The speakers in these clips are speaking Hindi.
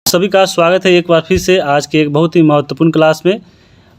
सभी का स्वागत है एक बार फिर से आज के एक बहुत ही महत्वपूर्ण क्लास में।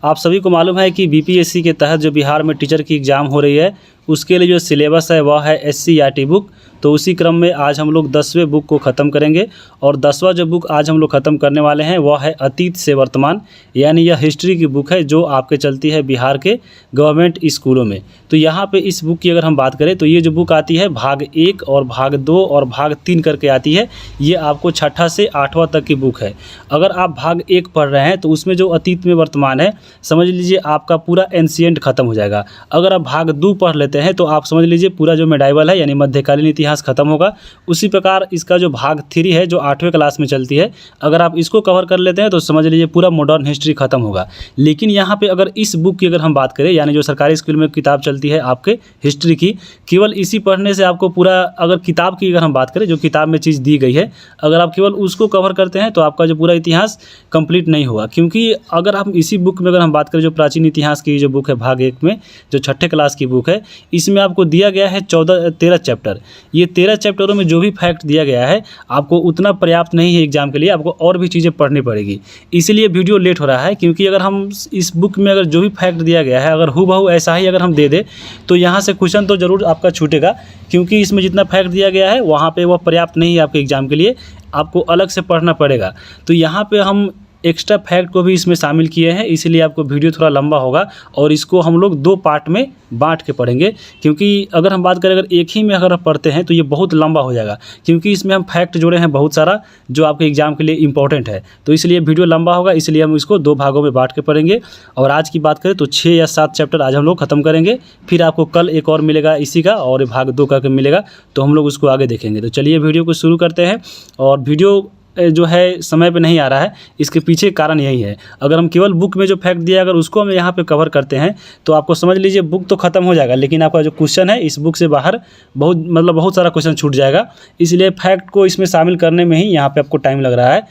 आप सभी को मालूम है कि बीपीएससी के तहत जो बिहार में टीचर की एग्ज़ाम हो रही है उसके लिए जो सिलेबस है वह है एससीईआरटी बुक। तो उसी क्रम में आज हम लोग 10वें बुक को ख़त्म करेंगे और 10वां जो बुक आज हम लोग ख़त्म करने वाले हैं वह है अतीत से वर्तमान, यानी यह हिस्ट्री की बुक है जो आपके चलती है बिहार के गवर्नमेंट स्कूलों में। तो यहाँ पे इस बुक की अगर हम बात करें तो ये जो बुक आती है भाग 1 और भाग 2 और भाग 3 करके आती है। ये आपको छठा से 8वां तक की बुक है। अगर आप भाग 1 पढ़ रहे हैं तो उसमें जो अतीत में वर्तमान है समझ लीजिए आपका पूरा एंशिएंट खत्म हो जाएगा। अगर आप भाग 2 पढ़ लेते हैं तो आप समझ लीजिए पूरा जो मेडाइवल है यानी मध्यकालीन इतिहास खत्म होगा। उसी प्रकार इसका जो भाग 3 है जो 8वें क्लास में चलती है, अगर आप इसको कवर कर लेते हैं तो समझ लीजिए पूरा मॉडर्न हिस्ट्री खत्म होगा। लेकिन यहाँ पे अगर इस बुक की अगर हम बात करें यानी जो सरकारी स्कूल में किताब चलती है आपके हिस्ट्री की, केवल इसी पढ़ने से आपको पूरा, अगर किताब की अगर हम बात करें जो किताब में चीज़ दी गई है, अगर आप केवल उसको कवर करते हैं तो आपका जो पूरा इतिहास कंप्लीट नहीं हुआ। क्योंकि अगर हम इसी बुक में अगर हम बात करें जो प्राचीन इतिहास की जो बुक है भाग 1 में जो छठे क्लास की बुक है, इसमें आपको दिया गया है 13 चैप्टर। ये 13 चैप्टरों में जो भी फैक्ट दिया गया है आपको उतना पर्याप्त नहीं है एग्जाम के लिए, आपको और भी चीज़ें पढ़नी पड़ेगी। इसीलिए वीडियो लेट हो रहा है, क्योंकि अगर हम इस बुक में अगर जो भी फैक्ट दिया गया है अगर हूबहू ऐसा ही अगर हम दे दें तो यहाँ से क्वेश्चन तो ज़रूर आपका छूटेगा, क्योंकि इसमें जितना फैक्ट दिया गया है वहाँ पे वह पर्याप्त नहीं है आपके एग्ज़ाम के लिए, आपको अलग से पढ़ना पड़ेगा। तो यहाँ पे हम एक्स्ट्रा फैक्ट को भी इसमें शामिल किए हैं, इसलिए आपको वीडियो थोड़ा लंबा होगा और इसको हम लोग 2 पार्ट में बांट के पढ़ेंगे। क्योंकि अगर हम बात करें अगर एक ही में अगर आप पढ़ते हैं तो ये बहुत लंबा हो जाएगा, क्योंकि इसमें हम फैक्ट जोड़े हैं बहुत सारा जो आपके एग्जाम के लिए इंपॉर्टेंट है। तो इसलिए वीडियो लंबा होगा, इसलिए हम इसको 2 भागों में बांट के पढ़ेंगे। और आज की बात करें तो 6 या 7 चैप्टर आज हम लोग ख़त्म करेंगे, फिर आपको कल एक और मिलेगा इसी का और भाग 2 का मिलेगा, तो हम लोग उसको आगे देखेंगे। तो चलिए वीडियो को शुरू करते हैं। और वीडियो जो है समय पे नहीं आ रहा है, इसके पीछे कारण यही है। अगर हम केवल बुक में जो फैक्ट दिया अगर उसको हम यहाँ पे कवर करते हैं तो आपको समझ लीजिए बुक तो ख़त्म हो जाएगा, लेकिन आपका जो क्वेश्चन है इस बुक से बाहर बहुत सारा क्वेश्चन छूट जाएगा। इसलिए फैक्ट को इसमें शामिल करने में ही यहाँ पे आपको टाइम लग रहा है।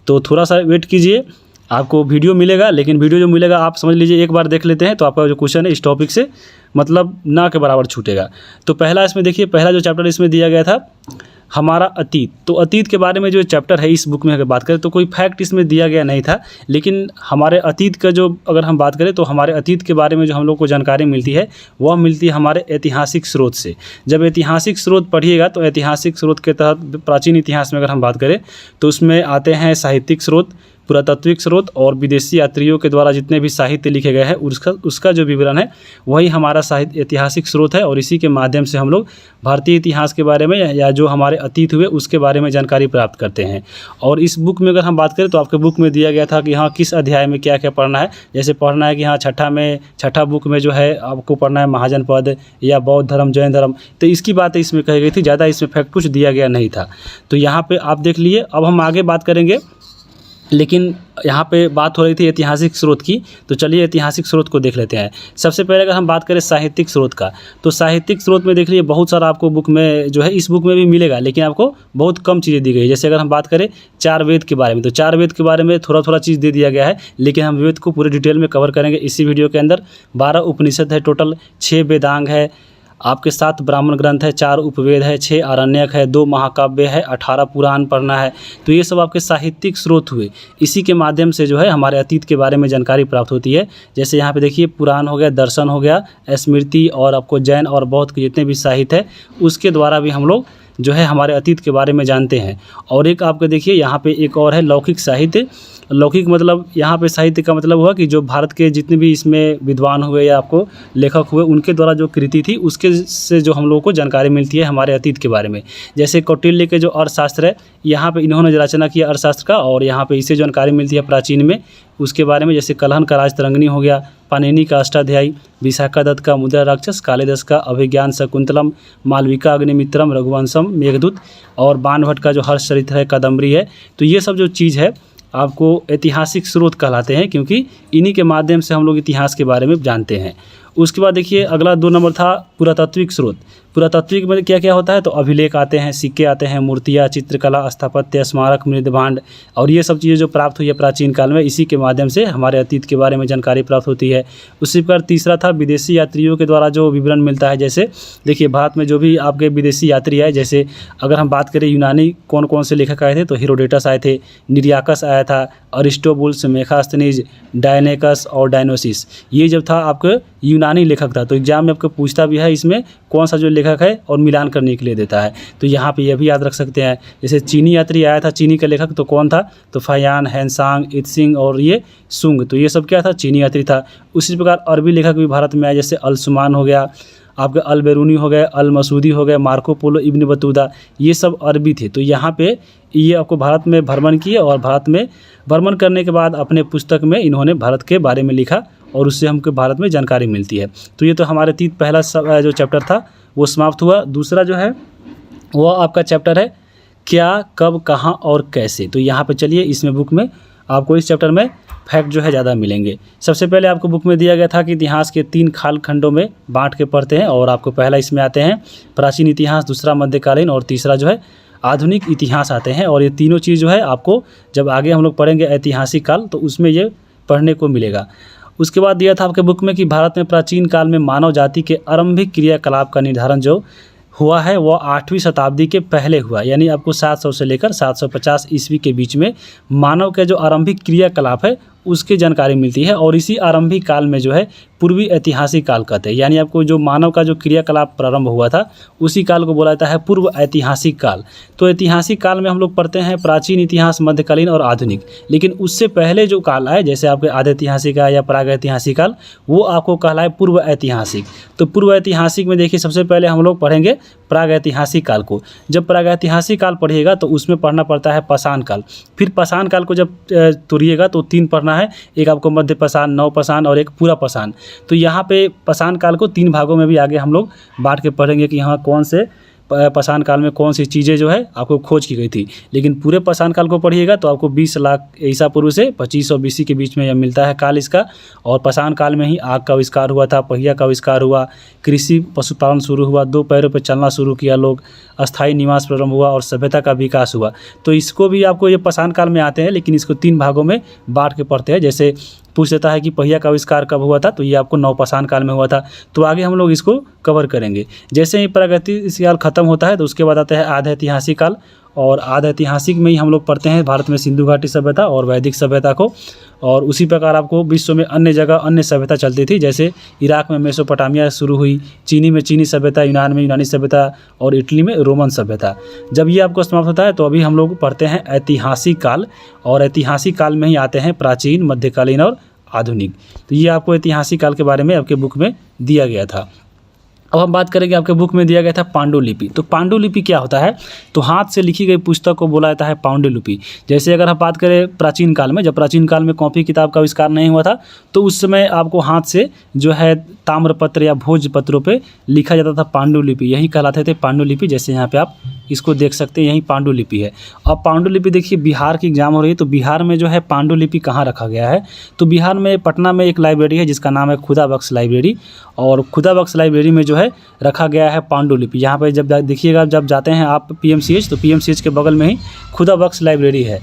तो थोड़ा सा वेट कीजिए, आपको वीडियो मिलेगा, लेकिन वीडियो जो मिलेगा आप समझ लीजिए एक बार देख लेते हैं तो आपका जो क्वेश्चन है इस टॉपिक से मतलब ना के बराबर छूटेगा। तो पहला इसमें देखिए, पहला जो चैप्टर इसमें दिया गया था हमारा अतीत। तो अतीत के बारे में जो चैप्टर है इस बुक में अगर बात करें तो कोई फैक्ट इसमें दिया गया नहीं था, लेकिन हमारे अतीत का जो अगर हम बात करें तो हमारे अतीत के बारे में जो हम लोग को जानकारी मिलती है वह मिलती है हमारे ऐतिहासिक स्रोत से। जब ऐतिहासिक स्रोत पढ़िएगा तो ऐतिहासिक स्रोत के तहत प्राचीन इतिहास में अगर हम बात करें तो उसमें आते हैं साहित्यिक स्रोत, पुरातात्विक स्रोत और विदेशी यात्रियों के द्वारा जितने भी साहित्य लिखे गए हैं उसका जो विवरण है वही हमारा साहित्य ऐतिहासिक स्रोत है। और इसी के माध्यम से हम लोग भारतीय इतिहास के बारे में या जो हमारे अतीत हुए उसके बारे में जानकारी प्राप्त करते हैं। और इस बुक में अगर हम बात करें तो आपके बुक में दिया गया था कि हाँ किस अध्याय में क्या क्या पढ़ना है। जैसे पढ़ना है कि हाँ छठा बुक में जो है आपको पढ़ना है महाजनपद या बौद्ध धर्म जैन धर्म, तो इसकी बातें इसमें कही गई थी, ज़्यादा इसमें फैक्ट कुछ दिया गया नहीं था। तो यहाँ पर आप देख लिए। अब हम आगे बात करेंगे, लेकिन यहाँ पे बात हो रही थी ऐतिहासिक स्रोत की, तो चलिए ऐतिहासिक स्रोत को देख लेते हैं। सबसे पहले अगर हम बात करें साहित्यिक स्रोत का, तो साहित्यिक स्रोत में देख लीजिए बहुत सारा आपको बुक में जो है इस बुक में भी मिलेगा, लेकिन आपको बहुत कम चीज़ें दी गई है। जैसे अगर हम बात करें 4 वेद के बारे में, तो 4 वेद के बारे में थोड़ा चीज़ दे दिया गया है, लेकिन हम वेद को पूरे डिटेल में कवर करेंगे इसी वीडियो के अंदर। 12 उपनिषद है टोटल, 6 वेदांग है, आपके 7 ब्राह्मण ग्रंथ है, 4 उपवेद है, 6 आरण्यक है, 2 महाकाव्य है, 18 पुराण पढ़ना है। तो ये सब आपके साहित्यिक स्रोत हुए, इसी के माध्यम से जो है हमारे अतीत के बारे में जानकारी प्राप्त होती है। जैसे यहाँ पे देखिए पुराण हो गया, दर्शन हो गया, स्मृति और आपको जैन और बौद्ध के जितने भी साहित्य है उसके द्वारा भी हम लोग जो है हमारे अतीत के बारे में जानते हैं। और एक आपको देखिए यहाँ पे एक और है लौकिक साहित्य। लौकिक मतलब यहाँ पे साहित्य का मतलब हुआ कि जो भारत के जितने भी इसमें विद्वान हुए या आपको लेखक हुए उनके द्वारा जो कृति थी उसके से जो हम लोगों को जानकारी मिलती है हमारे अतीत के बारे में। जैसे कौटिल्य के जो अर्थशास्त्र है यहाँ पे इन्होंने रचना किया अर्थशास्त्र का, और यहाँ पे इससे जानकारी मिलती है प्राचीन में उसके बारे में। जैसे कलहन का राजतरंगिणी हो गया, पाणिनि का अष्टाध्यायी, विशाखा दत्त का मुद्रा राक्षस, कालिदास का अभिज्ञान शकुंतलम, मालविका अग्निमित्रम, रघुवंशम, मेघदूत और बाणभट्ट का जो हर्षचरित्र है, कादम्बरी है। तो ये सब जो चीज़ है आपको ऐतिहासिक स्रोत कहलाते हैं, क्योंकि इन्हीं के माध्यम से हम लोग इतिहास के बारे में जानते हैं। उसके बाद देखिए अगला 2 नंबर था पुरातात्विक स्रोत। पुरातात्विक में क्या क्या होता है, तो अभिलेख आते हैं, सिक्के आते हैं, मूर्तियाँ, चित्रकला, स्थापत्य, स्मारक, मृदभांड और ये सब चीज़ें जो प्राप्त हुई है प्राचीन काल में, इसी के माध्यम से हमारे अतीत के बारे में जानकारी प्राप्त होती है। उसी प्रकार तीसरा था विदेशी यात्रियों के द्वारा जो विवरण मिलता है। जैसे देखिए भारत में जो भी आपके विदेशी यात्री आए, जैसे अगर हम बात करें यूनानी कौन कौन से लेखक आए थे, तो हेरोडेटस आए थे, निरियाकस आया था, अरिस्टोबुल्स, मेगास्थनीज, डायनेकस और डायनोसिस, ये जब था आपके यूनानी लेखक था। तो एग्जाम में आपको पूछता भी है इसमें कौन सा जो लेखक है और मिलान करने के लिए देता है, तो यहाँ पे यह भी याद रख सकते हैं। जैसे चीनी यात्री आया था, चीनी का लेखक तो कौन था, तो फयान, हैंसांग, इत्सिंग और ये सुंग, तो ये सब क्या था, चीनी यात्री था। उसी प्रकार अरबी लेखक भी भारत में आए, जैसे अलसुमान हो गया, आपके अल बेरूनी हो गए, अल मसूदी हो गए, मार्को पोलो, इब्न बतूता, ये सब अरबी थे। तो यहाँ पे ये आपको भारत में भ्रमण किए और भारत में भ्रमण करने के बाद अपने पुस्तक में इन्होंने भारत के बारे में लिखा और उससे हमको भारत में जानकारी मिलती है। तो ये तो हमारे तीत पहला जो चैप्टर था वो समाप्त हुआ। दूसरा जो है वो आपका चैप्टर है क्या, कब, कहाँ और कैसे। तो यहाँ पे चलिए, इसमें बुक में आपको इस चैप्टर में फैक्ट जो है ज़्यादा मिलेंगे। सबसे पहले आपको बुक में दिया गया था कि इतिहास के 3 खाल खंडों में बांट के पढ़ते हैं और आपको पहला इसमें आते हैं प्राचीन इतिहास, दूसरा मध्यकालीन और तीसरा जो है आधुनिक इतिहास आते हैं। और ये तीनों चीज़ जो है आपको जब आगे हम लोग पढ़ेंगे ऐतिहासिक काल, तो उसमें ये पढ़ने को मिलेगा। उसके बाद दिया था आपके बुक में कि भारत में प्राचीन काल में मानव जाति के आरंभिक क्रियाकलाप का निर्धारण जो हुआ है वह 8वीं शताब्दी के पहले हुआ, यानी आपको 700 से लेकर 750 ईस्वी के बीच में मानव के जो आरंभिक क्रियाकलाप है उसकी जानकारी मिलती है। और इसी आरंभिक काल में जो है पूर्वी ऐतिहासिक काल कहते हैं, यानी आपको जो मानव का जो क्रियाकलाप प्रारंभ हुआ था उसी काल को बोला जाता है पूर्व ऐतिहासिक काल। तो ऐतिहासिक काल में हम लोग पढ़ते हैं प्राचीन इतिहास, मध्यकालीन और आधुनिक, लेकिन उससे पहले जो काल आए जैसे आपके आधे ऐतिहासिक या प्राग ऐतिहासिक काल, वो आपको कहलाए पूर्व ऐतिहासिक। तो पूर्व ऐतिहासिक में देखिए सबसे पहले हम लोग पढ़ेंगे प्राग ऐतिहासिक काल को। जब प्राग ऐतिहासिक काल पढ़िएगा तो उसमें पढ़ना पड़ता है पाषाण काल। फिर पाषाण काल को जब तुरिएगा तो 3 पढ़ना है, एक आपको मध्य पाषाण, नव पाषाण और एक पूरा पाषाण। तो यहाँ पे पाषाण काल को 3 भागों में भी आगे हम लोग बांट के पढ़ेंगे कि यहाँ कौन से पाषाण काल में कौन सी चीज़ें जो है आपको खोज की गई थी। लेकिन पूरे पाषाण काल को पढ़िएगा तो आपको 20 लाख ईसा पूर्व से 2500 BC के बीच में यह मिलता है काल इसका। और पाषाण काल में ही आग का आविष्कार हुआ था, पहिया का आविष्कार हुआ, कृषि पशुपालन शुरू हुआ, 2 पैरों पर चलना शुरू किया लोग, अस्थायी निवास प्रारंभ हुआ और सभ्यता का विकास हुआ। तो इसको भी आपको ये पाषाण काल में आते हैं, लेकिन इसको 3 भागों में बांट के पढ़ते हैं। जैसे पूछ देता है कि पहिया का आविष्कार कब हुआ था, तो ये आपको नवपाषाण काल में हुआ था। तो आगे हम लोग इसको कवर करेंगे। जैसे ही प्रागैतिहासिक काल खत्म होता है तो उसके बाद आता है आधे ऐतिहासिक काल, और आधे ऐतिहासिक में ही हम लोग पढ़ते हैं भारत में सिंधु घाटी सभ्यता और वैदिक सभ्यता को। और उसी प्रकार आपको विश्व में अन्य जगह अन्य सभ्यता चलती थी, जैसे इराक में मेसोपोटामिया शुरू हुई, चीनी में चीनी सभ्यता, यूनान में यूनानी सभ्यता और इटली में रोमन सभ्यता। जब ये आपको समाप्त होता है तो अभी हम लोग पढ़ते हैं ऐतिहासिक काल, और ऐतिहासिक काल में ही आते हैं प्राचीन, मध्यकालीन और आधुनिक। तो ये आपको ऐतिहासिक काल के बारे में आपके बुक में दिया गया था। अब हम बात करेंगे, आपके बुक में दिया गया था पांडुलिपि। तो पांडुलिपि क्या होता है, तो हाथ से लिखी गई पुस्तक को बोला जाता है पांडुलिपि। जैसे अगर हम बात करें प्राचीन काल में, जब प्राचीन काल में कॉपी किताब का आविष्कार नहीं हुआ था तो उस समय आपको हाथ से जो है ताम्रपत्र या भोजपत्रों पे लिखा जाता था पांडुलिपि, यही कहलाते थे पांडुलिपि। जैसे यहाँ पे आप इसको देख सकते हैं, यही पांडुलिपि है। अब पांडुलिपि देखिए बिहार की एग्जाम हो रही है, तो बिहार में जो है पांडुलिपि कहाँ रखा गया है, तो बिहार में पटना में एक लाइब्रेरी है जिसका नाम है खुदा बख्श लाइब्रेरी, और खुदा बख्श लाइब्रेरी में जो है रखा गया है पांडुलिपि। यहाँ पे जब देखिएगा, जब जाते हैं आप PMCH, तो PMCH के बगल में ही खुदा बख्श लाइब्रेरी है,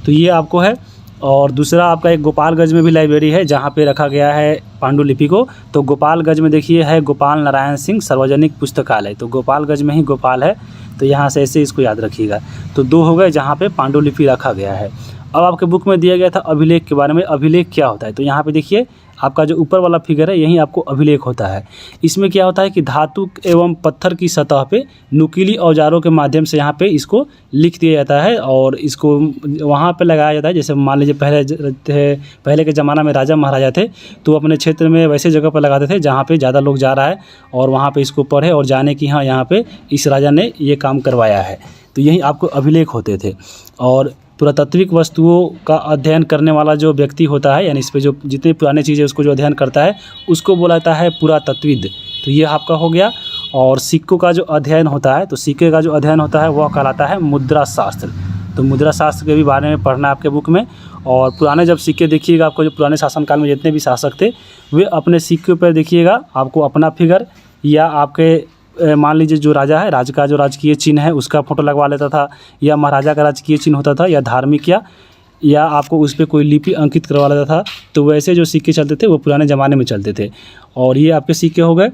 तो ये आपको है। और दूसरा आपका एक गोपालगंज में भी लाइब्रेरी है जहाँ पे रखा गया है पांडुलिपि को। तो गोपालगंज में देखिए है गोपाल नारायण सिंह सार्वजनिक पुस्तकालय, तो गोपालगंज में ही गोपाल है, तो यहाँ से ऐसे इसको याद रखिएगा। तो 2 हो गए जहाँ पे पांडुलिपि रखा गया है। अब आपके बुक में दिया गया था अभिलेख के बारे में। अभिलेख क्या होता है, तो यहाँ पे देखिए आपका जो ऊपर वाला फिगर है यही आपको अभिलेख होता है। इसमें क्या होता है कि धातु एवं पत्थर की सतह पे नुकीली औजारों के माध्यम से यहाँ पे इसको लिख दिया जाता है और इसको वहाँ पे लगाया जाता है। जैसे मान लीजिए पहले के ज़माना में राजा महाराजा थे तो अपने क्षेत्र में वैसे जगह पर लगाते थे जहाँ पे ज़्यादा लोग जा रहा है और वहाँ पे इसको पढ़े और जाने की हाँ यहाँ पे इस राजा ने ये काम करवाया है। तो यही आपको अभिलेख होते थे। और पुरातात्विक वस्तुओं का अध्ययन करने वाला जो व्यक्ति होता है, यानी इस पे जो जितनी पुरानी चीज़ें उसको जो अध्ययन करता है उसको बोला जाता है पुरातत्विद। तो ये आपका हो गया। और सिक्कों का जो अध्ययन होता है, तो सिक्के का जो अध्ययन होता है वह कहलाता है मुद्रा शास्त्र। तो मुद्रा शास्त्र के भी बारे में पढ़ना है आपके बुक में। और पुराने जब सिक्के देखिएगा, आपको जो पुराने शासनकाल में जितने भी शासक थे वे अपने सिक्के पर देखिएगा आपको अपना फिगर या आपके मान लीजिए जो राजा है, राज का जो राजकीय चिन्ह है उसका फ़ोटो लगवा लेता था, या महाराजा का राजकीय चिन्ह होता था, या धार्मिक या आपको उस पे कोई लिपि अंकित करवा लेता था। तो वैसे जो सिक्के चलते थे वो पुराने ज़माने में चलते थे। और ये आपके सिक्के हो गए।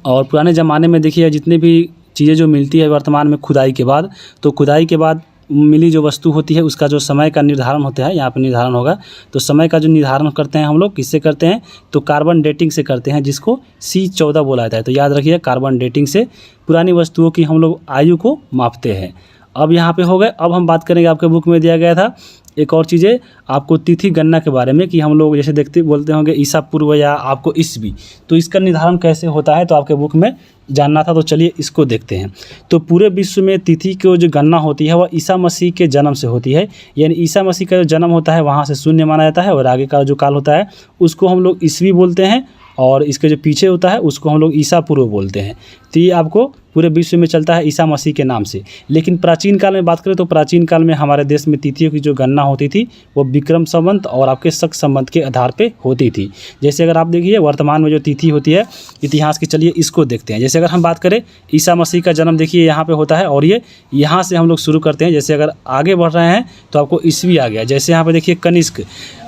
और पुराने ज़माने में देखिए जितनी भी चीज़ें जो मिलती है वर्तमान में खुदाई के बाद, तो खुदाई के बाद मिली जो वस्तु होती है उसका जो समय का निर्धारण होता है, यहाँ पे निर्धारण होगा। तो समय का जो निर्धारण करते हैं हम लोग किससे करते हैं, तो कार्बन डेटिंग से करते हैं, जिसको C14 बोला जाता है। तो याद रखिए कार्बन डेटिंग से पुरानी वस्तुओं की हम लोग आयु को मापते हैं। अब यहाँ पे हो गए। अब हम बात करेंगे, आपके बुक में दिया गया था एक और चीज़ें आपको तिथि गणना के बारे में, कि हम लोग जैसे बोलते होंगे ईसा पूर्व या आपको ईस्वी, तो इसका निर्धारण कैसे होता है तो आपके बुक में जानना था। तो चलिए इसको देखते हैं। तो पूरे विश्व में तिथि की जो गणना होती है वह ईसा मसीह के जन्म से होती है। यानी ईसा मसीह का जो जन्म होता है वहाँ से शून्य माना जाता है, और आगे का जो काल होता है उसको हम लोग ईस्वी बोलते हैं, और इसके जो पीछे होता है उसको हम लोग ईसा पूर्व बोलते हैं। तो ये आपको पूरे विश्व में चलता है ईसा मसीह के नाम से। लेकिन प्राचीन काल में बात करें तो प्राचीन काल में हमारे देश में तिथियों की जो गणना होती थी वो विक्रम संवत और आपके शक संवत के आधार पे होती थी। जैसे अगर आप देखिए वर्तमान में जो तिथि होती है इतिहास की, चलिए इसको देखते हैं। जैसे अगर हम बात करें ईसा मसीह का जन्म देखिए यहाँ पे होता है, और ये यहाँ से हम लोग शुरू करते हैं। जैसे अगर आगे बढ़ रहे हैं तो आपको ईस्वी आ गया। जैसे यहाँ पे देखिए कनिष्क,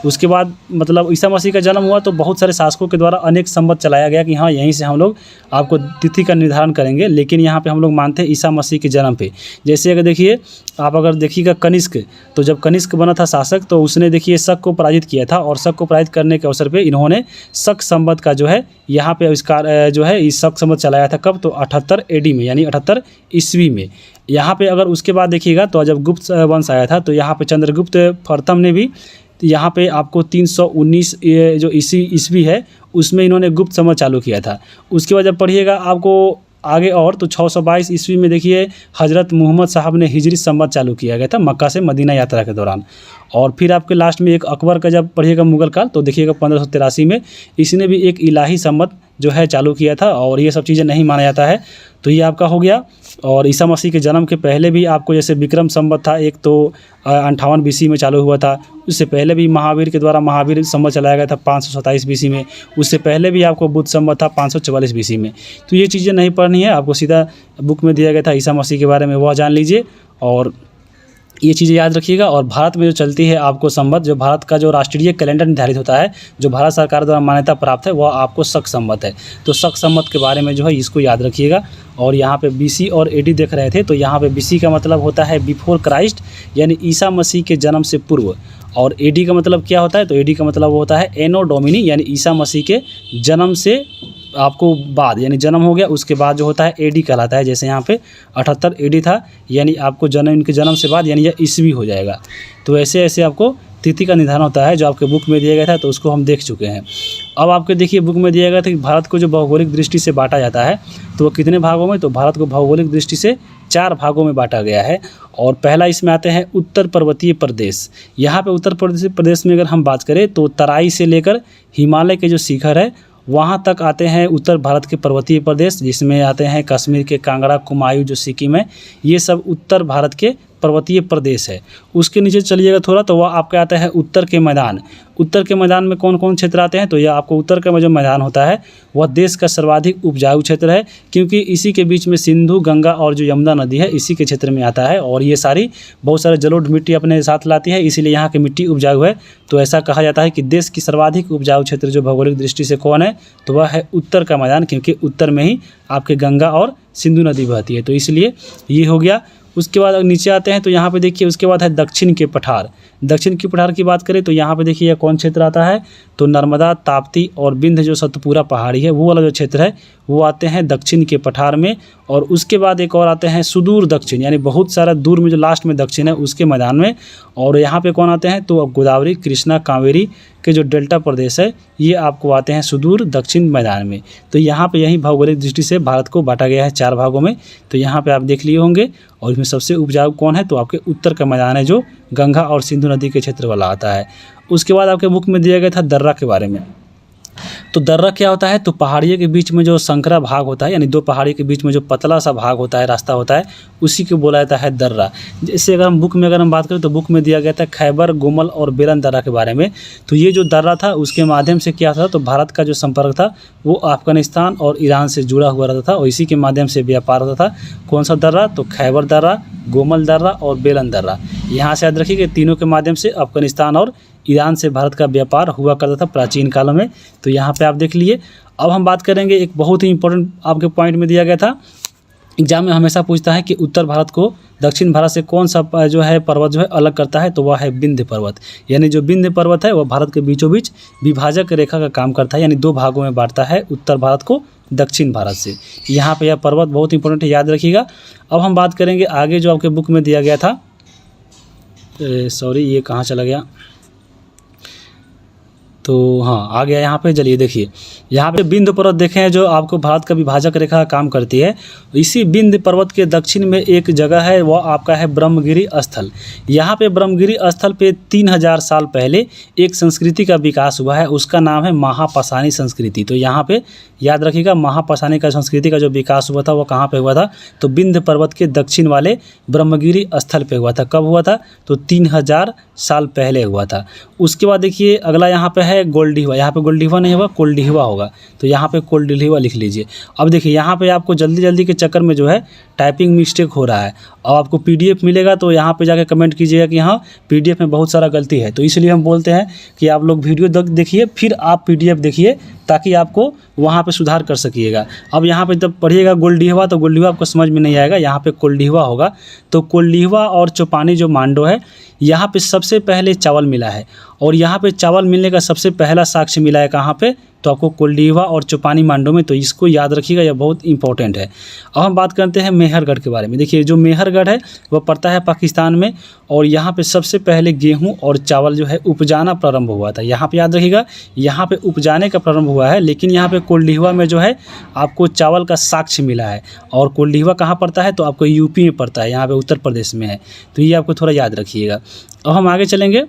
उसके बाद मतलब ईसा मसीह का जन्म हुआ तो बहुत सारे शासकों के द्वारा अनेक संवत चलाया गया कि हाँ यहीं से हम लोग आपको तिथि का निर्धारण करेंगे। लेकिन यहाँ पे हम लोग मानते हैं ईसा मसीह के जन्म पे। जैसे अगर देखिए आप अगर देखिएगा कनिष्क, तो जब कनिष्क बना था शासक तो उसने देखिए शक को पराजित किया था, और शक को पराजित करने के अवसर पे इन्होंने शक संवत का जो है यहाँ पे आविष्कार जो है इस शक संवत चलाया था। कब, तो 78 AD में, यानी 78 ईस्वी में। यहाँ पे अगर उसके बाद देखिएगा तो जब गुप्त वंश आया था तो यहाँ पे चंद्रगुप्त प्रथम ने भी, तो यहाँ पे आपको 319 ये जो ईस्वी है उसमें इन्होंने गुप्त संवत चालू किया था। उसके बाद जब पढ़िएगा आपको आगे और, तो 622 ईस्वी में देखिए हज़रत मोहम्मद साहब ने हिजरी संवत चालू किया गया था मक्का से मदीना यात्रा के दौरान। और फिर आपके लास्ट में एक अकबर का जब पढ़िएगा मुगल काल, तो देखिएगा 1583 में इसने भी एक इलाही संवत जो है चालू किया था, और ये सब चीज़ें नहीं माना जाता है। तो ये आपका हो गया। और ईसा मसीह के जन्म के पहले भी आपको जैसे विक्रम संवत था एक, तो 58 BC में चालू हुआ था। उससे पहले भी महावीर के द्वारा महावीर संवत चलाया गया था 527 BC में। उससे पहले भी आपको बुद्ध संवत था 544 BC में। तो ये चीज़ें नहीं पढ़नी है, आपको सीधा बुक में दिया गया था ईसा मसीह के बारे में, वह जान लीजिए और ये चीज़ें याद रखिएगा। और भारत में जो चलती है आपको संवत, जो भारत का जो राष्ट्रीय कैलेंडर निर्धारित होता है, जो भारत सरकार द्वारा मान्यता प्राप्त है, वह आपको शक संवत है। तो शक संवत के बारे में जो है इसको याद रखिएगा। और यहाँ पे BC और AD देख रहे थे, तो यहाँ पे BC का मतलब होता है बिफोर क्राइस्ट, यानी ईसा मसीह के जन्म से पूर्व। और AD का मतलब क्या होता है, तो AD का मतलब होता है एनो डोमिनी, यानी ईसा मसीह के जन्म से आपको बाद, यानी जन्म हो गया उसके बाद जो होता है AD कहलाता है। जैसे यहाँ पे 78 AD था, यानी आपको जन्म, इनके जन्म से बाद यानी यह ईस्वी हो जाएगा। तो ऐसे ऐसे आपको तिथि का निर्धारण होता है जो आपके बुक में दिया गया था, तो उसको हम देख चुके हैं। अब आपके देखिए बुक में दिया गया था कि भारत को जो भौगोलिक दृष्टि से बांटा जाता है तो वो कितने भागों में, तो भारत को भौगोलिक दृष्टि से 4 भागों में बांटा गया है। और पहला इसमें आते हैं उत्तर पर्वतीय प्रदेश। यहाँ पे उत्तर प्रदेश में अगर हम बात करें तो तराई से लेकर हिमालय के जो शिखर है वहाँ तक आते हैं उत्तर भारत के पर्वतीय प्रदेश, जिसमें आते हैं कश्मीर के कांगड़ा, कुमायूं जो सिक्किम है, ये सब उत्तर भारत के पर्वतीय प्रदेश है। उसके नीचे चलिएगा थोड़ा तो वह आपका आता है उत्तर के मैदान। उत्तर के मैदान में कौन कौन क्षेत्र आते हैं, तो यह आपको उत्तर का जो मैदान होता है वह देश का सर्वाधिक उपजाऊ क्षेत्र है, क्योंकि इसी के बीच में सिंधु, गंगा और जो यमुना नदी है इसी के क्षेत्र में आता है। और ये सारी बहुत सारे जलोढ़ मिट्टी अपने साथ लाती है, इसीलिए यहाँ की मिट्टी उपजाऊ है। तो ऐसा कहा जाता है कि देश की सर्वाधिक उपजाऊ क्षेत्र जो भौगोलिक दृष्टि से कौन है, तो वह है उत्तर का मैदान, क्योंकि उत्तर में ही आपके गंगा और सिंधु नदी बहती है, तो इसलिए ये हो गया। उसके बाद नीचे आते हैं तो यहाँ पे देखिए उसके बाद है दक्षिण के पठार। दक्षिण के पठार की बात करें तो यहाँ पे देखिए कौन क्षेत्र आता है, तो नर्मदा, ताप्ती और बिंध्य जो सतपुरा पहाड़ी है वो वाला जो क्षेत्र है वो आते हैं दक्षिण के पठार में। और उसके बाद एक और आते हैं सुदूर दक्षिण, यानी बहुत सारा दूर में जो लास्ट में दक्षिण है उसके मैदान में। और यहाँ पे कौन आते हैं, तो अब गोदावरी, कृष्णा, कावेरी के जो डेल्टा प्रदेश है ये आपको आते हैं सुदूर दक्षिण मैदान में। तो यहाँ पे यही भौगोलिक दृष्टि से भारत को बांटा गया है 4 भागों में। तो यहाँ पे आप देख लिए होंगे। और इसमें सबसे उपजाऊ कौन है, तो आपके उत्तर का मैदान है जो गंगा और सिंधु नदी के क्षेत्र वाला आता है। उसके बाद आपके बुक में दिया गया था दर्रा के बारे में। तो दर्रा क्या होता है, तो पहाड़ियों के बीच में जो संकरा भाग होता है, यानी दो पहाड़ी के बीच में जो पतला सा भाग होता है, रास्ता होता है, उसी को बोला जाता है दर्रा। जैसे अगर हम बुक में अगर हम बात करें तो बुक में दिया गया था खैबर, गोमल और बेलन दर्रा के बारे में। तो ये जो दर्रा था उसके माध्यम से क्या था, तो भारत का जो संपर्क था वो अफगानिस्तान और ईरान से जुड़ा हुआ रहता था और इसी के माध्यम से व्यापार होता था। कौन सा दर्रा, तो खैबर दर्रा, गोमल दर्रा और बेलन दर्रा। यहाँ से याद रखिए कि तीनों के माध्यम से अफगानिस्तान और ईरान से भारत का व्यापार हुआ करता था प्राचीन कालों में। तो यहाँ पे आप देख लिए। अब हम बात करेंगे एक बहुत ही इंपॉर्टेंट आपके पॉइंट में दिया गया था, एग्जाम में हमेशा पूछता है कि उत्तर भारत को दक्षिण भारत से कौन सा जो है पर्वत जो है अलग करता है, तो वह है विंध्य पर्वत। यानी जो विंध्य पर्वत है वह भारत के बीचों बीच विभाजक रेखा का काम करता है, यानी दो भागों में बांटता है उत्तर भारत को दक्षिण भारत से। यहाँ पे यह पर्वत बहुत इंपॉर्टेंट है, याद रखिएगा। अब हम बात करेंगे आगे जो आपके बुक में दिया गया था, सॉरी ये कहाँ चला गया, तो हाँ आ गया यहाँ पे। चलिए देखिए, यहाँ पे विंध्य पर्वत देखें हैं जो आपको भारत का विभाजक रेखा का काम करती है। इसी विंध्य पर्वत के दक्षिण में एक जगह है, वह आपका है ब्रह्मगिरी स्थल। यहाँ पे ब्रह्मगिरी स्थल पे 3000 साल पहले एक संस्कृति का विकास हुआ है, उसका नाम है महापाषाणी संस्कृति। तो यहाँ पे याद रखिएगा, महापाषाणी का संस्कृति का जो विकास हुआ था वो कहाँ पे हुआ था, तो विंध्य पर्वत के दक्षिण वाले ब्रह्मगिरी स्थल पे हुआ था। कब हुआ था, तो 3000 साल पहले हुआ था। उसके बाद देखिए अगला यहाँ पे है गोल्डिहवा। यहाँ पे गोल्डिहवा नहीं होगा, कोल्डिहवा होगा, तो यहाँ पे कोल्डिहवा लिख लीजिए। अब देखिए यहाँ पे आपको जल्दी जल्दी के चक्कर में जो है टाइपिंग मिस्टेक हो रहा है, और आपको पीडीएफ मिलेगा तो यहाँ पे जाके कमेंट कीजिएगा कि हाँ पीडीएफ में बहुत सारा गलती है। तो इसलिए हम बोलते हैं कि आप लोग वीडियो देखिए फिर आप पीडीएफ देखिए, ताकि आपको वहाँ पे सुधार कर सकिएगा। अब यहाँ पे जब पढ़िएगा गोल्डिहवा तो गोल्डिहवा आपको समझ में नहीं आएगा, यहाँ पे कोल्डिहवा होगा। तो कोल्डिहवा और चौपानी जो मांडो है, यहाँ पे सबसे पहले चावल मिला है, और यहाँ पे चावल मिलने का सबसे पहला साक्ष्य मिला है कहाँ पे, तो आपको कोल्डिहवा और चौपानी मांडो में। तो इसको याद रखिएगा, यह बहुत इंपॉर्टेंट है। अब हम बात करते हैं मेहरगढ़ के बारे में। देखिए जो मेहरगढ़ है वह पड़ता है पाकिस्तान में, और यहाँ पे सबसे पहले गेहूं और चावल जो है उपजाना प्रारंभ हुआ था। यहाँ पे याद रखिएगा, यहाँ पे उपजाने का प्रारंभ हुआ है, लेकिन यहाँ पे कोल्डिहवा में जो है आपको चावल का साक्ष्य मिला है। और कोल्डिहवा कहाँ पड़ता है, तो आपको यूपी में पड़ता है, यहाँ पे उत्तर प्रदेश में है। तो ये आपको थोड़ा याद रखिएगा। अब हम आगे चलेंगे।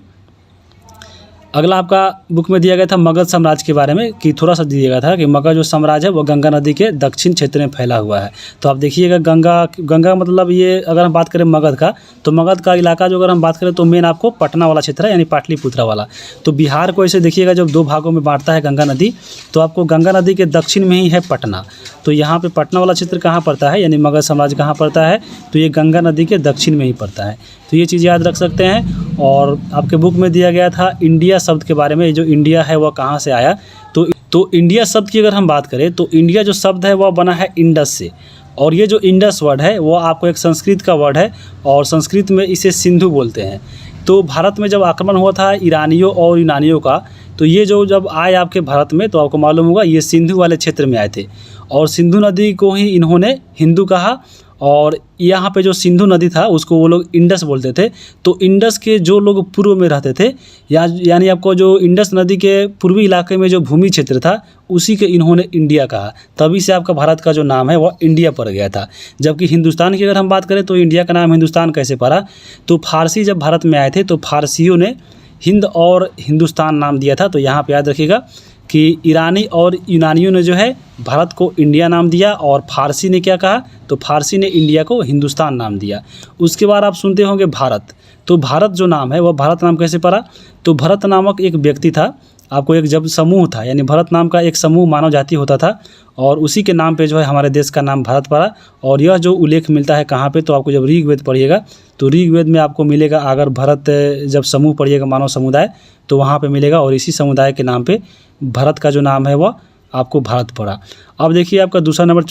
अगला आपका बुक में दिया गया था मगध साम्राज्य के बारे में, कि थोड़ा सा दिया गया था कि मगध जो साम्राज्य है वो गंगा नदी के दक्षिण क्षेत्र में फैला हुआ है। तो आप देखिएगा गंगा मतलब ये अगर हम बात करें मगध का, तो मगध का इलाका जो अगर हम बात करें तो मेन आपको पटना वाला क्षेत्र है, यानी पाटलिपुत्रा वाला। तो बिहार को ऐसे देखिएगा जब दो भागों में बांटता है गंगा नदी, तो आपको गंगा नदी के दक्षिण में ही है पटना। तो यहाँ पे पटना वाला क्षेत्र कहाँ पड़ता है, यानी मगध साम्राज्य कहाँ पड़ता है, तो ये गंगा नदी के दक्षिण में ही पड़ता है। तो ये चीज़ याद रख सकते हैं। और आपके बुक में दिया गया था इंडिया शब्द के बारे में, जो इंडिया है वह कहाँ से आया, तो इंडिया शब्द की अगर हम बात करें तो इंडिया जो शब्द है वह बना है इंडस से, और ये जो इंडस वर्ड है वो आपको एक संस्कृत का वर्ड है, और संस्कृत में इसे सिंधु बोलते हैं। तो भारत में जब आक्रमण हुआ था ईरानियों और यूनानियों का, तो ये जो जब आए आपके भारत में, तो आपको मालूम होगा ये सिंधु वाले क्षेत्र में आए थे, और सिंधु नदी को ही इन्होंने हिंदू कहा, और यहाँ पे जो सिंधु नदी था उसको वो लोग इंडस बोलते थे। तो इंडस के जो लोग पूर्व में रहते थे, यानी आपको जो इंडस नदी के पूर्वी इलाके में जो भूमि क्षेत्र था, उसी के इन्होंने इंडिया कहा। तभी से आपका भारत का जो नाम है वह इंडिया पड़ गया था। जबकि हिंदुस्तान की अगर हम बात करें तो इंडिया का नाम हिंदुस्तान कैसे पड़ा, तो फारसी जब भारत में आए थे तो फारसियों ने हिंद और हिंदुस्तान नाम दिया था। तो यहाँ पे याद रखिएगा कि ईरानी और यूनानियों ने जो है भारत को इंडिया नाम दिया, और फारसी ने क्या कहा, तो फारसी ने इंडिया को हिंदुस्तान नाम दिया। उसके बाद आप सुनते होंगे भारत। तो भारत जो नाम है वह भारत नाम कैसे पड़ा, तो भरत नामक एक व्यक्ति था, आपको एक जब समूह था, यानी भरत नाम का एक समूह मानव जाति होता था, और उसी के नाम पे जो है हमारे देश का नाम भारत पड़ा। और यह जो उल्लेख मिलता है कहाँ पे, तो आपको जब ऋग्वेद पढ़िएगा तो ऋग्वेद में आपको मिलेगा, अगर भरत जब समूह पढ़िएगा मानव समुदाय, तो वहाँ पे मिलेगा, और इसी समुदाय के नाम पे भारत का जो नाम है वह आपको भारत पड़ा। अब देखिए आपका दूसरा नंबर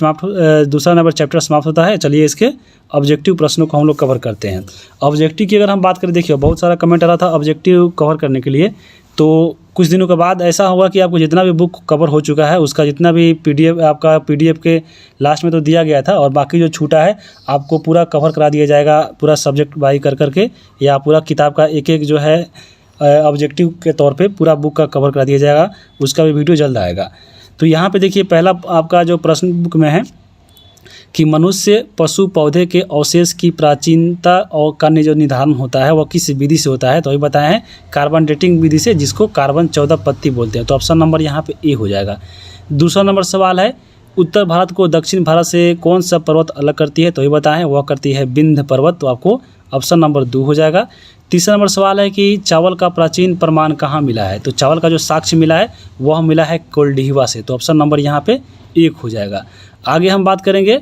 चैप्टर समाप्त होता है। चलिए इसके ऑब्जेक्टिव प्रश्नों को हम लोग कवर करते हैं। ऑब्जेक्टिव की अगर हम बात करें, देखिए बहुत सारा कमेंट आ रहा था ऑब्जेक्टिव कवर करने के लिए, तो कुछ दिनों के बाद ऐसा होगा कि आपको जितना भी बुक कवर हो चुका है उसका जितना भी पीडीएफ आपका पीडीएफ के लास्ट में तो दिया गया था, और बाकी जो छूटा है आपको पूरा कवर करा दिया जाएगा, पूरा सब्जेक्ट बाई कर करके, या पूरा किताब का एक एक जो है ऑब्जेक्टिव के तौर पे पूरा बुक का कवर करा दिया जाएगा। उसका भी वीडियो जल्द आएगा। तो यहाँ पे देखिए पहला आपका जो प्रश्न बुक में है कि मनुष्य पशु पौधे के अवशेष की प्राचीनता और का जो निर्धारण होता है वह किस विधि से होता है, तो वही बताए हैं कार्बन डेटिंग विधि से, जिसको कार्बन 14 पत्ती बोलते हैं। तो ऑप्शन नंबर यहाँ पे ए हो जाएगा। दूसरा नंबर सवाल है, उत्तर भारत को दक्षिण भारत से कौन सा पर्वत अलग करती है, तो ये बताएं वह करती है विंध्य पर्वत। तो आपको ऑप्शन नंबर 2 हो जाएगा। तीसरा नंबर सवाल है कि चावल का प्राचीन प्रमाण कहाँ मिला है, तो चावल का जो साक्ष्य मिला है वह मिला है कोल्डिहिवा से। तो ऑप्शन नंबर यहाँ पे 1 हो जाएगा। आगे हम बात करेंगे,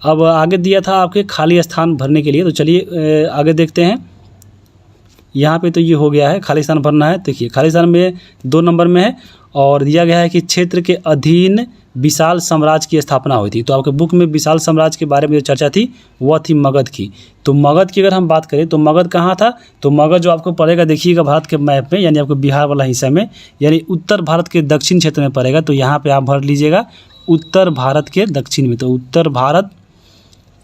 अब आगे दिया था आपके खाली स्थान भरने के लिए, तो चलिए आगे देखते हैं। यहाँ पे तो ये हो गया है, खाली स्थान भरना है। देखिए खाली स्थान में 2 नंबर में है और दिया गया है कि क्षेत्र के अधीन विशाल साम्राज्य की स्थापना हुई थी। तो आपके बुक में विशाल साम्राज्य के बारे में जो चर्चा थी वह थी मगध की। तो मगध की अगर हम बात करें तो मगध कहाँ था, तो मगध जो आपको पड़ेगा देखिएगा भारत के मैप में, यानी आपको बिहार वाला हिस्सा में, यानी उत्तर भारत के दक्षिण क्षेत्र में पड़ेगा। तो यहाँ पे आप भर लीजिएगा उत्तर भारत के दक्षिण में। तो उत्तर भारत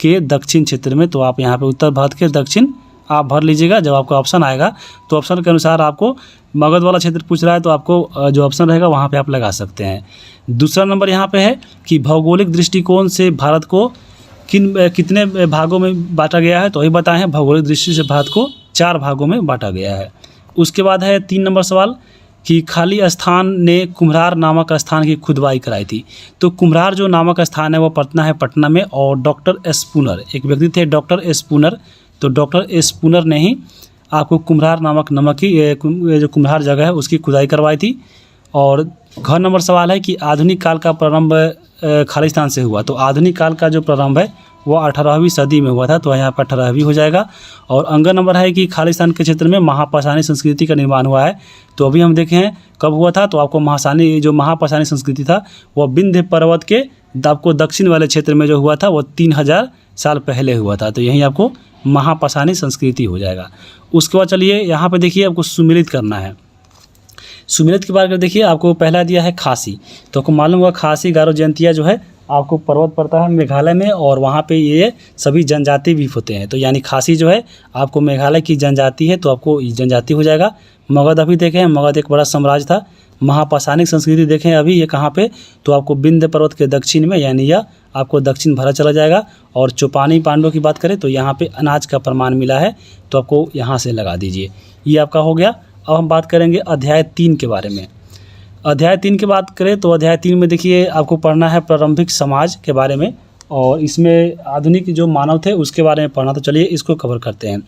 के दक्षिण क्षेत्र में, तो आप यहाँ पे उत्तर भारत के दक्षिण आप भर लीजिएगा। जब आपका ऑप्शन आएगा तो ऑप्शन के अनुसार आपको मगध वाला क्षेत्र पूछ रहा है तो आपको जो ऑप्शन रहेगा वहाँ पे आप लगा सकते हैं। दूसरा नंबर यहाँ पे है कि भौगोलिक दृष्टिकोण से भारत को कितने भागों में बांटा गया है, तो वही बताएं हैं भौगोलिक दृष्टि से भारत को 4 भागों में बांटा गया है। उसके बाद है 3 नंबर सवाल कि खाली स्थान ने कुम्हरार नामक स्थान की खुदवाई कराई थी। तो कुम्हरार जो नामक स्थान है वो पटना में, और डॉक्टर स्पूनर एक व्यक्ति थे, डॉक्टर स्पूनर। तो डॉक्टर स्पूनर ने ही आपको कुम्हरार नामक की जो कुम्हरार जगह है उसकी खुदाई करवाई थी। और घ नंबर सवाल है कि आधुनिक काल का प्रारंभ खालिस्तान से हुआ। तो आधुनिक काल का जो प्रारंभ है वो 18वीं सदी में हुआ था, तो यहाँ पर 18वीं हो जाएगा। और अंग नंबर है कि खालिस्तान के क्षेत्र में महापाषाणी संस्कृति का निर्माण हुआ है। तो अभी हम देखें हैं कब हुआ था, तो आपको महापाषाणी संस्कृति था वो विंध्य पर्वत के आपको दक्षिण वाले क्षेत्र में जो हुआ था वो 3000 साल पहले हुआ था। तो यहीं आपको महापाषाणी संस्कृति हो जाएगा। उसके बाद चलिए यहाँ पे देखिए आपको सुमिलित करना है। सुमिलित की बात कर देखिए, आपको पहला दिया है खासी। तो आपको मालूम होगा खासी गारो जयंतिया जो है आपको पर्वत पड़ता है मेघालय में, और वहाँ पे ये सभी जनजाति भी होते हैं। तो यानी खासी जो है आपको मेघालय की जनजाति है, तो आपको जनजाति हो जाएगा। मगध अभी देखें, मगध एक बड़ा साम्राज्य था। महापाषाणिक संस्कृति देखें अभी ये कहाँ पे, तो आपको विंध्य पर्वत के दक्षिण में, यानी यह आपको दक्षिण भारत चला जाएगा। और चौपानी पांडवों की बात करें तो यहाँ पे अनाज का प्रमाण मिला है, तो आपको यहाँ से लगा दीजिए। ये आपका हो गया। अब हम बात करेंगे अध्याय 3 के बारे में। अध्याय 3 की बात करें तो अध्याय 3 में देखिए आपको पढ़ना है प्रारंभिक समाज के बारे में, और इसमें आधुनिक जो मानव थे उसके बारे में पढ़ना। तो चलिए इसको कवर करते हैं।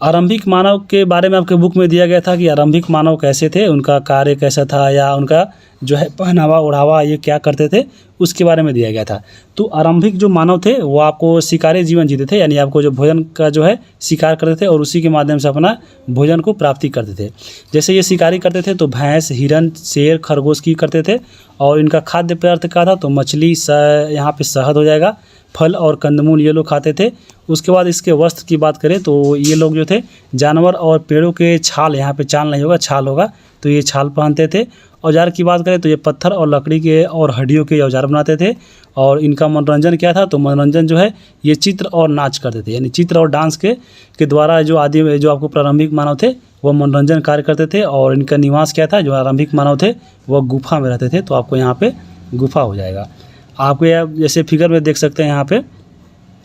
आरंभिक मानव के बारे में आपके बुक में दिया गया था कि आरंभिक मानव कैसे थे, उनका कार्य कैसा था, या उनका जो है पहनावा ओढ़ावा ये क्या करते थे, उसके बारे में दिया गया था। तो आरंभिक जो मानव थे वो आपको शिकारी जीवन जीते थे, यानी आपको जो भोजन का जो है शिकार करते थे और उसी के माध्यम से अपना भोजन को प्राप्ति करते थे। जैसे ये शिकारी करते थे तो भैंस, हिरन, शेर, खरगोश की करते थे। और इनका खाद्य पदार्थ का था तो मछली, यहाँ पे शहद हो जाएगा, फल और कंदमूल ये लोग खाते थे। उसके बाद इसके वस्त्र की बात करें तो ये लोग जो थे जानवर और पेड़ों के छाल, यहाँ पे चाल नहीं होगा छाल होगा, तो ये छाल पहनते थे। औजार की बात करें तो ये पत्थर और लकड़ी के और हड्डियों के औजार बनाते थे। और इनका मनोरंजन क्या था, तो मनोरंजन जो है ये चित्र और नाच करते थे, यानी चित्र और डांस के द्वारा जो आपको प्रारंभिक मानव थे वो मनोरंजन कार्य करते थे। और इनका निवास क्या था, जो आरंभिक मानव थे वो गुफा में रहते थे। तो आपको यहाँ पे गुफा हो जाएगा। आपको जैसे फिगर में देख सकते हैं, यहाँ पे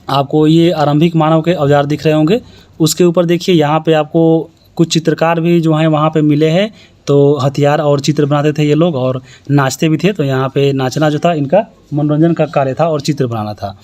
आपको ये आरंभिक मानव के औजार दिख रहे होंगे। उसके ऊपर देखिए यहाँ पे आपको कुछ चित्रकार भी जो हैं वहाँ पे मिले हैं। तो हथियार और चित्र बनाते थे ये लोग और नाचते भी थे। तो यहाँ पे नाचना जो था इनका मनोरंजन का कार्य था और चित्र बनाना था।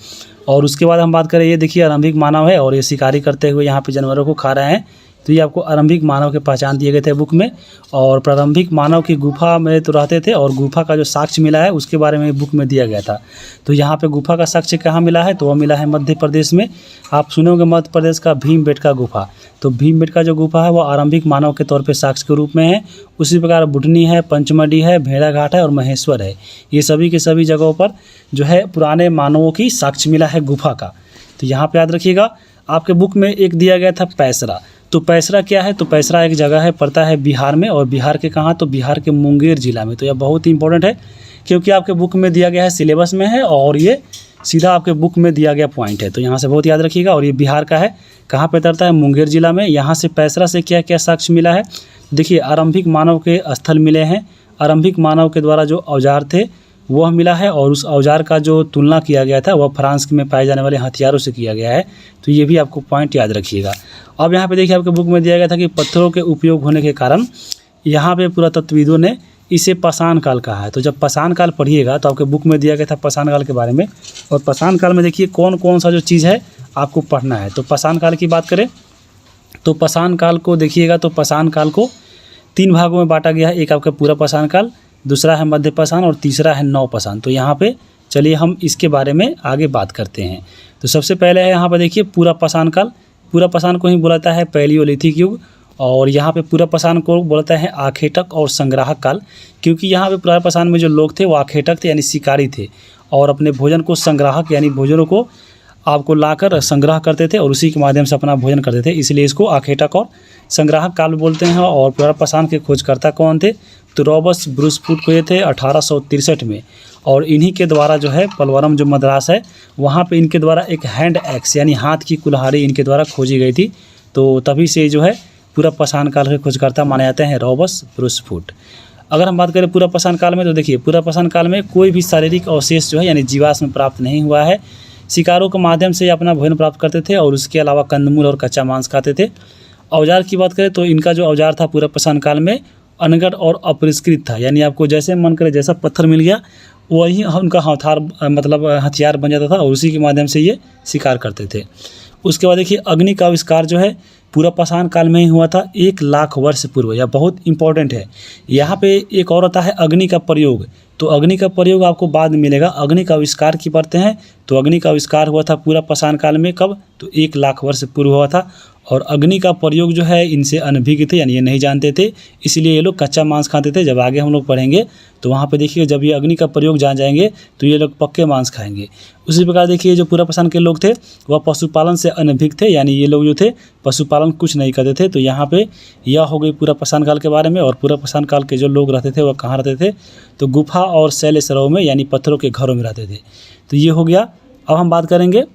और उसके बाद हम बात करें, ये देखिए आरंभिक मानव है और ये शिकारी करते हुए यहाँ पे जानवरों को खा रहे हैं। तो ये आपको आरंभिक मानव के पहचान दिए गए थे बुक में। और प्रारंभिक मानव की गुफा में तो रहते थे, और गुफा का जो साक्ष्य मिला है उसके बारे में बुक में दिया गया था। तो यहाँ पे गुफा का साक्ष्य कहाँ मिला है, तो वह मिला है मध्य प्रदेश में। आप सुने होंगे मध्य प्रदेश का भीमबेटका गुफा। तो भीमबेटका जो गुफा है वो आरंभिक मानव के तौर पे साक्ष्य के रूप में है। उसी प्रकार बुढ़नी है, पंचमढ़ी है, भेड़ा घाट है और महेश्वर है। ये सभी के सभी जगहों पर जो है पुराने मानवों की साक्ष्य मिला है गुफा का। तो यहाँ पे याद रखिएगा। आपके बुक में एक दिया गया था पैसरा। तो पैसरा क्या है, तो पैसरा एक जगह है, पड़ता है बिहार में। और बिहार के कहाँ, तो बिहार के मुंगेर जिला में। तो यह बहुत ही इंपॉर्टेंट है क्योंकि आपके बुक में दिया गया है, सिलेबस में है, और ये सीधा आपके बुक में दिया गया पॉइंट है। तो यहाँ से बहुत याद रखिएगा। और ये बिहार का है, कहाँ पे पड़ता है, मुंगेर जिला में। यहाँ से पैसरा से क्या क्या साक्ष्य मिला है, देखिए आरंभिक मानव के स्थल मिले हैं। आरंभिक मानव के द्वारा जो औजार थे वह मिला है, और उस औजार का जो तुलना किया गया था वह फ्रांस में पाए जाने वाले हथियारों से किया गया है। तो ये भी आपको पॉइंट याद रखिएगा। अब यहाँ पे देखिए आपके बुक में दिया गया था कि पत्थरों के उपयोग होने के कारण यहाँ पे पुरातत्वविदों ने इसे पाषाण काल कहा है। तो जब पाषाण काल पढ़िएगा तो आपके बुक में दिया गया था पाषाण काल के बारे में, और पाषाण काल में देखिए कौन कौन सा जो चीज़ है आपको पढ़ना है। तो पाषाण काल की बात करें तो पाषाण काल को देखिएगा तो पाषाण काल को 3 भागों में बांटा गया है। एक आपका पूरा पाषाण काल, दूसरा है मध्य पाषाण और तीसरा है नव पाषाण। तो यहाँ पे चलिए हम इसके बारे में आगे बात करते हैं। तो सबसे पहले है यहाँ पर देखिए पूरा पाषाण काल। पूरा पाषाण को ही बोलता है पैलियोलिथिक युग, और यहाँ पे पूरा पाषाण को बोलता है आखेटक और संग्राहक काल, क्योंकि यहाँ पे पूरा पाषाण में जो लोग थे वो आखेटक थे यानी शिकारी थे, और अपने भोजन को संग्राहक यानी भोजनों को आपको लाकर संग्रह करते थे और उसी के माध्यम से अपना भोजन करते थे, इसलिए इसको आखेटक और संग्राहक काल बोलते हैं। और पूरा पाषाण के खोजकर्ता कौन थे? तो रॉबर्ट ब्रूस फूट को ये थे 1863 में, और इन्हीं के द्वारा जो है पलवरम जो मद्रास है वहाँ पे इनके द्वारा एक हैंड एक्स यानी हाथ की कुल्हाड़ी इनके द्वारा खोजी गई थी। तो तभी से जो है पूरा पाषाण काल के खोजकर्ता माने जाते हैं रॉबर्ट ब्रूस फूट। अगर हम बात करें पूरा पाषाण काल में तो देखिए पूरा पाषाण काल में कोई भी शारीरिक अवशेष जो है यानी जीवाश्म प्राप्त नहीं हुआ है। शिकारों के माध्यम से अपना भोजन प्राप्त करते थे, और उसके अलावा कंदमूल और कच्चा मांस खाते थे। औजार की बात करें तो इनका जो औजार था पूरा पाषाण काल में अनगढ़ और अपरिष्कृत था, यानी आपको जैसे मन करे जैसा पत्थर मिल गया वही उनका हथियार बन जाता था, और उसी के माध्यम से ये शिकार करते थे। उसके बाद देखिए अग्नि का आविष्कार जो है पूरा पाषाण काल में ही हुआ था 1 लाख वर्ष पूर्व। यह बहुत इंपॉर्टेंट है। यहाँ पे एक और होता है अग्नि का प्रयोग, तो अग्नि का प्रयोग आपको बाद में मिलेगा। अग्नि का आविष्कार की पढ़ते हैं तो अग्नि का आविष्कार हुआ था पूरा पाषाण काल में, कब? तो 1 लाख वर्ष पूर्व हुआ था। और अग्नि का प्रयोग जो है इनसे अनभिज्ञ थे, यानी ये नहीं जानते थे, इसलिए ये लोग कच्चा मांस खाते थे। जब आगे हम लोग पढ़ेंगे तो वहाँ पे देखिए जब ये अग्नि का प्रयोग जान जाएंगे तो ये लोग पक्के मांस खाएंगे। उसी प्रकार देखिए जो पूरा पाषाण के लोग थे वह पशुपालन से अनभिज्ञ थे, यानी ये लोग जो थे पशुपालन कुछ नहीं करते थे। तो यहाँ पे यह हो गई पूरा पाषाण काल के बारे में। और पूरा पाषाण काल के जो लोग रहते थे वह कहाँ रहते थे? तो गुफा और शैल सरोवर में, यानी पत्थरों के घरों में रहते थे। तो ये हो गया। अब हम बात करेंगे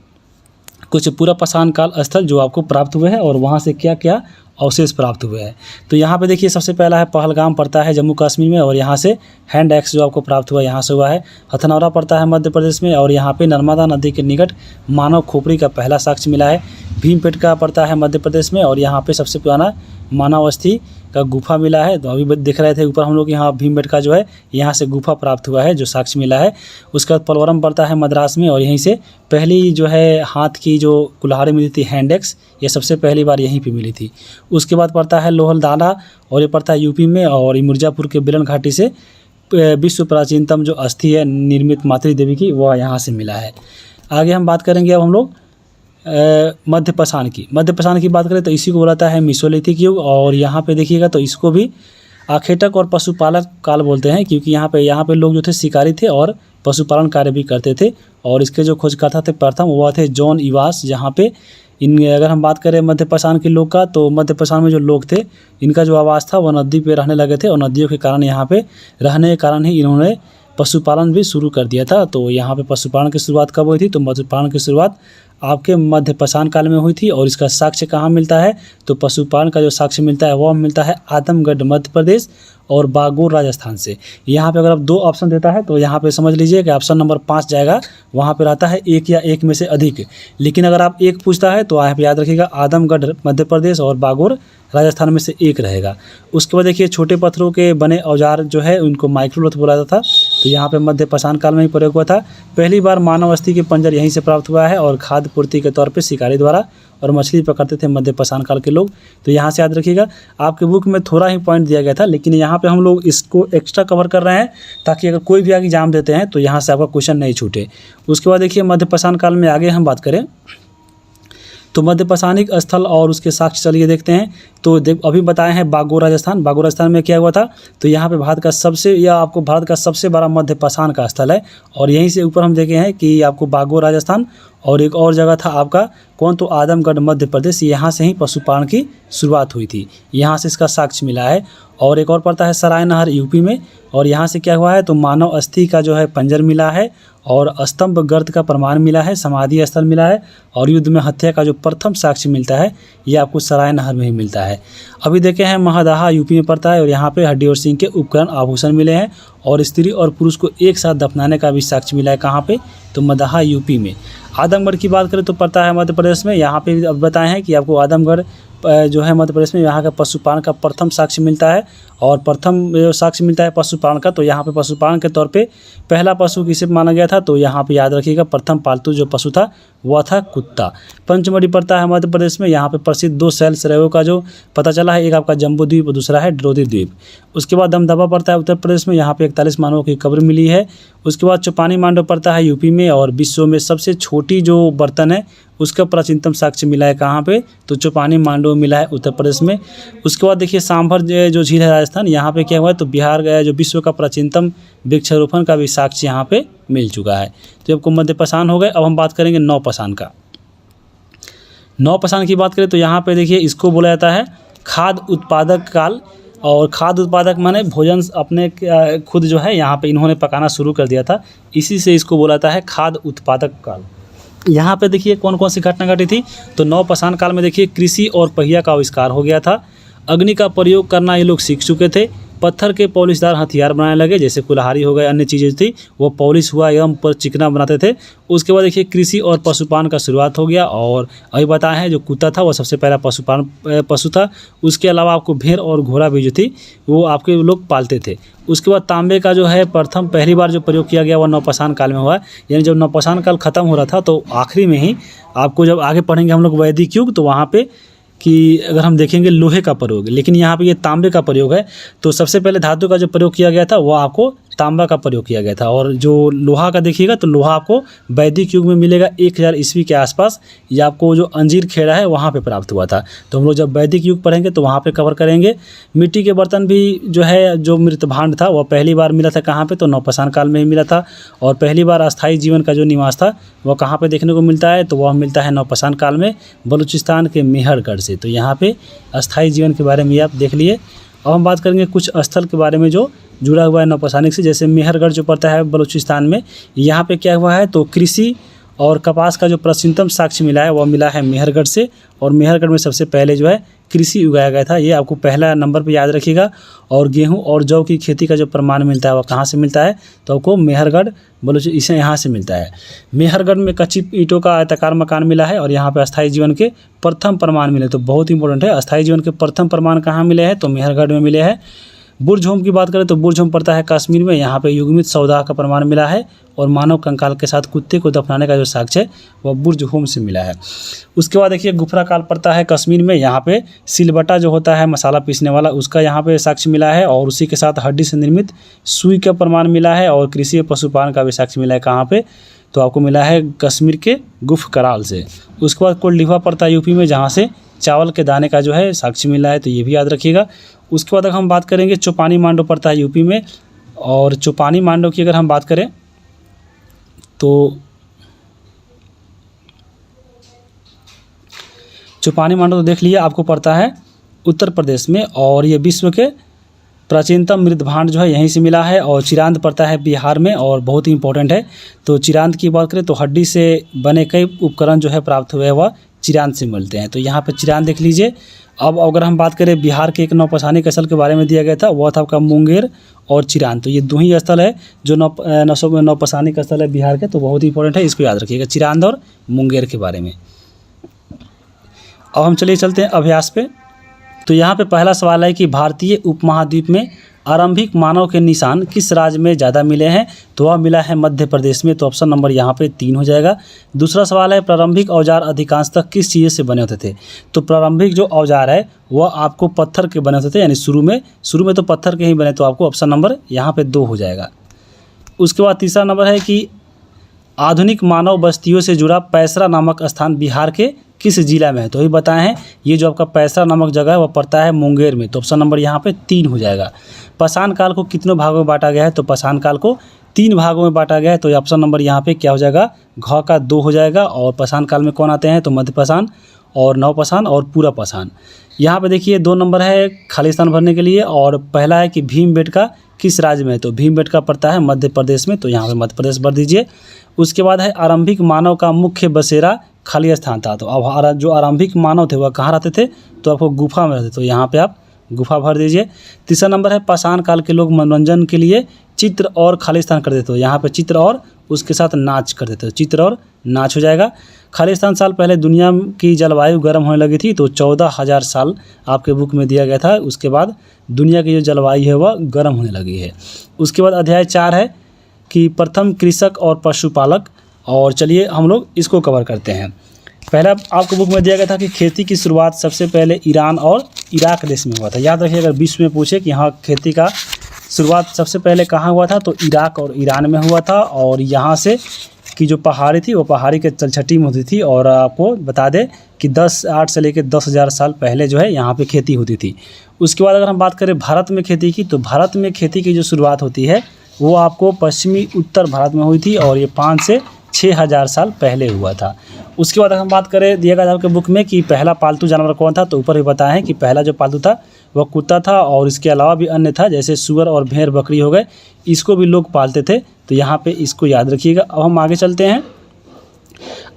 कुछ पूरा पाषाण काल स्थल जो आपको प्राप्त हुए हैं और वहाँ से क्या क्या अवशेष प्राप्त हुए हैं। तो यहाँ पे देखिए सबसे पहला है पहलगाम पड़ता है जम्मू कश्मीर में, और यहाँ से हैंड एक्स जो आपको प्राप्त हुआ यहाँ से हुआ है। हथनौरा पड़ता है मध्य प्रदेश में, और यहाँ पे नर्मदा नदी के निकट मानव खोपड़ी का पहला साक्ष्य मिला है। भीमपेटका पड़ता है मध्य प्रदेश में, और यहाँ पे सबसे पुराना मानव अस्थि का गुफा मिला है। तो अभी देख रहे थे ऊपर हम लोग, यहाँ भीमपेटका जो है यहाँ से गुफा प्राप्त हुआ है जो साक्ष्य मिला है। उसके बाद पलवरम पड़ता है मद्रास में, और यहीं से पहली जो है हाथ की जो कुल्हाड़ी मिली थी हैंड एक्स, ये सबसे पहली बार यहीं पे मिली थी। उसके बाद पड़ता है लोहलदाना, और ये पड़ता है यूपी में, और मिर्ज़ापुर के बेलन घाटी से विश्व प्राचीनतम जो अस्थि है निर्मित मातृ देवी की वह यहाँ से मिला है। आगे हम बात करेंगे अब हम लोग मध्य पाषाण की। मध्य पाषाण की बात करें तो इसी को बोलाता है मेसोलिथिक युग, और यहाँ पे देखिएगा तो इसको भी आखेटक और पशुपालक काल बोलते हैं, क्योंकि यहाँ पे लोग जो थे शिकारी थे और पशुपालन कार्य भी करते थे। और इसके जो खोजकर्ता थे प्रथम वह थे जॉन इवास। जहाँ पे अगर हम बात करें मध्य पाषाण के लोग का, तो मध्य पाषाण में जो लोग थे इनका जो आवास था वह नदी पे रहने लगे थे, और नदियों के कारण यहाँ पे रहने के कारण ही इन्होंने पशुपालन भी शुरू कर दिया था। तो यहाँ पे पशुपालन की शुरुआत कब हुई थी? तो पशुपालन की शुरुआत आपके मध्य पाषाण काल में हुई थी। और इसका साक्ष्य कहाँ मिलता है? तो पशुपालन का जो साक्ष्य मिलता है वह मिलता है आदमगढ़ मध्य प्रदेश और बागोर राजस्थान से। यहाँ पे अगर आप 2 ऑप्शन देता है तो यहाँ पे समझ लीजिए कि ऑप्शन नंबर 5 जाएगा, वहाँ पे रहता है 1 या 1 में से अधिक। लेकिन अगर आप 1 पूछता है तो यहाँ पे याद रखिएगा आदमगढ़ मध्य प्रदेश और बागोर राजस्थान में से 1 रहेगा। उसके बाद देखिए छोटे पत्थरों के बने औजार जो है उनको माइक्रोलोथ बोला जाता था। तो यहाँ पे मध्य पाषाण काल में ही प्रयोग हुआ था। पहली बार मानव अस्थि के पंजर यहीं से प्राप्त हुआ है, और खाद्य पूर्ति के तौर पे शिकारी द्वारा और मछली पकड़ते थे मध्य पाषाण काल के लोग। तो यहाँ से याद रखिएगा। आपके बुक में थोड़ा ही पॉइंट दिया गया था, लेकिन यहाँ पे हम लोग इसको एक्स्ट्रा कवर कर रहे हैं ताकि अगर कोई भी आगे एग्जाम देते हैं तो यहाँ से आपका क्वेश्चन नहीं छूटे। उसके बाद देखिए मध्य पाषाण काल में आगे हम बात करें तो मध्य पाषाणिक स्थल और उसके साक्ष्य चलिए देखते हैं। तो अभी बताए हैं बागोर राजस्थान। बागोर राजस्थान में क्या हुआ था? तो यहाँ पे भारत का सबसे बड़ा मध्य पाषाण का स्थल है, और यहीं से ऊपर हम देखे हैं कि आपको बागोर राजस्थान और एक और जगह था आपका कौन, तो आदमगढ़ मध्य प्रदेश, यहाँ से ही पशुपालन की शुरुआत हुई थी, यहाँ से इसका साक्ष्य मिला है। और एक और पड़ता है सराय नहर यूपी में, और यहाँ से क्या हुआ है, तो मानव अस्थि का जो है पंजर मिला है, और स्तंभ गर्त का प्रमाण मिला है, समाधि स्थल मिला है, और युद्ध में हत्या का जो प्रथम साक्ष्य मिलता है ये आपको सराय नहर में ही मिलता है। अभी देखे हैं महदाहा यूपी में पड़ता है, और यहाँ पे हड्डी और सींग के उपकरण आभूषण मिले हैं, और स्त्री और पुरुष को एक साथ दफनाने का भी साक्ष्य मिला है। कहाँ पे, तो मदाहा यूपी में। आदमगढ़ की बात करें तो पड़ता है मध्य प्रदेश में। यहाँ पे अब बताए हैं कि आपको आदमगढ़ जो है मध्य प्रदेश में, यहाँ का पशुपालन का प्रथम साक्ष्य मिलता है, और प्रथम जो साक्ष्य मिलता है पशुपालन का, तो यहाँ पे पशुपालन के तौर पे पहला पशु किसे माना गया था, तो यहाँ पे याद रखिएगा प्रथम पालतू जो पशु था वह था कुत्ता। पंचमढ़ी पड़ता है मध्य प्रदेश में, यहाँ पे प्रसिद्ध 2 शैल सरोवरों का जो पता चला है, एक आपका जम्बू द्वीप और दूसरा है ड्रोदी द्वीप। उसके बाद दमदमा पड़ता है उत्तर प्रदेश में, यहाँ पे 41 मानवों की कब्र मिली है। उसके बाद चौपानी मांडव पड़ता है यूपी में, और विश्व में सबसे छोटी जो बर्तन है उसका प्राचीनतम साक्ष्य मिला है कहाँ पे, तो चौपानी मांडव मिला है उत्तर प्रदेश में। उसके बाद देखिए सांभर जो झील है राजस्थान, यहाँ पे क्या हुआ है, तो बिहार जो विश्व का प्राचीनतम वृक्षारोपण का भी साक्ष्य यहाँ पे मिल चुका है। तो आपको मध्यपाषाण हो गए। अब हम बात करेंगे नवपाषाण का। नवपाषाण की बात करें तो यहाँ पे देखिए इसको बोला जाता है खाद्य उत्पादक काल, और खाद्य उत्पादक माने भोजन अपने खुद जो है यहाँ पे इन्होंने पकाना शुरू कर दिया था, इसी से इसको बोला जाता है खाद्य उत्पादक काल। यहाँ पे देखिए कौन कौन सी घटना घटी थी, तो नवपाषाण काल में देखिए कृषि और पहिया का आविष्कार हो गया था, अग्नि का प्रयोग करना ये लोग सीख चुके थे, पत्थर के पॉलिशदार हथियार बनाने लगे, जैसे कुल्हाड़ी हो गए, अन्य चीज़ें थी वो पॉलिश हुआ एवं पर चिकना बनाते थे। उसके बाद देखिए कृषि और पशुपालन का शुरुआत हो गया, और अभी बताया है जो कुत्ता था वो सबसे पहला पशु था। उसके अलावा आपको भेड़ और घोड़ा भी जो थी वो आपके लोग पालते थे। उसके बाद तांबे का जो है पहली बार जो प्रयोग किया गया वह नवपाषाण काल में हुआ, यानी जब नवपाषाण काल खत्म हो रहा था तो आखिरी में ही आपको जब आगे पढ़ेंगे हम लोग वैदिक युग, तो वहाँ पे कि अगर हम देखेंगे लोहे का प्रयोग, लेकिन यहाँ पे ये तांबे का प्रयोग है। तो सबसे पहले धातु का जो प्रयोग किया गया था वो आपको तांबा का प्रयोग किया गया था, और जो लोहा का देखिएगा तो लोहा आपको वैदिक युग में मिलेगा 1000 ईस्वी के आसपास, ये आपको जो अंजीर खेड़ा है वहाँ पे प्राप्त हुआ था। तो हम लोग जब वैदिक युग पढ़ेंगे तो वहाँ पे कवर करेंगे। मिट्टी के बर्तन भी जो है जो मृत भांड था वह पहली बार मिला था कहाँ पे, तो नवपाषाण काल में ही मिला था। और पहली बार अस्थायी जीवन का जो निवास था वह कहाँ पे देखने को मिलता है, तो वह मिलता है नवपाषाण काल में बलूचिस्तान के मेहरगढ़ से। तो यहाँ पे अस्थायी जीवन के बारे में आप देख लिए। अब हम बात करेंगे कुछ स्थल के बारे में जो जुड़ा हुआ है नवपाषाणिक से, जैसे मेहरगढ़ जो पड़ता है बलूचिस्तान में, यहाँ पे क्या हुआ है, तो कृषि और कपास का जो प्राचीनतम साक्ष्य मिला है वह मिला है मेहरगढ़ से, और मेहरगढ़ में सबसे पहले जो है कृषि उगाया गया था, ये आपको पहला नंबर पे याद रखिएगा। और गेहूं और जौ की खेती का जो प्रमाण मिलता है वह कहाँ से मिलता है, तो आपको मेहरगढ़ इसे यहाँ से मिलता है। मेहरगढ़ में कच्ची ईंटों का आयताकार मकान मिला है, और यहाँ पे अस्थायी जीवन के प्रथम प्रमाण मिले, तो बहुत इंपॉर्टेंट है, अस्थायी जीवन के प्रथम प्रमाण कहाँ मिले हैं, तो मेहरगढ़ में मिले हैं। बुर्ज होम की बात करें तो बुर्ज होम पड़ता है कश्मीर में, यहाँ पे युग्मित सौदा का प्रमाण मिला है, और मानव कंकाल के साथ कुत्ते को दफनाने का जो साक्ष्य है वह बुर्ज होम से मिला है। उसके बाद देखिए गुफरा काल पड़ता है कश्मीर में, यहाँ पे सिलबट्टा जो होता है मसाला पीसने वाला उसका यहाँ पे साक्ष्य मिला है, और उसी के साथ हड्डी से निर्मित सुई का प्रमाण मिला है, और कृषि और पशुपालन का भी साक्ष्य मिला है कहाँ पे, तो आपको मिला है कश्मीर के गुफ कराल से। उसके बाद कोल्डिवा पड़ता है यूपी में, जहाँ से चावल के दाने का जो है साक्ष्य मिला है, तो ये भी याद रखिएगा। उसके बाद अगर हम बात करेंगे चौपानी मांडव पड़ता है यूपी में, और चौपानी मांडव की अगर हम बात करें तो चौपानी मांडव तो देख लिया आपको पड़ता है उत्तर प्रदेश में, और ये विश्व के प्राचीनतम मृत भांड जो है यहीं से मिला है। और चिरांद पड़ता है बिहार में, और बहुत ही इंपॉर्टेंट है। तो चिरांद की बात करें तो हड्डी से बने कई उपकरण जो है प्राप्त हुए वह चिरांद से मिलते हैं, तो यहाँ पे चिरांद देख लीजिए। अब अगर हम बात करें बिहार के एक नवपाषाणिक स्थल के बारे में दिया गया था, वह था आपका मुंगेर और चिरांद, तो ये दो ही स्थल है जो नवपाषाणिक स्थल है बिहार के, तो बहुत ही इंपॉर्टेंट है, इसको याद रखिएगा चिरांद और मुंगेर के बारे में। अब हम चलते हैं अभ्यास पे। तो यहाँ पे पहला सवाल है कि भारतीय उपमहाद्वीप में आरंभिक मानव के निशान किस राज्य में ज़्यादा मिले हैं, तो वह मिला है मध्य प्रदेश में, तो ऑप्शन नंबर यहाँ पे 3 हो जाएगा। दूसरा सवाल है प्रारंभिक औजार अधिकांशतः किस चीज़ से बने होते थे, तो प्रारंभिक जो औजार है वह आपको पत्थर के बने होते थे, यानी शुरू में तो पत्थर के ही बने, तो आपको ऑप्शन नंबर यहाँ पे 2 हो जाएगा। उसके बाद तीसरा नंबर है कि आधुनिक मानव बस्तियों से जुड़ा पैसरा नामक स्थान बिहार के किस जिला में है, तो ये बताए हैं ये जो आपका पैसरा नामक जगह है वह पड़ता है मुंगेर में, तो ऑप्शन नंबर यहाँ पे 3 हो जाएगा। पाषाण काल को कितनों भागों में बांटा गया है, तो पाषाण काल को 3 भागों में बांटा गया है। तो ऑप्शन नंबर यहाँ पे क्या हो जाएगा, घ का 2 हो जाएगा। और पाषाण काल में कौन आते हैं, तो मध्य पाषाण और नवपाषाण और पूरा पाषाण। यहाँ पे देखिए 2 नंबर है खाली स्थान भरने के लिए, और पहला है कि भीमबेटका किस राज्य में है, तो भीमबेटका पड़ता है मध्य प्रदेश में, तो यहाँ पे मध्य प्रदेश भर दीजिए। उसके बाद है आरंभिक मानव का मुख्य बसेरा खाली स्थान था, तो अब जो आरंभिक मानव थे वह कहाँ रहते थे, तो आपको गुफा में रहते, तो यहाँ पे आप गुफा भर दीजिए। तीसरा नंबर है पाषाण काल के लोग मनोरंजन के लिए चित्र और खाली स्थान कर देते हो, यहाँ पे चित्र और उसके साथ नाच कर देते हो, चित्र और नाच हो जाएगा। खालिस्तान साल पहले दुनिया की जलवायु गर्म होने लगी थी, तो 14,000 साल आपके बुक में दिया गया था। उसके बाद दुनिया की जो जलवायु है वह गर्म होने लगी है। उसके बाद अध्याय 4 है कि प्रथम कृषक और पशुपालक, और चलिए हम लोग इसको कवर करते हैं। पहला आपको बुक में दिया गया था कि खेती की शुरुआत सबसे पहले ईरान और इराक देश में हुआ था। याद रखिए, अगर विश्व में पूछे कि यहाँ खेती का शुरुआत सबसे पहले कहाँ हुआ था, तो इराक और ईरान में हुआ था। और यहाँ से की जो पहाड़ी थी वो पहाड़ी के तलछटी में होती थी। और आपको बता दें कि 8 से लेकर 10,000 साल पहले जो है यहाँ पे खेती होती थी। उसके बाद अगर हम बात करें भारत में खेती की, तो भारत में खेती की जो शुरुआत होती है वो आपको पश्चिमी उत्तर भारत में हुई थी, और ये 5 से 6,000 साल पहले हुआ था। उसके बाद अगर हम बात करें, दिया गया था आपके बुक में कि पहला पालतू जानवर कौन था, तो ऊपर भी बताया है कि पहला जो पालतू था वह कुत्ता था, और इसके अलावा भी अन्य था, जैसे सुअर और भेड़ बकरी हो गए, इसको भी लोग पालते थे। तो यहाँ पे इसको याद रखिएगा। अब हम आगे चलते हैं।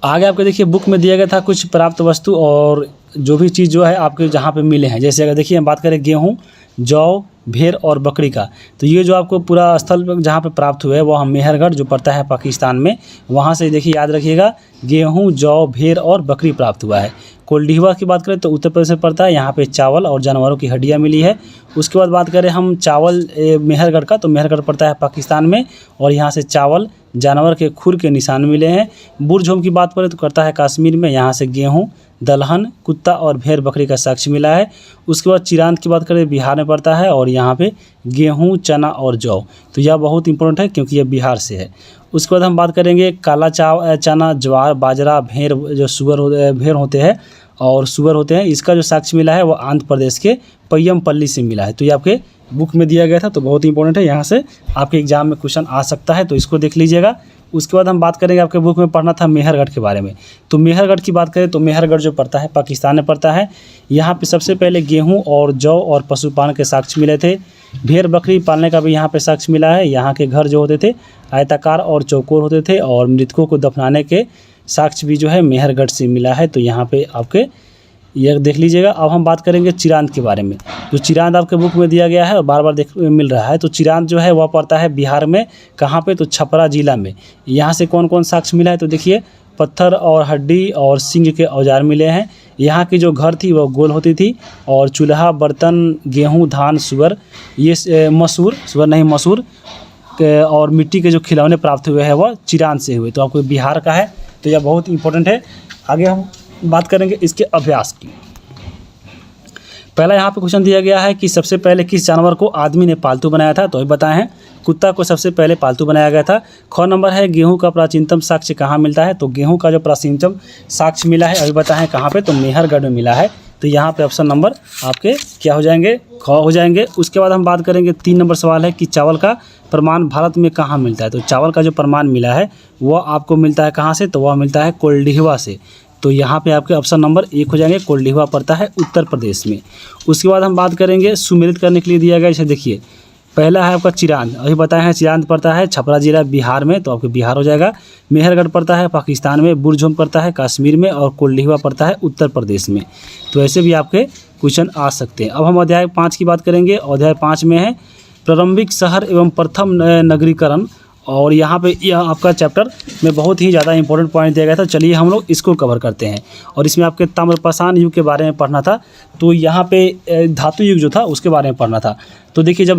आगे आपके देखिए बुक में दिया गया था कुछ प्राप्त वस्तु और जो भी चीज़ जो है आपके जहाँ पे मिले हैं। जैसे अगर देखिए हम बात करें गेहूँ, जौ, भेड़ और बकरी का, तो ये जो आपको पूरा स्थल जहाँ पे प्राप्त हुआ है वो हम मेहरगढ़ जो पड़ता है पाकिस्तान में, वहाँ से देखिए याद रखिएगा गेहूँ, जौ, भेड़ और बकरी प्राप्त हुआ है। कोल्डिहवा की बात करें तो उत्तर प्रदेश में पड़ता है, यहाँ पे चावल और जानवरों की हड्डियाँ मिली है। उसके बाद बात करें हम चावल मेहरगढ़ का, तो मेहरगढ़ पड़ता है पाकिस्तान में, और यहाँ से चावल, जानवर के खुर के निशान मिले हैं। बुरझोम की बात करें तो करता है कश्मीर में, यहाँ से गेहूँ, दलहन, कुत्ता और भेड़ बकरी का साक्ष्य मिला है। उसके बाद चिरांत की बात करें बिहार में पड़ता है, और यहाँ पे गेहूँ, चना और जौ, तो यह बहुत इंपॉर्टेंट है क्योंकि यह बिहार से है। उसके बाद हम बात करेंगे काला चना, ज्वार, बाजरा, भेड़ जो भेड़ होते हैं और सुअर होते हैं, इसका जो साक्ष्य मिला है वो आंध्र प्रदेश के पय्यमपल्ली से मिला है। तो ये आपके बुक में दिया गया था, तो बहुत इंपॉर्टेंट है, यहाँ से आपके एग्जाम में क्वेश्चन आ सकता है, तो इसको देख लीजिएगा। उसके बाद हम बात करेंगे, आपके बुक में पढ़ना था मेहरगढ़ के बारे में। तो मेहरगढ़ की बात करें तो मेहरगढ़ जो पड़ता है पाकिस्तान में पड़ता है। यहाँ पे सबसे पहले गेहूँ और जौ और पशुपालन के साक्ष्य मिले थे। भेड़ बकरी पालने का भी यहाँ पे साक्ष्य मिला है। यहाँ के घर जो होते थे आयताकार और चौकोर होते थे, और मृतकों को दफनाने के साक्ष्य भी जो है मेहरगढ़ से मिला है। तो यहाँ पे आपके यह देख लीजिएगा। अब हम बात करेंगे चिरांत के बारे में। जो चिरांत आपके बुक में दिया गया है और बार बार मिल रहा है, तो चिरांत जो है वह पड़ता है बिहार में, कहाँ पे, तो छपरा जिला में। यहाँ से कौन कौन साक्ष्य मिला है, तो देखिए पत्थर और हड्डी और सिंग के औजार मिले हैं। यहाँ की जो घर थी वह गोल होती थी, और चूल्हा, बर्तन, गेहूँ, धान, सुअर, ये मसूर और मिट्टी के जो खिलौने प्राप्त हुए हैं वह चिरांत से हुए। तो आपको बिहार का है, तो यह बहुत इंपॉर्टेंट है। आगे हम बात करेंगे इसके अभ्यास की। पहला यहाँ पे क्वेश्चन दिया गया है कि सबसे पहले किस जानवर को आदमी ने पालतू बनाया था, तो अभी बताए हैं कुत्ता को सबसे पहले पालतू बनाया गया था। ख नंबर है गेहूं का प्राचीनतम साक्ष्य कहाँ मिलता है, तो गेहूं का जो प्राचीनतम साक्ष्य मिला है अभी बताए हैं कहाँ पे, तो मेहरगढ़ में मिला है। तो यहाँ पे ऑप्शन नंबर आपके क्या हो जाएंगे, ख हो जाएंगे। उसके बाद हम बात करेंगे 3 नंबर सवाल है कि चावल का प्रमाण भारत में कहाँ मिलता है, तो चावल का जो प्रमाण मिला है वह आपको मिलता है कहाँ से, तो वह मिलता है कोल्डिहवा से। तो यहाँ पे आपके ऑप्शन नंबर 1 हो जाएंगे, कोल्डिहवा पड़ता है उत्तर प्रदेश में। उसके बाद हम बात करेंगे सुमेलित करने के लिए दिया गया, इसे देखिए पहला है आपका चिरांत, अभी बताया है चिरांत पड़ता है छपरा जिला बिहार में, तो आपके बिहार हो जाएगा। मेहरगढ़ पड़ता है पाकिस्तान में, बुरझोम पड़ता है कश्मीर में, और कोल्डिहवा पड़ता है उत्तर प्रदेश में। तो ऐसे भी आपके क्वेश्चन आ सकते हैं। अब हम अध्याय 5 की बात करेंगे। अध्याय 5 में है प्रारंभिक शहर एवं प्रथम नगरीकरण, और यहाँ पे यह आपका चैप्टर में बहुत ही ज़्यादा इंपॉर्टेंट पॉइंट दिया गया था। चलिए हम लोग इसको कवर करते हैं, और इसमें आपके ताम्रपाषाण युग के बारे में पढ़ना था। तो यहाँ पे धातु युग जो था उसके बारे में पढ़ना था। तो देखिए जब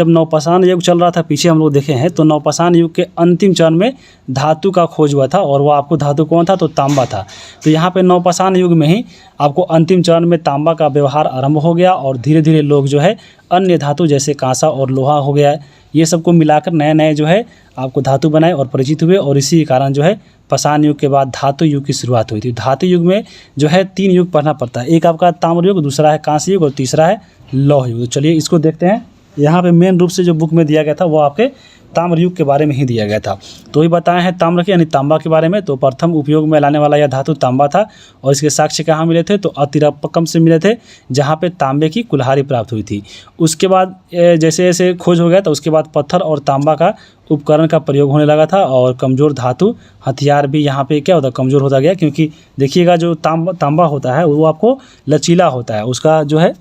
नवपाषाण युग चल रहा था, पीछे हम लोग देखे हैं, तो नवपाषाण युग के अंतिम चरण में धातु का खोज हुआ था, और वो आपको धातु कौन था, तो तांबा था। तो यहाँ पे नवपाषाण युग में ही आपको अंतिम चरण में तांबा का व्यवहार आरंभ हो गया, और धीरे धीरे लोग जो है अन्य धातु जैसे कांसा और लोहा हो गया, ये सबको मिलाकर नए नए जो है आपको धातु बनाए और परिचित हुए, और इसी कारण जो है पाषाण युग के बाद धातु युग की शुरुआत हुई थी। धातु युग में जो है 3 युग पढ़ना पड़ता है, एक आपका ताम्र युग, दूसरा है कांस्य युग और तीसरा है लौह युग। तो चलिए इसको देखते हैं। यहाँ पे मेन रूप से जो बुक में दिया गया था वो आपके ताम्र युग के बारे में ही दिया गया था। तो ही बताए हैं ताम्र के यानी तांबा के बारे में। तो प्रथम उपयोग में लाने वाला यह धातु तांबा था और इसके साक्ष्य कहाँ मिले थे, तो अतिरपक्कम से मिले थे, जहाँ पे तांबे की कुल्हाड़ी प्राप्त हुई थी। उसके बाद जैसे जैसे खोज हो गया तो उसके बाद पत्थर और तांबा का उपकरण का प्रयोग होने लगा था और कमज़ोर धातु हथियार भी यहाँ पे क्या होता, कमज़ोर होता गया। क्योंकि देखिएगा जो तांबा होता है वो आपको लचीला होता है, उसका जो है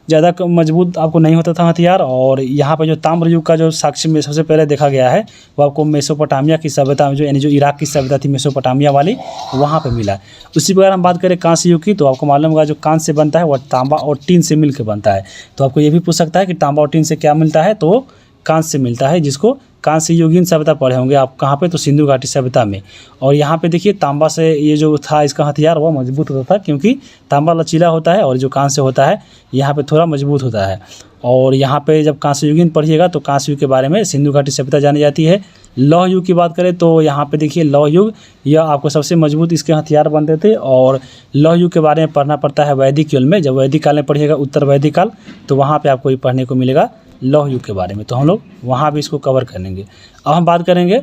ज़्यादा मजबूत आपको नहीं होता था हथियार। और यहाँ पे जो ताम्र युग का जो साक्ष्य में सबसे पहले देखा गया है वो आपको मेसोपोटामिया की सभ्यता में जो यानी जो इराक की सभ्यता थी मेसोपोटामिया वाली, वहाँ पे मिला। उसी प्रकार हम बात करें कांस्य युग की, तो आपको मालूम होगा जो कांस्य से बनता है वह तांबा और टीन से मिल के बनता है। तो आपको ये भी पूछ सकता है कि तांबा और टीन से क्या मिलता है, तो कांस्य से मिलता है, जिसको कांस्य युगीन सभ्यता पढ़े होंगे आप कहाँ पे, तो सिंधु घाटी सभ्यता में। और यहाँ पे देखिए तांबा से ये जो था इसका हथियार वह मजबूत होता था, क्योंकि तांबा लचीला होता है और जो कांस्य होता है यहाँ पे थोड़ा मजबूत होता है। और यहाँ पे जब कांस्य युगीन पढ़िएगा तो कांस्य युग के बारे में सिंधु घाटी सभ्यता जानी जाती है। लौह युग की बात करें तो यहाँ पे देखिए लौह युग, यह आपको सबसे मजबूत इसके हथियार बनते थे। और लौह युग के बारे में पढ़ना पड़ता है वैदिक काल में। जब वैदिक काल में पढ़िएगा उत्तर वैदिक काल, तो वहाँ पे आपको ये पढ़ने को मिलेगा लौह युग के बारे में। तो हम लोग वहाँ भी इसको कवर करेंगे। अब हम बात करेंगे,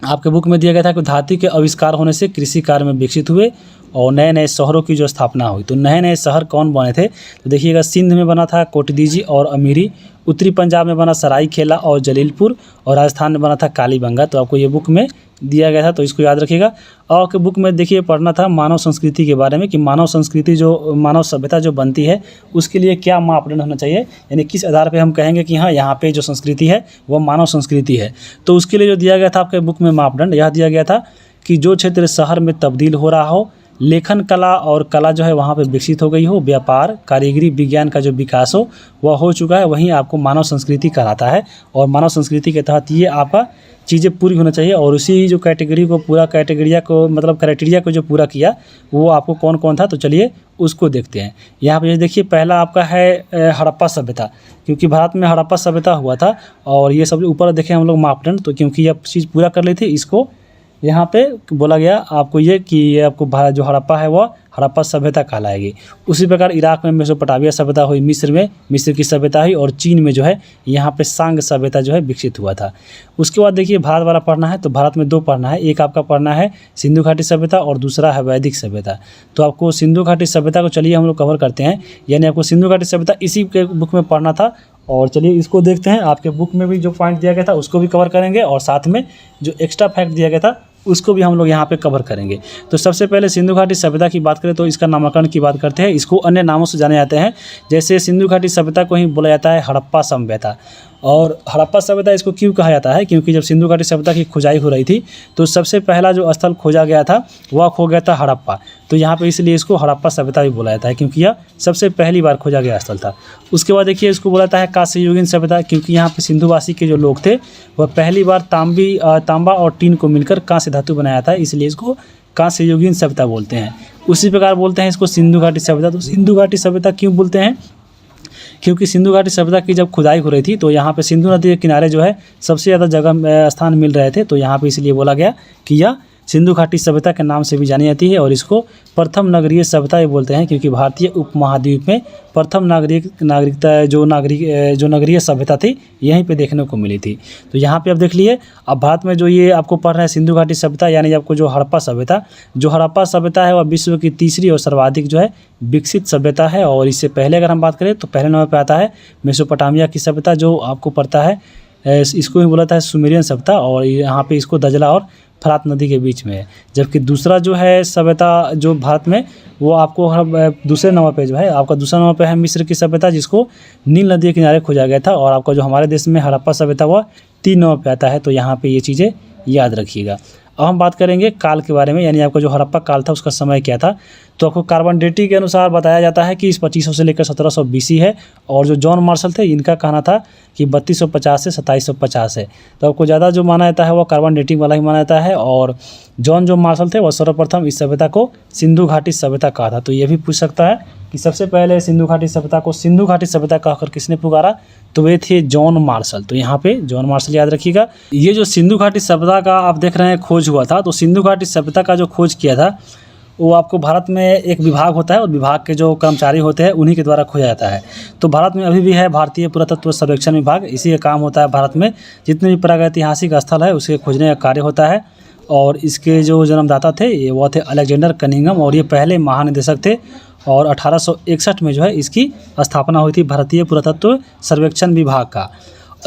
आपके बुक में दिया गया था कि धातु के आविष्कार होने से कृषि कार्य में विकसित हुए और नए नए शहरों की जो स्थापना हुई। तो नए नए शहर कौन बने थे, तो देखिएगा सिंध में बना था कोटदीजी और अमीरी, उत्तरी पंजाब में बना सरायखेला और जलीलपुर, और राजस्थान में बना था कालीबंगा। तो आपको ये बुक में दिया गया था, तो इसको याद रखिएगा। और आपके बुक में देखिए पढ़ना था मानव संस्कृति के बारे में कि मानव संस्कृति जो मानव सभ्यता जो बनती है उसके लिए क्या मापदंड होना चाहिए, यानी किस आधार पे हम कहेंगे कि हाँ यहाँ पे जो संस्कृति है वो मानव संस्कृति है। तो उसके लिए जो दिया गया था आपके बुक में मापदंड यह दिया गया था कि जो क्षेत्र शहर में तब्दील हो रहा हो, लेखन कला और कला जो है वहाँ पे विकसित हो गई हो, व्यापार कारीगरी विज्ञान का जो विकास हो वह हो चुका है, वहीं आपको मानव संस्कृति कहलाता है। और मानव संस्कृति के तहत ये आपका चीज़ें पूरी होना चाहिए। और उसी जो कैटेगरी को पूरा क्राइटेरिया को जो पूरा किया वो आपको कौन कौन था, तो चलिए उसको देखते हैं। यहाँ पे देखिए पहला आपका है हड़प्पा सभ्यता, क्योंकि भारत में हड़प्पा सभ्यता हुआ था। और ये सब ऊपर देखें हम लोग मापदंड, तो क्योंकि यह चीज़ पूरा कर ली थी इसको यहाँ पे बोला गया आपको ये कि ये आपको जो हड़प्पा है वह हड़प्पा सभ्यता कहलाएगी। उसी प्रकार इराक में मेसोपोटामिया सभ्यता हुई, मिस्र में मिस्र की सभ्यता हुई, और चीन में जो है यहाँ पे सांग सभ्यता जो है विकसित हुआ था। उसके बाद देखिए भारत वाला पढ़ना है, तो भारत में दो पढ़ना है, एक आपका पढ़ना है सिंधु घाटी सभ्यता और दूसरा है वैदिक सभ्यता। तो आपको सिंधु घाटी सभ्यता को चलिए हम लोग कवर करते हैं, यानी आपको सिंधु घाटी सभ्यता इसी के बुक में पढ़ना था। और चलिए इसको देखते हैं, आपके बुक में भी जो पॉइंट दिया गया था उसको भी कवर करेंगे और साथ में जो एक्स्ट्रा फैक्ट दिया गया था उसको भी हम लोग यहाँ पे कवर करेंगे। तो सबसे पहले सिंधु घाटी सभ्यता की बात करें तो इसका नामकरण की बात करते हैं। इसको अन्य नामों से जाने जाते हैं, जैसे सिंधु घाटी सभ्यता को ही बोला जाता है हड़प्पा सभ्यता। और हड़प्पा सभ्यता इसको क्यों कहा जाता है, क्योंकि जब सिंधु घाटी सभ्यता की खुदाई हो रही थी तो सबसे पहला जो स्थल खोजा गया था वह खो गया था हड़प्पा। तो यहाँ पे इसलिए इसको हड़प्पा सभ्यता भी बोला जाता है, क्योंकि यह सबसे पहली बार खोजा गया स्थल था। उसके बाद देखिए इसको बोला जाता है कांस्य युगीन सभ्यता, क्योंकि यहाँ पे सिंधुवासी के जो लोग थे वह पहली बार तांबा और टीन को मिलकर कांस्य धातु बनाया था, इसलिए इसको कांस्य युगीन सभ्यता बोलते हैं। उसी प्रकार बोलते हैं इसको सिंधु घाटी सभ्यता। तो सिंधु घाटी सभ्यता क्यों बोलते हैं, क्योंकि सिंधु घाटी सभ्यता की जब खुदाई हो रही थी तो यहाँ पे सिंधु नदी के किनारे जो है सबसे ज़्यादा जगह स्थान मिल रहे थे। तो यहाँ पे इसलिए बोला गया कि यह सिंधु घाटी सभ्यता के नाम से भी जानी जाती है। और इसको प्रथम नगरीय सभ्यता भी बोलते हैं, क्योंकि भारतीय उपमहाद्वीप में प्रथम जो नगरीय सभ्यता थी यहीं पे देखने को मिली थी। तो यहाँ पे आप देख लिए। अब भारत में जो ये आपको पढ़ रहे हैं सिंधु घाटी सभ्यता, यानी आपको जो हड़प्पा सभ्यता है वह विश्व की तीसरी और सर्वाधिक जो है विकसित सभ्यता है। और इससे पहले अगर हम बात करें तो पहले नंबर पर आता है मेसोपोटामिया की सभ्यता, जो आपको पड़ता है इसको ही बोला जाता है सुमेरियन सभ्यता। और यहाँ पे इसको दजला और फरात नदी के बीच में है। जबकि दूसरा जो है सभ्यता जो भारत में वो आपको दूसरे नंबर पे जो है आपका दूसरा नंबर पे है मिस्र की सभ्यता, जिसको नील नदी के किनारे खोजा गया था। और आपका जो हमारे देश में हड़प्पा सभ्यता वह 3 नंबर पे आता है। तो यहाँ पे ये चीज़ें याद रखिएगा। अब हम बात करेंगे काल के बारे में, यानी आपका जो हड़प्पा काल था उसका समय क्या था। तो आपको कार्बन डेटिंग के अनुसार बताया जाता है कि इस 2500 से लेकर 1700 BC है। और जो जॉन मार्शल थे इनका कहना था कि 3250 से 2750 है। तो आपको ज़्यादा जो माना जाता है वो कार्बन डेटिंग वाला ही माना जाता है। और जॉन जो मार्शल थे वो सर्वप्रथम इस सभ्यता को सिंधु घाटी सभ्यता कहा था। तो ये भी पूछ सकता है कि सबसे पहले सिंधु घाटी सभ्यता को सिंधु घाटी सभ्यता कहकर किसने पुकारा, तो वे थे जॉन मार्शल। तो यहाँ पे जॉन मार्शल याद रखिएगा। ये जो सिंधु घाटी सभ्यता का आप देख रहे हैं खोज हुआ था, तो सिंधु घाटी सभ्यता का जो खोज किया था वो आपको भारत में एक विभाग होता है और विभाग के जो कर्मचारी होते हैं उन्हीं के द्वारा खोजा जाता है। तो भारत में अभी भी है भारतीय पुरातत्व सर्वेक्षण विभाग, इसी का काम होता है भारत में जितने भी प्रागैतिहासिक स्थल है उसके खोजने का कार्य होता है। और इसके जो जन्मदाता थे ये वो थे अलेक्जेंडर कनिंघम, और ये पहले महानिदेशक थे और 1861 में जो है इसकी स्थापना हुई थी भारतीय पुरातत्व सर्वेक्षण विभाग का।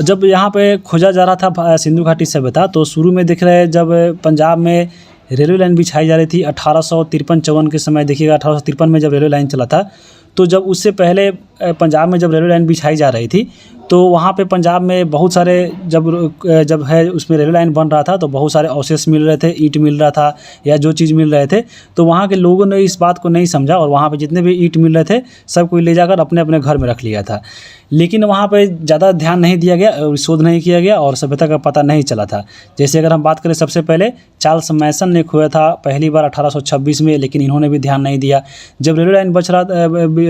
जब यहाँ पे खोजा जा रहा था सिंधु घाटी सभ्यता, तो शुरू में देख रहे हैं जब पंजाब में रेलवे लाइन बिछाई जा रही थी 1853-54 के समय, देखिएगा 1853 में जब रेलवे लाइन चला था, तो जब उससे पहले पंजाब में जब रेलवे लाइन बिछाई जा रही थी तो वहाँ पे पंजाब में बहुत सारे जब है उसमें रेलवे लाइन बन रहा था तो बहुत सारे अवशेष मिल रहे थे, ईंट मिल रहा था या जो चीज़ मिल रहे थे, तो वहाँ के लोगों ने इस बात को नहीं समझा और वहाँ पे जितने भी ईंट मिल रहे थे सब कोई ले जाकर अपने अपने घर में रख लिया था। लेकिन वहाँ पे ज़्यादा ध्यान नहीं दिया गया, शोध नहीं किया गया और सभ्यता का पता नहीं चला था। जैसे अगर हम बात करें सबसे पहले चार्ल्स मैसन ने खोया था पहली बार 1826 में, लेकिन इन्होंने भी ध्यान नहीं दिया। जब रेलवे लाइन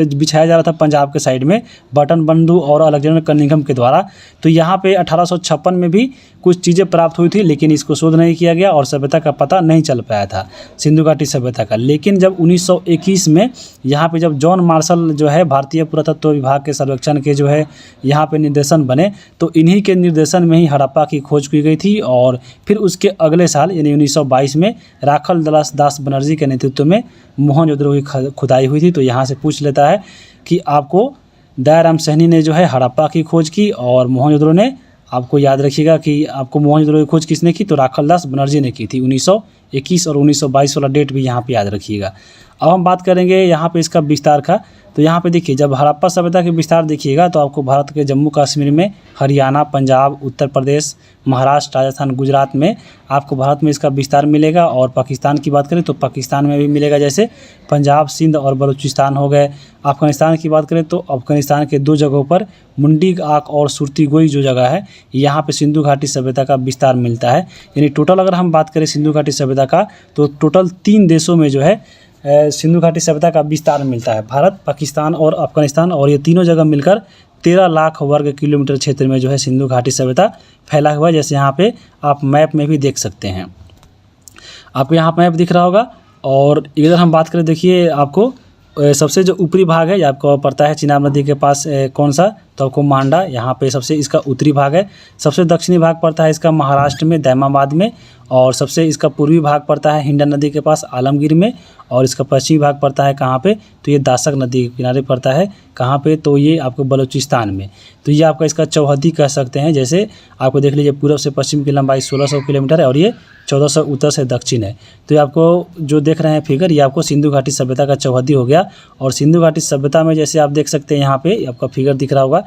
बिछाया जा रहा था पंजाब के साइड में बटन बंधु और अलेक्जेंडर कनिंघम के द्वारा, तो यहाँ पे 1856 में भी कुछ चीज़ें प्राप्त हुई थी, लेकिन इसको शोध नहीं किया गया और सभ्यता का पता नहीं चल पाया था सिंधु घाटी सभ्यता का। लेकिन जब 1921 में यहाँ पे जब जॉन मार्शल जो है भारतीय पुरातत्व विभाग के सर्वेक्षण के जो है यहाँ पे निर्देशन बने, तो इन्हीं के निर्देशन में ही हड़प्पा की खोज की गई थी। और फिर उसके अगले साल यानी 1922 में राखल दास बनर्जी के नेतृत्व में मोहनजोदड़ो की खुदाई हुई थी। तो यहाँ से पूछ लेता है कि आपको दयाराम सहनी ने जो है हड़प्पा की खोज की और मोहनजोदड़ो ने, आपको याद रखिएगा कि आपको मोहनजोदड़ो की खोज किसने की, तो राखल दास बनर्जी ने की थी। 1921 और 1922 वाला डेट भी यहाँ पे याद रखिएगा। अब हम बात करेंगे यहाँ पे इसका विस्तार का। तो यहाँ पे देखिए जब हड़प्पा सभ्यता के विस्तार देखिएगा तो आपको भारत के जम्मू कश्मीर में, हरियाणा, पंजाब, उत्तर प्रदेश, महाराष्ट्र, राजस्थान, गुजरात में आपको भारत में इसका विस्तार मिलेगा। और पाकिस्तान की बात करें तो पाकिस्तान में भी मिलेगा, जैसे पंजाब, सिंध और बलूचिस्तान हो गए। अफगानिस्तान की बात करें तो अफगानिस्तान के 2 जगहों पर मुंडी आक और सुरती गोई जो जगह है यहाँ पे सिंधु घाटी सभ्यता का विस्तार मिलता है। यानी टोटल अगर हम बात करें सिंधु घाटी सभ्यता का तो टोटल 3 देशों में जो है सिंधु घाटी सभ्यता का विस्तार मिलता है, भारत, पाकिस्तान और अफगानिस्तान। और ये तीनों जगह मिलकर 13 लाख वर्ग किलोमीटर क्षेत्र में जो है सिंधु घाटी सभ्यता फैला हुआ है, जैसे यहाँ पे आप मैप में भी देख सकते हैं। आपको यहाँ मैप दिख रहा होगा। और इधर हम बात करें, देखिए आपको सबसे जो ऊपरी भाग है ये आपको पड़ता है चिनाब नदी के पास कौन सा, तो आपको मांडा, यहाँ पे सबसे इसका उत्तरी भाग है। सबसे दक्षिणी भाग पड़ता है इसका महाराष्ट्र में दैमाबाद में। और सबसे इसका पूर्वी भाग पड़ता है हिंडन नदी के पास आलमगीर में। और इसका पश्चिमी भाग पड़ता है कहाँ पे, तो ये दासक नदी के किनारे पड़ता है कहाँ पे, तो ये आपको बलूचिस्तान में। तो ये आपका इसका चौहद्दी कह सकते हैं। जैसे आपको देख लीजिए पूर्व से पश्चिम की लंबाई 1600 किलोमीटर है और ये 1400 उत्तर से दक्षिण है। तो ये आपको जो देख रहे हैं फिगर, ये आपको सिंधु घाटी सभ्यता का चौहद्दी हो गया। और सिंधु घाटी सभ्यता में जैसे आप देख सकते हैं यहाँ पे आपका फिगर दिख रहा होगा।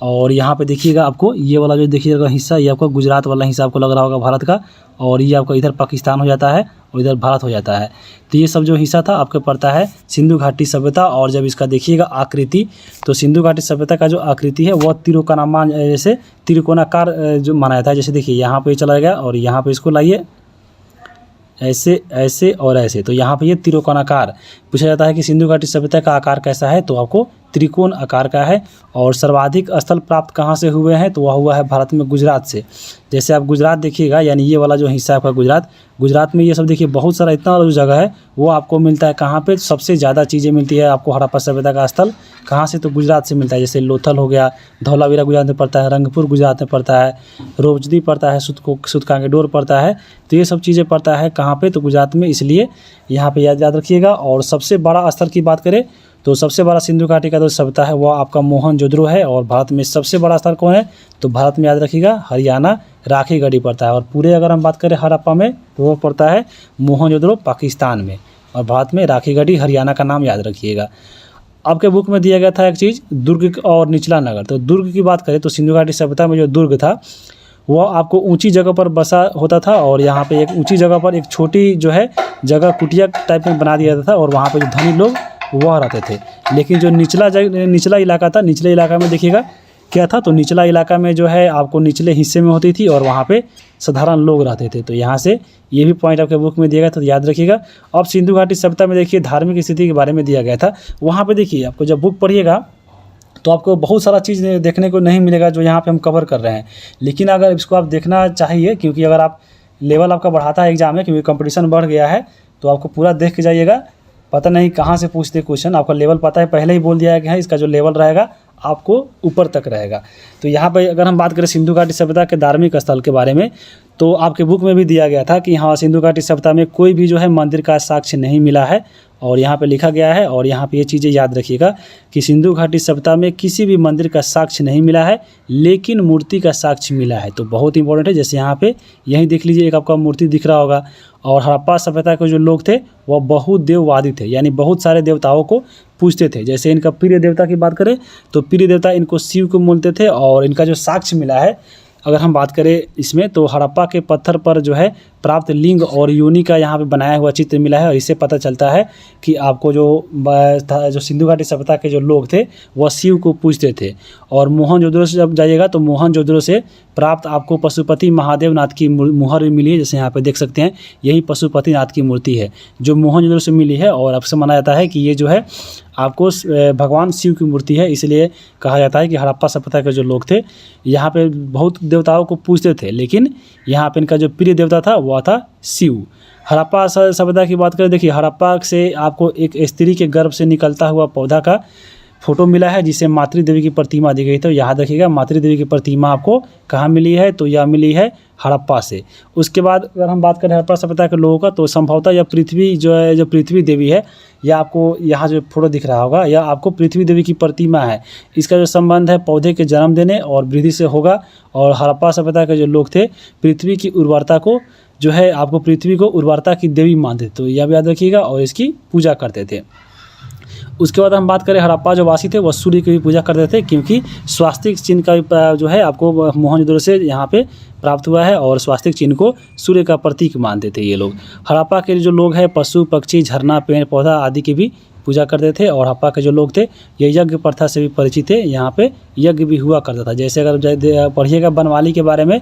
और यहाँ पे देखिएगा आपको ये वाला जो देखिएगा हिस्सा, ये आपको गुजरात वाला हिस्सा आपको लग रहा होगा भारत का। और ये आपका इधर पाकिस्तान हो जाता है और इधर भारत हो जाता है। तो ये सब जो हिस्सा था आपके पड़ता है सिंधु घाटी सभ्यता। और जब इसका देखिएगा आकृति, तो सिंधु घाटी सभ्यता का जो आकृति है वह तिरुकोनामा, जैसे त्रिकोणाकार जो माना जाता है। जैसे देखिए यहाँ पे चला गया और यहाँ पे इसको लाइए, ऐसे ऐसे और ऐसे, तो यहाँ पे ये त्रिकोणाकार पूछा जाता है कि सिंधु घाटी सभ्यता का आकार कैसा है, तो आपको त्रिकोण आकार का है। और सर्वाधिक स्थल प्राप्त कहाँ से हुए हैं, तो वह हुआ है भारत में गुजरात से। जैसे आप गुजरात देखिएगा, यानी ये वाला जो हिस्सा है आपका गुजरात में ये सब देखिए बहुत सारा इतना वाला जो जगह है वो आपको मिलता है कहाँ पे, सबसे ज़्यादा चीज़ें मिलती है आपको हड़प्पा सभ्यता का स्थल कहाँ से, तो गुजरात से मिलता है। जैसे लोथल हो गया, धौलावीरा गुजरात में पड़ता है, रंगपुर गुजरात में पड़ता है, रोजदी पड़ता है, सुतकांगेडोर पड़ता है। तो ये सब चीज़ें पड़ता है कहाँ पे, तो गुजरात में, इसलिए यहाँ पे याद रखिएगा। और सबसे बड़ा स्थल की बात करें तो सबसे बड़ा सिंधु घाटी का जो सभ्यता है वह आपका मोहनजोदड़ो है। और भारत में सबसे बड़ा स्थल कौन है, तो भारत में याद रखिएगा हरियाणा राखीगढ़ी पड़ता है। और पूरे अगर हम बात करें हड़प्पा में तो वो पड़ता है मोहनजोदड़ो पाकिस्तान में, और भारत में राखीगढ़ी हरियाणा का नाम याद रखिएगा। आपके बुक में दिया गया था एक चीज़, दुर्ग और निचला नगर। तो दुर्ग की बात करें तो सिंधु घाटी सभ्यता में जो दुर्ग था वह आपको ऊंची जगह पर बसा होता था। और यहाँ पे एक ऊंची जगह पर एक छोटी जो है जगह कुटिया टाइप में बना दिया जाता था और वहाँ पे जो धनी लोग वह रहते थे। लेकिन जो निचला इलाका था, निचले इलाका में देखिएगा क्या था, तो निचला इलाका में जो है आपको निचले हिस्से में होती थी और वहाँ पे साधारण लोग रहते थे। तो यहाँ से ये भी पॉइंट आपके बुक में दिया गया था, तो याद रखिएगा। अब सिंधु घाटी सभ्यता में देखिए धार्मिक स्थिति के बारे में दिया गया था। वहाँ पे देखिए आपको जब बुक पढ़िएगा तो आपको बहुत सारा चीज़ देखने को नहीं मिलेगा जो यहाँ पे हम कवर कर रहे हैं। लेकिन अगर इसको आप देखना चाहिए, क्योंकि अगर आप लेवल आपका बढ़ाता है एग्जाम में, क्योंकि कंपटीशन बढ़ गया है, तो आपको पूरा देख के जाइएगा। पता नहीं कहाँ से पूछते क्वेश्चन, आपका लेवल पता है, पहले ही बोल दिया है इसका जो लेवल रहेगा आपको ऊपर तक रहेगा। तो यहाँ पे अगर हम बात करें सिंधु घाटी सभ्यता के धार्मिक स्थल के बारे में, तो आपके बुक में भी दिया गया था कि हाँ, सिंधु घाटी सभ्यता में कोई भी जो है मंदिर का साक्ष्य नहीं मिला है, और यहाँ पे लिखा गया है। और यहाँ पे ये चीज़ें याद रखिएगा कि सिंधु घाटी सभ्यता में किसी भी मंदिर का साक्ष्य नहीं मिला है, लेकिन मूर्ति का साक्ष्य मिला है। तो बहुत इंपॉर्टेंट है। जैसे यहाँ पे यहीं देख लीजिए, एक आपका मूर्ति दिख रहा होगा। और हड़प्पा सभ्यता के जो लोग थे वह बहुत देववादी थे, यानी बहुत सारे देवताओं को पूजते थे। जैसे इनका प्रिय देवता की बात करें तो प्रिय देवता इनको शिव को बोलते थे। और इनका जो साक्ष्य मिला है अगर हम बात करें इसमें, तो हड़प्पा के पत्थर पर जो है प्राप्त लिंग और योनि का यहाँ पे बनाया हुआ चित्र मिला है। और इससे पता चलता है कि आपको जो सिंधु घाटी सभ्यता के जो लोग थे वह शिव को पूजते थे। और मोहनजोदड़ो से जब जाइएगा तो मोहनजोदड़ो से प्राप्त आपको पशुपति महादेव नाथ की मुहर भी मिली है। जैसे यहाँ पे देख सकते हैं, यही पशुपति नाथ की मूर्ति है जो मोहनजोदड़ो से मिली है। और आपसे माना जाता है कि ये जो है आपको भगवान शिव की मूर्ति है। इसलिए कहा जाता है कि हड़प्पा सभ्यता के जो लोग थे यहाँ पे बहुत देवताओं को पूजते थे, लेकिन यहाँ पे इनका जो प्रिय देवता था वह था शिव। हड़प्पा सभ्यता की बात करें, देखिए हड़प्पा से आपको एक स्त्री के गर्भ से निकलता हुआ पौधा का फोटो मिला है, जिसे मातृ देवी की प्रतिमा दी गई। तो याद रखिएगा, मातृ देवी की प्रतिमा आपको कहाँ मिली है, तो यह मिली है हड़प्पा से। उसके बाद अगर हम बात करें हड़प्पा सभ्यता के लोगों का, तो संभवतः यह पृथ्वी जो है, जो पृथ्वी देवी है, यह आपको यहाँ जो फोटो दिख रहा होगा, यह आपको पृथ्वी देवी की प्रतिमा है। इसका जो संबंध है पौधे के जन्म देने और वृद्धि से होगा। और हड़प्पा सभ्यता के जो लोग थे पृथ्वी की उर्वरता को जो है, आपको पृथ्वी को उर्वरता की देवी मानते थे। तो यह भी याद रखिएगा और इसकी पूजा करते थे। उसके बाद हम बात करें, हड़प्पा जो वासी थे वह सूर्य की भी पूजा करते थे, क्योंकि स्वास्तिक चिन्ह का जो है आपको मोहनजोदड़ो से यहाँ पे प्राप्त हुआ है। और स्वास्तिक चिन्ह को सूर्य का प्रतीक मानते थे ये लोग। हड़प्पा के जो लोग हैं पशु पक्षी झरना पेड़ पौधा आदि की भी पूजा करते थे। और हड़प्पा के जो लोग थे ये यज्ञ प्रथा से भी परिचित थे, यहाँ पे यज्ञ भी हुआ करता था। जैसे अगर पढ़िएगा बनवाली के बारे में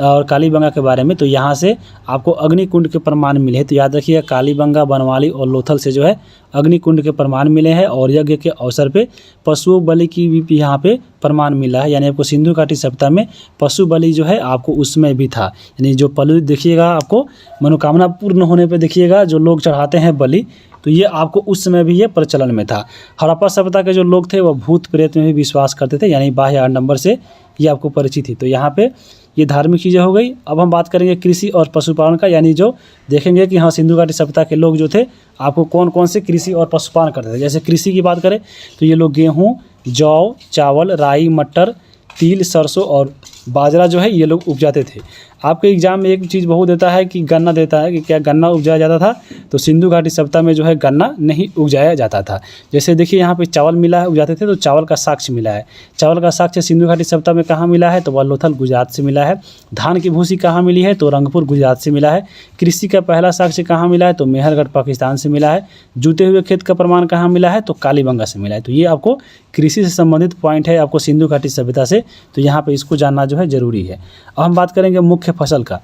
और कालीबंगा के बारे में, तो यहाँ से आपको अग्निकुंड के प्रमाण मिले हैं। तो याद रखिएगा, कालीबंगा बनवाली और लोथल से जो है अग्निकुंड के प्रमाण मिले हैं। और यज्ञ के अवसर पे पशु बलि की भी यहाँ पे प्रमाण मिला है। यानी आपको सिंधु घाटी सभ्यता में पशु बलि जो है आपको उसमें भी था। यानी जो पलु देखिएगा, आपको मनोकामना पूर्ण होने पे देखिएगा जो लोग चढ़ाते हैं बलि, तो ये आपको उस समय भी ये प्रचलन में था। हड़प्पा सभ्यता के जो लोग थे वह भूत प्रेत में भी विश्वास करते थे, यानी बाह्य 8 नंबर से ये आपको परिचित थी। तो यहाँ पे ये धार्मिक चीज़ें हो गई। अब हम बात करेंगे कृषि और पशुपालन का, यानी जो देखेंगे कि हाँ, सिंधु घाटी सभ्यता के लोग जो थे आपको कौन कौन से कृषि और पशुपालन करते थे। जैसे कृषि की बात करें तो ये लोग गेहूँ, जौ, चावल, राई, मटर, तिल, सरसों और बाजरा जो है ये लोग उपजाते थे। आपके एग्जाम में एक चीज़ बहुत देता है कि गन्ना देता है कि क्या गन्ना उपजाया जाता था, तो सिंधु घाटी सभ्यता में जो है गन्ना नहीं उपजाया जाता था। जैसे देखिए यहाँ पे चावल मिला है, उपजाते थे, तो चावल का साक्ष्य मिला है। चावल का साक्ष्य सिंधु घाटी सभ्यता में कहाँ मिला है, तो वह लोथल गुजरात से मिला है। धान की भूसी कहाँ मिली है, तो रंगपुर गुजरात से मिला है। कृषि का पहला साक्ष्य कहाँ मिला है, तो मेहरगढ़ पाकिस्तान से मिला है। जूते हुए खेत का प्रमाण कहाँ मिला है, तो कालीबंगा से मिला है। तो ये आपको कृषि से संबंधित पॉइंट है आपको सिंधु घाटी सभ्यता से, तो यहाँ पे इसको जानना जो है ज़रूरी है। अब हम बात करेंगे मुख्य फसल का।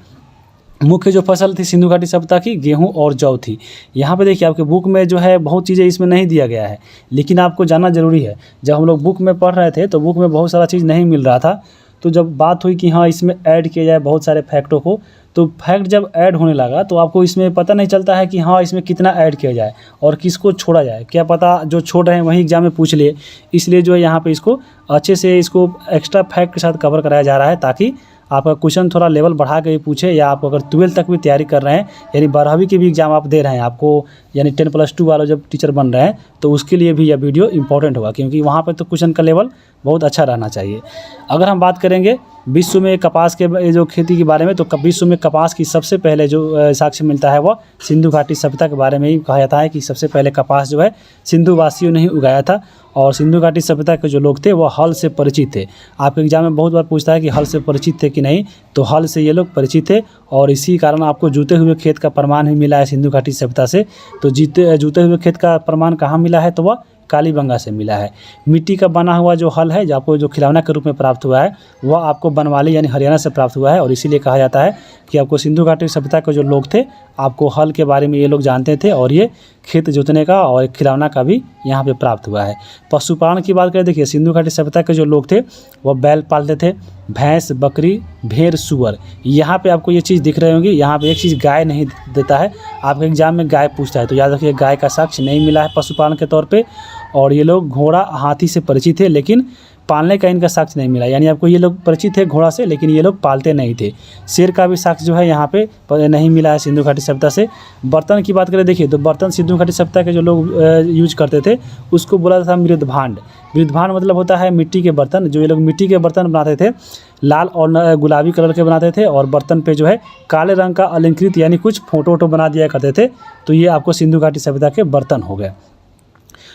मुख्य जो फसल थी सिंधु घाटी सभ्यता की गेहूं और जौ थी। यहाँ पे देखिए आपके बुक में जो है बहुत चीज़ें इसमें नहीं दिया गया है, लेकिन आपको जानना ज़रूरी है। जब हम लोग बुक में पढ़ रहे थे तो बुक में बहुत सारा चीज़ नहीं मिल रहा था, तो जब बात हुई कि हाँ इसमें ऐड किया जाए बहुत सारे फैक्टों को, तो फैक्ट जब ऐड होने लगा तो आपको इसमें पता नहीं चलता है कि हाँ इसमें कितना ऐड किया जाए और किसको छोड़ा जाए। क्या पता जो छोड़ रहे हैं वही एग्जाम में पूछ लिए, इसलिए जो है यहाँ पे इसको अच्छे से इसको एक्स्ट्रा फैक्ट के साथ कवर कराया जा रहा है, ताकि आपका क्वेश्चन थोड़ा लेवल बढ़ा के पूछे। या आप अगर 12 तक भी तैयारी कर रहे हैं, यानी 12वीं की भी एग्जाम आप दे रहे हैं, आपको यानी 10+2 वाले जब टीचर बन रहे हैं, तो उसके लिए भी यह वीडियो इंपॉर्टेंट होगा, क्योंकि वहाँ पर तो क्वेश्चन का लेवल बहुत अच्छा रहना चाहिए। अगर हम बात करेंगे विश्व में कपास के जो खेती के बारे में, तो विश्व में कपास की सबसे पहले जो साक्ष्य मिलता है वह सिंधु घाटी सभ्यता के बारे में ही कहा जाता है कि सबसे पहले कपास जो है सिंधु वासियों ने ही उगाया था। और सिंधु घाटी सभ्यता के जो लोग थे वह हल से परिचित थे। आपके एग्जाम में बहुत बार पूछता है कि हल से परिचित थे कि नहीं, तो हल से ये लोग परिचित थे, और इसी कारण आपको जूते हुए खेत का प्रमाण ही मिला है सिंधु घाटी सभ्यता से। तो जूते हुए खेत का प्रमाण कहाँ मिला है, तो वह कालीबंगा से मिला है। मिट्टी का बना हुआ जो हल है जो आपको जो खिलौना के रूप में प्राप्त हुआ है, वह आपको बनवाली यानी हरियाणा से प्राप्त हुआ है। और इसीलिए कहा जाता है कि आपको सिंधु घाटी सभ्यता के जो लोग थे आपको हल के बारे में ये लोग जानते थे, और ये खेत जोतने का और खिलौना का भी यहाँ पे प्राप्त हुआ है। पशुपालन की बात करें, देखिए सिंधु घाटी सभ्यता के जो लोग थे वह बैल पालते थे, भैंस, बकरी, भेड़, सूअर। यहाँ पे आपको ये चीज़ दिख रही होगी, यहाँ पे एक चीज़ गाय नहीं देता है, आपके एग्जाम में गाय पूछता है तो याद रखिए गाय का साक्ष्य नहीं मिला है पशुपालन के तौर पे। और ये लोग घोड़ा, हाथी से परिचित थे लेकिन पालने का इनका साक्ष्य नहीं मिला, यानी आपको ये लोग परिचित थे घोड़ा से लेकिन ये लोग पालते नहीं थे। शेर का भी साक्ष्य जो है यहाँ पे नहीं मिला है सिंधु घाटी सभ्यता से। बर्तन की बात करें, देखिए तो बर्तन सिंधु घाटी सभ्यता के जो लोग यूज करते थे उसको बोला था मृदभांड। मृदभांड मतलब होता है मिट्टी के बर्तन। जो ये लोग मिट्टी के बर्तन बनाते थे, लाल और गुलाबी कलर के बनाते थे और बर्तन पे जो है काले रंग का अलंकृत यानी कुछ फोटो वोटो बना दिया करते थे। तो ये आपको सिंधु घाटी सभ्यता के बर्तन हो गए।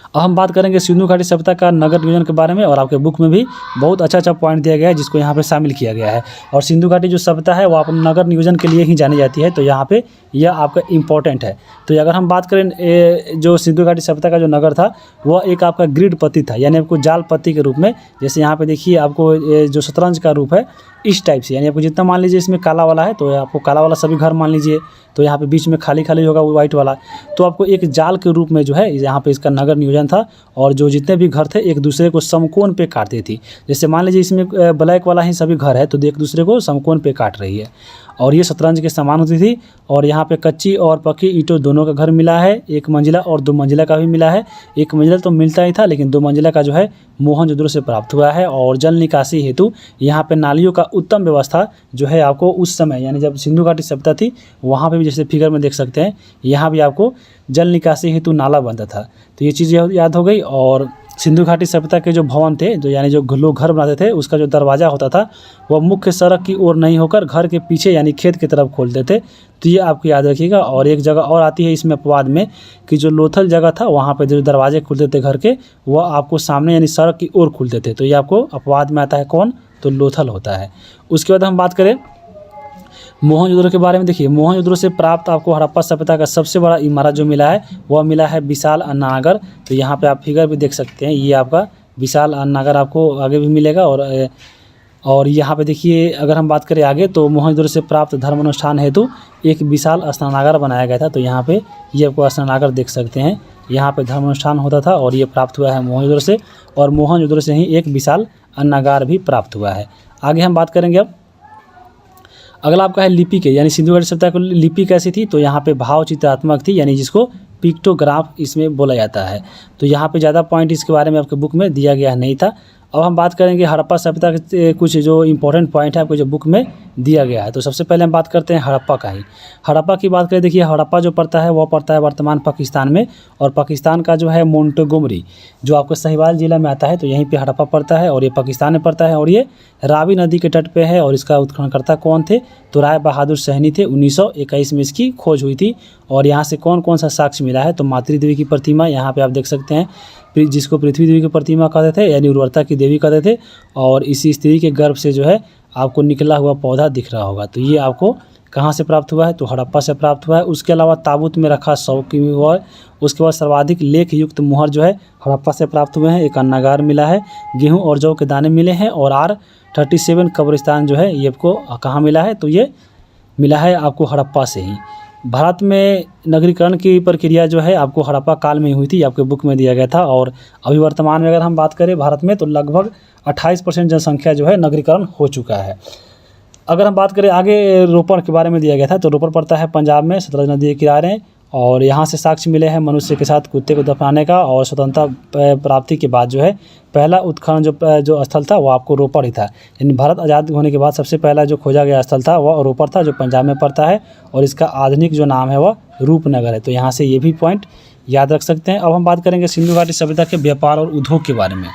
अब हम बात करेंगे सिंधु घाटी सभ्यता का नगर नियोजन के बारे में, और आपके बुक में भी बहुत अच्छा पॉइंट दिया गया है जिसको यहाँ पे शामिल किया गया है। और सिंधु घाटी जो सभ्यता है वो आप नगर नियोजन के लिए ही जानी जाती है, तो यहाँ पे यह आपका इम्पोर्टेंट है। तो अगर हम बात करें जो सिंधु घाटी सभ्यता का जो नगर था वह एक आपका ग्रिड पत्ती था, यानी आपको जाल पत्ती के रूप में, जैसे यहाँ पे देखिए आपको जो शतरंज का रूप है इस टाइप से, यानी आपको जितना मान लीजिए इसमें काला वाला है तो आपको काला वाला सभी घर मान लीजिए, तो यहाँ पे बीच में खाली खाली होगा वो वाइट वाला, तो आपको एक जाल के रूप में जो है यहाँ पे इसका नगर नियोजन था। और जो जितने भी घर थे एक दूसरे को समकोण पे काटती थी। जैसे मान लीजिए इसमें ब्लैक वाला ही सभी घर है तो एक दूसरे को समकोण पे काट रही है, और ये शतरंज के समान होती थी। और यहाँ पे कच्ची और पक्की ईंटों दोनों का घर मिला है, एक मंजिला और दो मंजिला का भी मिला है। एक मंजिला तो मिलता ही था लेकिन दो मंजिला का जो है मोहनजोदड़ो से प्राप्त हुआ है। और जल निकासी हेतु यहाँ पे नालियों का उत्तम व्यवस्था जो है आपको उस समय, यानी जब सिंधु घाटी सभ्यता थी वहाँ पे भी, जैसे फिगर में देख सकते हैं यहाँ भी आपको जल निकासी हेतु नाला बनता था। तो ये चीज़ याद हो गई। और सिंधु घाटी सभ्यता के जो भवन थे, जो यानी जो लोग घर बनाते थे, उसका जो दरवाज़ा होता था वह मुख्य सड़क की ओर नहीं होकर घर के पीछे यानी खेत की तरफ खोलते थे। तो ये आपको याद रखिएगा। और एक जगह और आती है इसमें अपवाद में कि जो लोथल जगह था वहाँ पे जो दरवाजे खुलते थे घर के, वह आपको सामने यानी सड़क की ओर खुलते थे। तो ये आपको अपवाद में आता है कौन, तो लोथल होता है। उसके बाद हम बात करें मोहनजोदड़ो के बारे में। देखिए मोहनजोदड़ो से प्राप्त आपको हड़प्पा सभ्यता का सबसे बड़ा इमारत जो मिला है वह मिला है विशाल अन्नानगर। तो यहाँ पे आप फिगर भी देख सकते हैं, ये आपका विशाल अन्नानगर आपको आगे भी मिलेगा। और यहाँ पे देखिए अगर हम बात करें आगे तो मोहनजोदड़ो से प्राप्त धर्म अनुष्ठान हेतु एक विशाल स्नानागार बनाया गया था। तो यहाँ पे ये आपको स्नानागार देख सकते हैं, यहाँ पे धर्म अनुष्ठान होता था और ये प्राप्त हुआ है मोहनजोदड़ो से। और मोहनजोदड़ो से ही एक विशाल अन्नागार भी प्राप्त हुआ है। आगे हम बात करेंगे अब अगला आपका है लिपि के, यानी सिंधु घाटी सभ्यता को लिपि कैसी थी, तो यहाँ पे भाव चित्रात्मक थी, यानी जिसको पिक्टोग्राफ इसमें बोला जाता है। तो यहाँ पे ज़्यादा पॉइंट इसके बारे में आपके बुक में दिया गया नहीं था। अब हम बात करेंगे हड़प्पा सभ्यता के कुछ जो इंपॉर्टेंट पॉइंट है आपको जो बुक में दिया गया है। तो सबसे पहले हम बात करते हैं हड़प्पा का ही। हड़प्पा की बात करें, देखिए हड़प्पा जो पड़ता है वह पड़ता है वर्तमान पाकिस्तान में, और पाकिस्तान का जो है मोंटेगोमरी जो आपको साहिवाल जिला में आता है, तो यहीं पे हड़प्पा पड़ता है और ये पाकिस्तान में पड़ता है। और ये रावी नदी के तट पे है। और इसका उत्खननकर्ता कौन थे, तो राय बहादुर सहनी थे। 1921 में इसकी खोज हुई थी। और यहाँ से कौन कौन सा साक्ष्य मिला है, तो मातृ देवी की प्रतिमा यहाँ पे आप देख सकते हैं, जिसको पृथ्वी देवी की प्रतिमा कहते थे, यानी उर्वरता की देवी कहते थे। और इसी स्त्री के गर्भ से जो है आपको निकला हुआ पौधा दिख रहा होगा। तो ये आपको कहाँ से प्राप्त हुआ है, तो हड़प्पा से प्राप्त हुआ है। उसके अलावा ताबूत में रखा 100 की हुआ है। उसके बाद सर्वाधिक लेख युक्त मुहर जो है हड़प्पा से प्राप्त हुए हैं। एक अन्नागार मिला है, गेहूँ और जौ के दाने मिले हैं। और R37 कब्रिस्तान जो है ये आपको कहाँ मिला है, तो ये मिला है आपको हड़प्पा से ही। भारत में नगरीकरण की प्रक्रिया जो है आपको हड़प्पा काल में हुई थी, आपके बुक में दिया गया था। और अभी वर्तमान में अगर हम बात करें भारत में, तो लगभग 28% जनसंख्या जो है नगरीकरण हो चुका है। अगर हम बात करें आगे रोपड़ के बारे में दिया गया था, तो रोपड़ पड़ता है पंजाब में, सतलज नदी के किनारे। और यहाँ से साक्ष्य मिले हैं मनुष्य के साथ कुत्ते को दफनाने का। और स्वतंत्रता प्राप्ति के बाद जो है पहला उत्खनन जो स्थल था वो आपको रोपड़ ही था। यानी भारत आज़ाद होने के बाद सबसे पहला जो खोजा गया स्थल था वह रोपड़ था, जो पंजाब में पड़ता है। और इसका आधुनिक जो नाम है वह रूपनगर है। तो यहाँ से ये भी पॉइंट याद रख सकते हैं। अब हम बात करेंगे सिंधु घाटी सभ्यता के व्यापार और उद्योग के बारे में।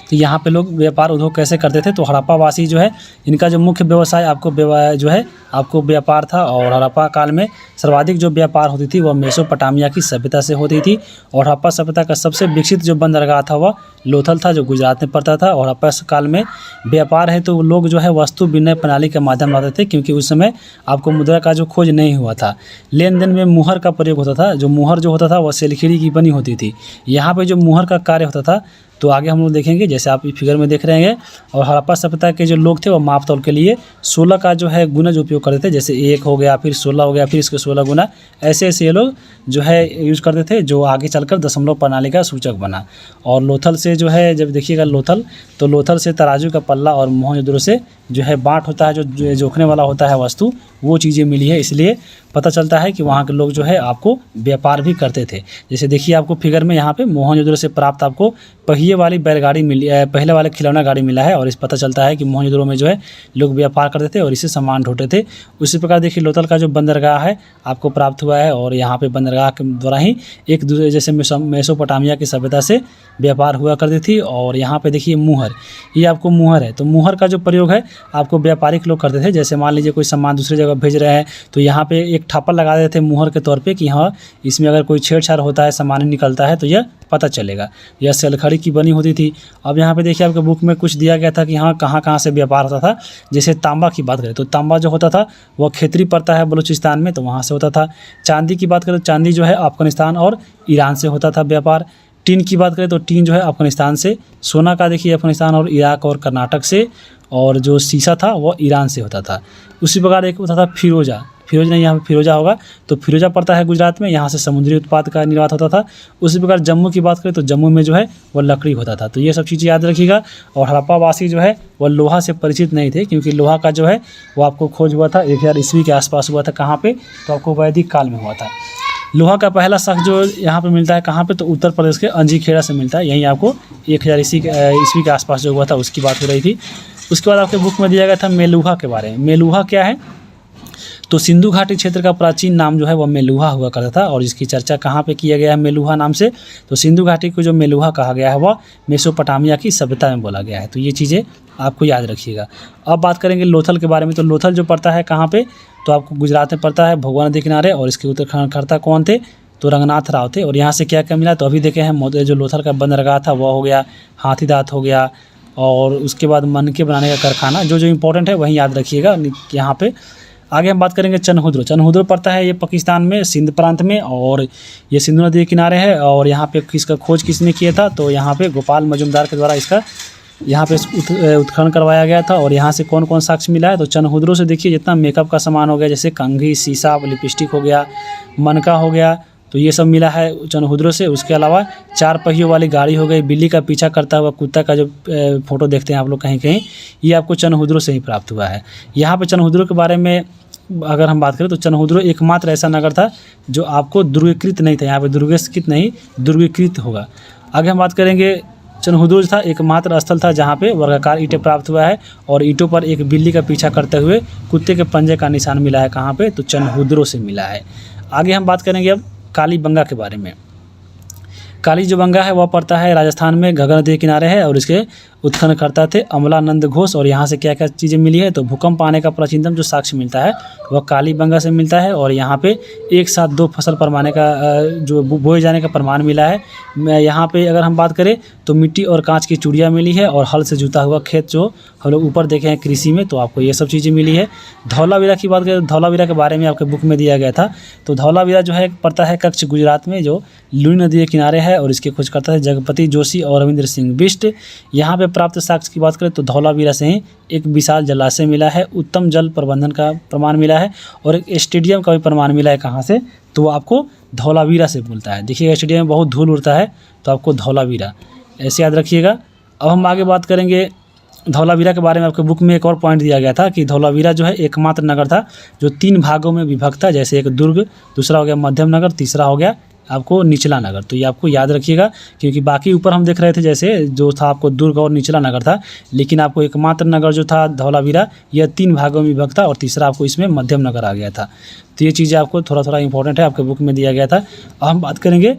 तो यहाँ पे लोग व्यापार उद्योग कैसे करते थे, तो हड़प्पा वासी जो है इनका जो मुख्य व्यवसाय जो है आपको व्यापार था। और हड़प्पा काल में सर्वाधिक जो व्यापार होती थी वह मेसोपोटामिया की सभ्यता से होती थी। और हड़प्पा सभ्यता का सबसे विकसित जो बंदरगाह था वह लोथल था, जो गुजरात में पड़ता था। और हड़प्पा काल में व्यापार है तो लोग जो है वस्तु विनिमय प्रणाली के माध्यम लाते थे, क्योंकि उस समय आपको मुद्रा का जो खोज नहीं हुआ था। लेन देन में मुहर का प्रयोग होता था। जो मुहर जो होता था वह सिलखिड़ी की बनी होती थी। यहाँ पे जो मुहर का कार्य होता था, तो आगे हम लोग देखेंगे, जैसे आप फिगर में देख रहे हैं। और हड़प्पा सभ्यता के जो लोग थे वो माप तौल के लिए 16 का जो है गुणज उपयोग लोग करते थे, जैसे 1 हो गया, फिर 16 हो गया, फिर इसके 16 गुना, ऐसे ऐसे ये लोग जो है यूज़ करते थे, जो आगे चलकर दशमलव प्रणाली का सूचक बना। और लोथल से जो है जब देखिएगा लोथल, तो लोथल से तराजू का पल्ला और मोहनजोदड़ो से जो है बाट होता है, जो जोखने वाला होता है वस्तु, वो चीज़ें मिली है। इसलिए पता चलता है कि वहाँ के लोग जो है आपको व्यापार भी करते थे। जैसे देखिए आपको फिगर में यहाँ पे मोहनजोदड़ो से प्राप्त आपको पहिए वाली बैलगाड़ी मिली है, पहले वाले खिलौना गाड़ी मिला है, और इस पता चलता है कि मोहनजोदड़ो में जो है लोग व्यापार करते थे और इससे सामान ढोते थे। उसी प्रकार देखिए लोथल का जो बंदरगाह है आपको प्राप्त हुआ है, और यहाँ पे बंदरगाह के द्वारा ही एक दूसरे जैसे मेसोपोटामिया की सभ्यता से व्यापार हुआ करती थी। और यहाँ पे देखिए मुहर, ये आपको मुहर है, तो मुहर का जो प्रयोग है आपको व्यापारिक लोग करते थे। जैसे मान लीजिए कोई सामान दूसरी जगह भेज रहे हैं तो यहाँ पे एक ठप्पा लगा देते थे मुहर के तौर पे कि हाँ इसमें अगर कोई छेड़छाड़ होता है, सामान निकलता है तो यह पता चलेगा। यह सेलखड़ी की बनी होती थी। अब यहाँ पे देखिए आपके बुक में कुछ दिया गया था कि हाँ कहाँ कहाँ से व्यापार होता था। जैसे तांबा की बात करें तो तांबा जो होता था वह खेतरी पड़ता है बलूचिस्तान में, तो वहाँ से होता था। चांदी की बात करें तो चांदी जो है अफगानिस्तान और ईरान से होता था व्यापार। टीन की बात करें तो टीन जो है अफगानिस्तान से। सोना का देखिए अफगानिस्तान और इराक और कर्नाटक से। और जो शीशा था वह ईरान से होता था। उसी प्रकार एक होता था फिरोजा, फिरोज नहीं यहाँ पे फिरोजा होगा, तो फिरोजा पड़ता है गुजरात में, यहाँ से समुद्री उत्पाद का निर्यात होता था। उसी प्रकार जम्मू की बात करें तो जम्मू में जो है वह लकड़ी होता था। तो ये सब चीज़ें याद रखिएगा। और हड़प्पा वासी जो है वह लोहा से परिचित नहीं थे, क्योंकि लोहा का जो है वो आपको खोज हुआ था 1000 ईस्वी के आसपास हुआ था। कहाँ पे? तो आपको वैदिक काल में हुआ था। लोहा का पहला शख्स जो यहाँ पे मिलता है कहाँ पे? तो उत्तर प्रदेश के अंजीखेड़ा से मिलता है। यहीं आपको 1000 ईस्वी के आसपास जो हुआ था उसकी बात हो रही थी। उसके बाद आपके बुक में दिया गया था मेलुहा के बारे में। मेलुहा क्या है? तो सिंधु घाटी क्षेत्र का प्राचीन नाम जो है वह मेलुहा हुआ करता था, और इसकी चर्चा कहाँ पे किया गया है मेलुहा नाम से? तो सिंधु घाटी को जो मेलुहा कहा गया है वह मेसोपोटामिया की सभ्यता में बोला गया है। तो ये चीज़ें आपको याद रखिएगा। अब बात करेंगे लोथल के बारे में। तो लोथल जो पड़ता है कहाँ पे? तो आपको गुजरात में पड़ता है, भोगवा नदी किनारे। और इसके उत्तराखंडकर्ता कौन थे? तो रंगनाथ राव थे। और यहाँ से क्या क्या मिला? तो अभी देखे हैं जो लोथल का बंदरगाह था वह हो गया, हाथीदांत हो गया, और उसके बाद मनके बनाने का कारखाना। जो इंपॉर्टेंट है वहीं याद रखिएगा यहाँ पे। आगे हम बात करेंगे चनहुद्रो। चनहुद्रो पड़ता है ये पाकिस्तान में, सिंध प्रांत में, और ये सिंधु नदी के किनारे है। और यहाँ पे किसका खोज किसने किया था? तो यहाँ पे गोपाल मजुमदार के द्वारा इसका यहाँ पे उत्खनन करवाया गया था। और यहाँ से कौन कौन साक्ष्य मिला है? तो चनहुद्रो से देखिए जितना मेकअप का सामान हो गया, जैसे कंघी, शीशा, लिपस्टिक हो गया, मनका हो गया, तो ये सब मिला है चनहुद्रो से। उसके अलावा 4 पहियों वाली गाड़ी हो गई, बिल्ली का पीछा करता हुआ कुत्ता का जो फोटो देखते हैं आप लोग कहीं कहीं, ये आपको चनहुद्रो से ही प्राप्त हुआ है। यहाँ पे चनहुद्रो के बारे में अगर हम बात करें तो चनहुद्रो एकमात्र ऐसा नगर था जो आपको दुर्गीकृत नहीं था। यहाँ पे दुर्गीकृत नहीं, दुर्गीकृत होगा। आगे हम बात करेंगे चनहुद्रो था एकमात्र स्थल था जहाँ पे वर्गाकार ईंटें प्राप्त हुआ है, और ईंटों पर एक बिल्ली का पीछा करते हुए कुत्ते के पंजे का निशान मिला है। कहाँ पे? तो चनहुद्रो से मिला है। आगे हम बात करेंगे अब कालीबंगा के बारे में। काली जो बंगा है वह पड़ता है राजस्थान में, घग्गर नदी के किनारे है, और इसके उत्खननकर्ता थे अमलानंद घोष। और यहाँ से क्या क्या चीज़ें मिली है? तो भूकंप आने का प्राचीनतम जो साक्ष्य मिलता है वह कालीबंगा से मिलता है। और यहाँ पे एक साथ 2 फसल परमाने का जो बोए जाने का प्रमाण मिला है। यहाँ पे अगर हम बात करें तो मिट्टी और कांच की चूड़ियाँ मिली है, और हल से जुता हुआ खेत जो हम लोग ऊपर देखे हैं कृषि में, तो आपको ये सब चीज़ें मिली है। धौलावीरा की बात करें तो धौलावीरा के बारे में आपके बुक में दिया गया था। तो धौलावीरा जो है पड़ता है कच्छ गुजरात में, जो लुनी नदी के किनारे है, और इसके खोज करता है जगपति जोशी और रविंद्र सिंह बिष्ट। यहाँ पे प्राप्त साक्ष्य की बात करें तो धौलावीरा से ही एक विशाल जलाशय मिला है, उत्तम जल प्रबंधन का प्रमाण मिला है, और एक स्टेडियम का भी प्रमाण मिला है। कहाँ से? तो आपको धौलावीरा से बोलता है। देखिएगा स्टेडियम में बहुत धूल उड़ता है, तो आपको धौलावीरा ऐसे याद रखिएगा। अब हम आगे बात करेंगे धौलावीरा के बारे में। आपके बुक में एक और पॉइंट दिया गया था कि धौलावीरा जो है एकमात्र नगर था जो 3 भागों में विभक्त था। जैसे एक दुर्ग, दूसरा हो गया मध्यम नगर, तीसरा हो गया आपको निचला नगर। तो ये आपको याद रखिएगा, क्योंकि बाकी ऊपर हम देख रहे थे जैसे जो था आपको दुर्ग और निचला नगर था, लेकिन आपको एकमात्र नगर जो था धौलावीरा यह 3 भागों में विभक्त था, और तीसरा आपको इसमें मध्यम नगर आ गया था। तो ये चीज़ें आपको थोड़ा इंपॉर्टेंट है, आपके बुक में दिया गया था। अब हम बात करेंगे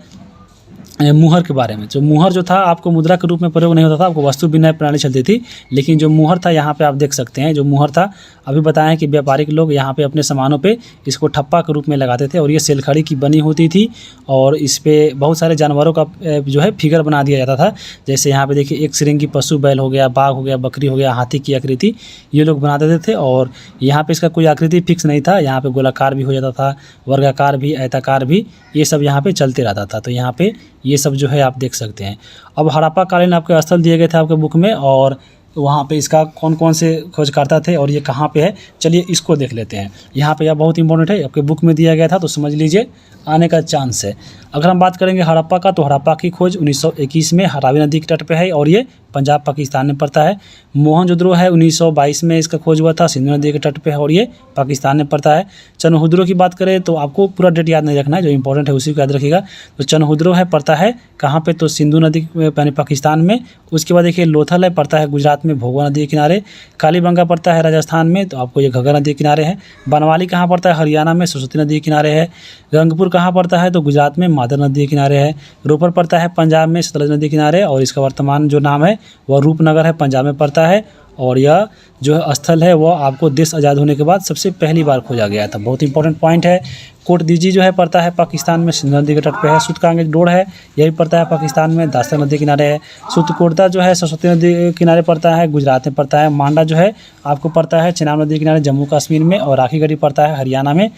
मुहर के बारे में। जो मुहर जो था आपको मुद्रा के रूप में प्रयोग नहीं होता था, आपको वस्तु विनिमय प्रणाली चलती थी। लेकिन जो मुहर था यहाँ पे आप देख सकते हैं, जो मुहर था अभी बताएं कि व्यापारिक लोग यहाँ पे अपने सामानों पे इसको ठप्पा के रूप में लगाते थे, और ये सेलखड़ी की बनी होती थी, और इस पे बहुत सारे जानवरों का जो है फिगर बना दिया जाता था। जैसे यहाँ पे देखिए एक श्रृंगी पशु, बैल हो गया, बाघ हो गया, बकरी हो गया, हाथी की आकृति ये लोग बना देते थे। और यहाँ पे इसका कोई आकृति फिक्स नहीं था, यहाँ पे गोलाकार भी हो जाता था, वर्गाकार भी, आयताकार भी, ये सब यहाँ पे चलते रहता था। तो यहाँ पे ये सब जो है आप देख सकते हैं। अब हड़प्पा कालीन आपके स्थल दिए गए थे आपके बुक में, और वहाँ पे इसका कौन कौन से खोजकर्ता थे और ये कहाँ पे है, चलिए इसको देख लेते हैं। यहाँ पे यह बहुत इंपॉर्टेंट है, आपके बुक में दिया गया था तो समझ लीजिए आने का चांस है। अगर हम बात करेंगे हड़प्पा का, तो हड़प्पा की खोज 1921 में रावी नदी के तट पे है और ये पंजाब पाकिस्तान में पड़ता है। मोहनजोदड़ो है 1922 में इसका खोज हुआ था, सिंधु नदी के तट पे है और ये पाकिस्तान में पड़ता है। चनहुद्रो की बात करें तो आपको पूरा डेट याद नहीं रखना है, जो इंपॉर्टेंट है उसी को याद रखिएगा। तो चनहुद्रो है पड़ता है कहाँ पे, तो सिंधु नदी यानी पाकिस्तान में। उसके बाद देखिए लोथल है पड़ता है गुजरात में भोगवा नदी के किनारे। कालीबंगा पड़ता है राजस्थान में, तो आपको ये घग्गर नदी के किनारे है। बनवाली कहाँ पड़ता है, हरियाणा में सरस्वती नदी के किनारे है। रंगपुर कहाँ पड़ता है, तो गुजरात में मादर नदी के किनारे है। रोपर पड़ता है पंजाब में सतलज नदी के किनारे और इसका वर्तमान जो नाम है वह रूपनगर है, पंजाब में पड़ता है। और यह जो स्थल है वह आपको देश आज़ाद होने के बाद सबसे पहली बार खोजा गया था, बहुत इंपॉर्टेंट पॉइंट है। कोट दीजी जो है पड़ता है पाकिस्तान में, सिंधु नदी के तट पे है। सुतकांग डोर है, यही पड़ता है पाकिस्तान में, दास्ता नदी किनारे है। सुतकोटदा जो है सरस्वती नदी के किनारे पड़ता है, गुजरात में पड़ता है। मांडा जो है आपको पड़ता है चेनाब नदी के किनारे जम्मू कश्मीर में, और राखीगढ़ी पड़ता है हरियाणा में।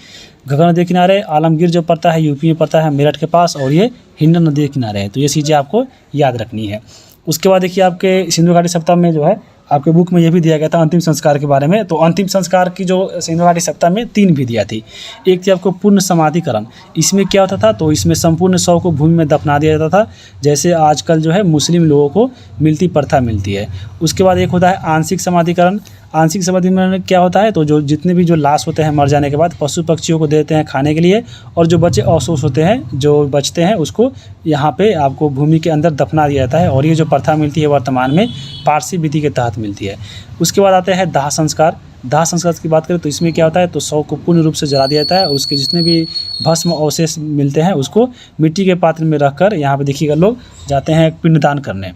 घग्गर नदी के किनारे। आलमगीर जो पड़ता है यूपी में पड़ता है, मेरठ के पास, और ये हिंडन नदी के किनारे है। तो ये चीज़ें आपको याद रखनी है। उसके बाद देखिए आपके सिंधु घाटी सप्ताह में जो है आपके बुक में ये भी दिया गया था अंतिम संस्कार के बारे में। तो अंतिम संस्कार की जो सिंधु घाटी सप्ताह में 3 विधियाँ थी। एक थी आपको पूर्ण समाधिकरण। इसमें क्या होता था, तो इसमें संपूर्ण शव को भूमि में दफना दिया जाता था, जैसे आजकल जो है मुस्लिम लोगों को मिलती प्रथा मिलती है। उसके बाद एक होता है आंशिक समाधिकरण। आंशिक समाधिकरण क्या होता है, तो जो जितने भी जो लाश होते हैं मर जाने के बाद पशु पक्षियों को देते हैं खाने के लिए, और जो बचे अवशेष होते हैं जो बचते हैं उसको यहाँ पे आपको भूमि के अंदर दफना दिया जाता है। और ये जो प्रथा मिलती है वर्तमान में पारसी विधि के तहत मिलती है। उसके बाद आते हैं दाह संस्कार। दाह संस्कार की बात करें तो इसमें क्या होता है, तो शव को पूर्ण रूप से जला दिया जाता है और उसके जितने भी भस्म अवशेष मिलते हैं उसको मिट्टी के पात्र में रखकर यहाँ पे देखिएगा लोग जाते हैं पिंडदान करने।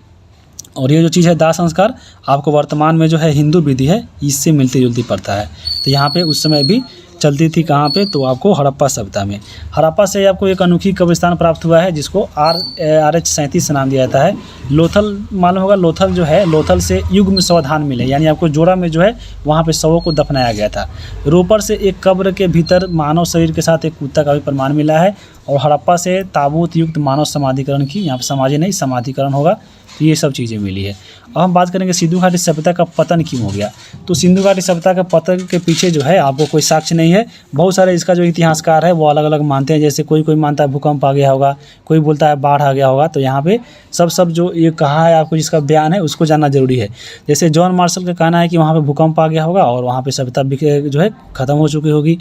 और ये जो चीज़ है दाह संस्कार आपको वर्तमान में जो है हिंदू विधि है इससे मिलती जुलती पड़ता है। तो यहाँ पे उस समय भी चलती थी कहाँ पे, तो आपको हड़प्पा सभ्यता में। हड़प्पा से आपको एक अनोखी कब्रिस्तान प्राप्त हुआ है जिसको RH37 नाम दिया जाता है। लोथल मालूम होगा, लोथल जो है लोथल से युग्म सावधान मिले, यानी आपको जोड़ा में जो है वहाँ पे शवों को दफनाया गया था। रोपर से एक कब्र के भीतर मानव शरीर के साथ एक कुत्ता का भी प्रमाण मिला है। और हड़प्पा से ताबूत युक्त मानव समाधिकरण की, यहाँ पर समाधि नहीं समाधिकरण होगा, तो ये सब चीज़ें मिली है। अब हम बात करेंगे सिंधु घाटी सभ्यता का पतन क्यों हो गया। तो सिंधु घाटी सभ्यता का पतन के पीछे जो है आपको कोई साक्ष्य नहीं है। बहुत सारे इसका जो इतिहासकार है वो अलग अलग मानते हैं, जैसे कोई मानता है भूकंप आ गया होगा, कोई बोलता है बाढ़ आ गया होगा। तो यहाँ पे सब जो ये कहा है आपको जिसका बयान है उसको जानना जरूरी है। जैसे जॉन मार्शल का कहना है कि वहाँ पर भूकंप आ गया होगा और वहाँ पर सभ्यता जो है ख़त्म हो चुकी होगी।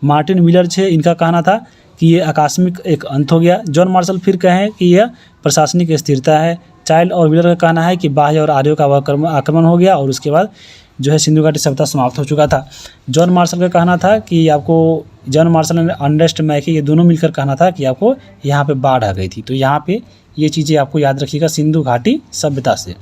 मार्टिन मिलर है, इनका कहना था कि ये आकस्मिक एक अंत हो गया। जॉन मार्शल फिर कहें कि यह प्रशासनिक स्थिरता है। चाइल्ड और व्हीलर का कहना है कि बाह्य और आर्यों का आक्रमण हो गया और उसके बाद जो है सिंधु घाटी सभ्यता समाप्त हो चुका था। जॉन मार्शल का कहना था कि आपको, जॉन मार्शल ने अर्नेस्ट मैकी, ये दोनों मिलकर कहना था कि आपको यहाँ पे बाढ़ आ गई थी। तो यहाँ पे ये चीज़ें आपको याद रखिएगा सिंधु घाटी सभ्यता से।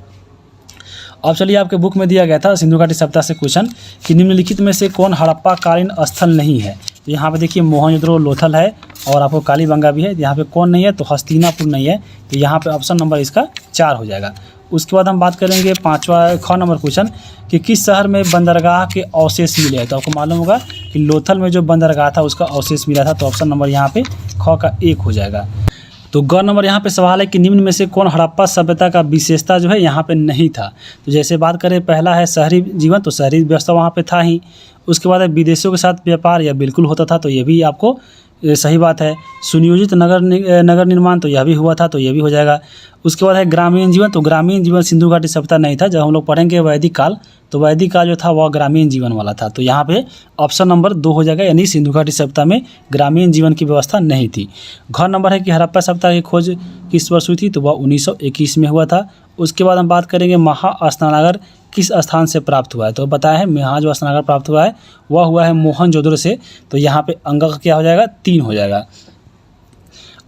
अब चलिए आपके बुक में दिया गया था सिंधु घाटी सभ्यता से क्वेश्चन कि निम्नलिखित में से कौन हड़प्पा कालीन स्थल नहीं है। तो यहाँ पे देखिए मोहनजोदड़ो लोथल है और आपको कालीबंगा भी है। यहाँ पे कौन नहीं है, तो हस्तिनापुर नहीं है। तो यहाँ पे ऑप्शन नंबर इसका 4 हो जाएगा। उसके बाद हम बात करेंगे 5वां ख नंबर क्वेश्चन कि किस शहर में बंदरगाह के अवशेष मिले हैं। तो आपको मालूम होगा कि लोथल में जो बंदरगाह था उसका अवशेष मिला था। तो ऑप्शन नंबर यहाँ पे ख का 1 हो जाएगा। तो ग नंबर यहाँ पे सवाल है कि निम्न में से कौन हड़प्पा सभ्यता का विशेषता जो है यहाँ पे नहीं था। तो जैसे बात करें पहला है शहरी जीवन, तो शहरी व्यवस्था वहाँ पे था ही। उसके बाद है विदेशों के साथ व्यापार, यह बिल्कुल होता था, तो ये भी आपको सही बात है। सुनियोजित नगर निर्माण, तो यह भी हुआ था, तो ये भी हो जाएगा। उसके बाद है ग्रामीण जीवन, तो ग्रामीण जीवन सिंधु घाटी सभ्यता नहीं था। जब हम लोग पढ़ेंगे वैदिक काल, तो वैदिक काल जो था वह ग्रामीण जीवन वाला था। तो यहाँ पे ऑप्शन नंबर 2 हो जाएगा, यानी सिंधु घाटी सभ्यता में ग्रामीण जीवन की व्यवस्था नहीं थी। घ नंबर है कि हड़प्पा सभ्यता की खोज किस वर्ष हुई थी, तो वह 1921 में हुआ था। उसके बाद हम बात करेंगे महास्नानगर किस स्थान से प्राप्त हुआ है। तो बताया है यहाँ जो स्नानगर प्राप्त हुआ है वह हुआ है मोहनजोदड़ो से। तो यहाँ पे अंक का क्या हो जाएगा, 3 हो जाएगा।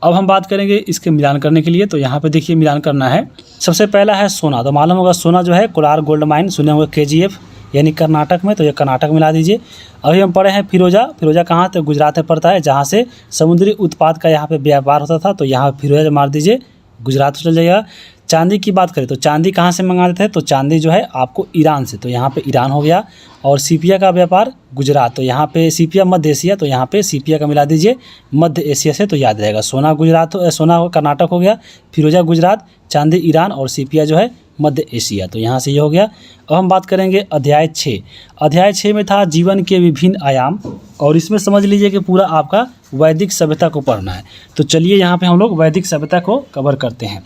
अब हम बात करेंगे इसके मिलान करने के लिए। तो यहाँ पे देखिए मिलान करना है। सबसे पहला है सोना। तो मालूम होगा सोना जो है कोलार गोल्ड माइन, सुने होंगे KGF, यानी कर्नाटक में। तो ये कर्नाटक मिला दीजिए। अभी हम पढ़े हैं फिरोजा। फिरोजा कहाँ, तो गुजरात में पड़ता है, जहाँ से समुद्री उत्पाद का यहाँ पे व्यापार होता था। तो यहाँ फिरोजा मार दीजिए, गुजरात चल जाएगा। चांदी की बात करें तो चांदी कहाँ से मंगाते थे, तो चांदी जो है आपको ईरान से। तो यहाँ पे ईरान हो गया। और सीपिया का व्यापार गुजरात, तो यहाँ पे सीपिया मध्य एशिया, तो यहाँ पे सीपिया का मिला दीजिए मध्य एशिया से, तो याद रहेगा। सोना गुजरात, सोना कर्नाटक हो गया, फिरोजा गुजरात, चांदी ईरान और सीपिया जो है मध्य एशिया। तो यहाँ से ये हो गया। अब हम बात करेंगे अध्याय 6। अध्याय 6 में था जीवन के विभिन्न आयाम, और इसमें समझ लीजिए कि पूरा आपका वैदिक सभ्यता को पढ़ना है। तो चलिए यहाँ पे हम लोग वैदिक सभ्यता को कवर करते हैं।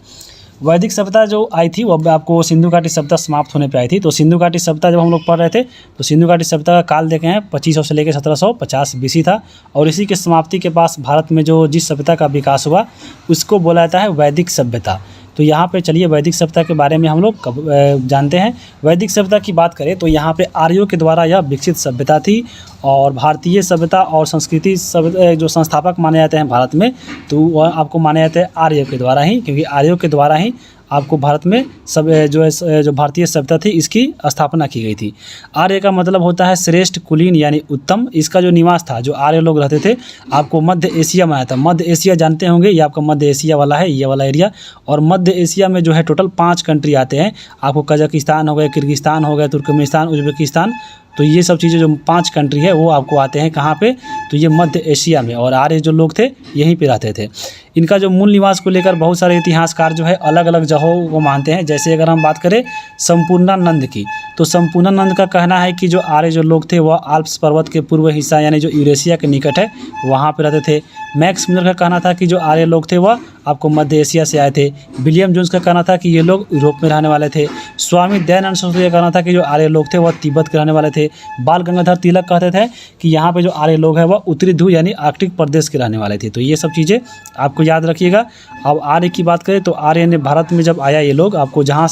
वैदिक सभ्यता जो आई थी वो आपको सिंधु घाटी सभ्यता समाप्त होने पे आई थी। तो सिंधु घाटी सभ्यता जब हम लोग पढ़ रहे थे तो सिंधु घाटी सभ्यता का काल देखे हैं 2500 से लेकर 1750 BC था, और इसी के समाप्ति के पास भारत में जो जिस सभ्यता का विकास हुआ उसको बोला जाता है वैदिक सभ्यता। तो यहाँ पे चलिए वैदिक सभ्यता के बारे में हम लोग जानते हैं। वैदिक सभ्यता की बात करें तो यहाँ पे आर्यों के द्वारा यह विकसित सभ्यता थी, और भारतीय सभ्यता और संस्कृति जो संस्थापक माने जाते हैं भारत में, तो वह आपको माने जाते हैं आर्यों के द्वारा ही, क्योंकि आर्यों के द्वारा ही आपको भारत में सब जो भारतीय सभ्यता थी इसकी स्थापना की गई थी। आर्य का मतलब होता है श्रेष्ठ, कुलीन यानी उत्तम। इसका जो निवास था, जो आर्य लोग रहते थे, आपको मध्य एशिया में आया था। मध्य एशिया जानते होंगे, ये आपका मध्य एशिया वाला है, ये वाला एरिया। और मध्य एशिया में जो है टोटल 5 कंट्री आते हैं। आपको कजाकिस्तान हो गया, किर्गिस्तान हो गया, तुर्कमेनिस्तान, उज्बेकिस्तान, तो ये सब चीज़ें जो 5 कंट्री है वो आपको आते हैं कहाँ पे, तो ये मध्य एशिया में। और आर्य जो लोग थे यहीं पे रहते थे। इनका जो मूल निवास को लेकर बहुत सारे इतिहासकार जो है अलग अलग जगहों को मानते हैं। जैसे अगर हम बात करें संपूर्णानंद की, तो संपूर्णानंद का कहना है कि जो आर्य जो लोग थे वह आल्प्स पर्वत के पूर्व हिस्सा यानी जो यूरेशिया के निकट है वहाँ पे रहते थे। मैक्स मिलर का कहना था कि जो आर्य लोग थे वह आपको मध्य एशिया से आए थे। विलियम जोन्स का कहना था कि ये लोग यूरोप में रहने वाले थे। स्वामी दयानंद सरस्वती का कहना था कि जो आर्य लोग थे वह तिब्बत के रहने वाले थे। बाल गंगाधर तिलक कहते थे कि यहाँ पे जो आर्य लोग हैं वह उत्तरी ध्रुव यानी आर्कटिक प्रदेश के रहने वाले थे। तो ये सब चीज़ें आपको याद रखिएगा। अब आर्य की बात करें तो आर्य ने भारत में जब आया, ये लोग आपको जहाँ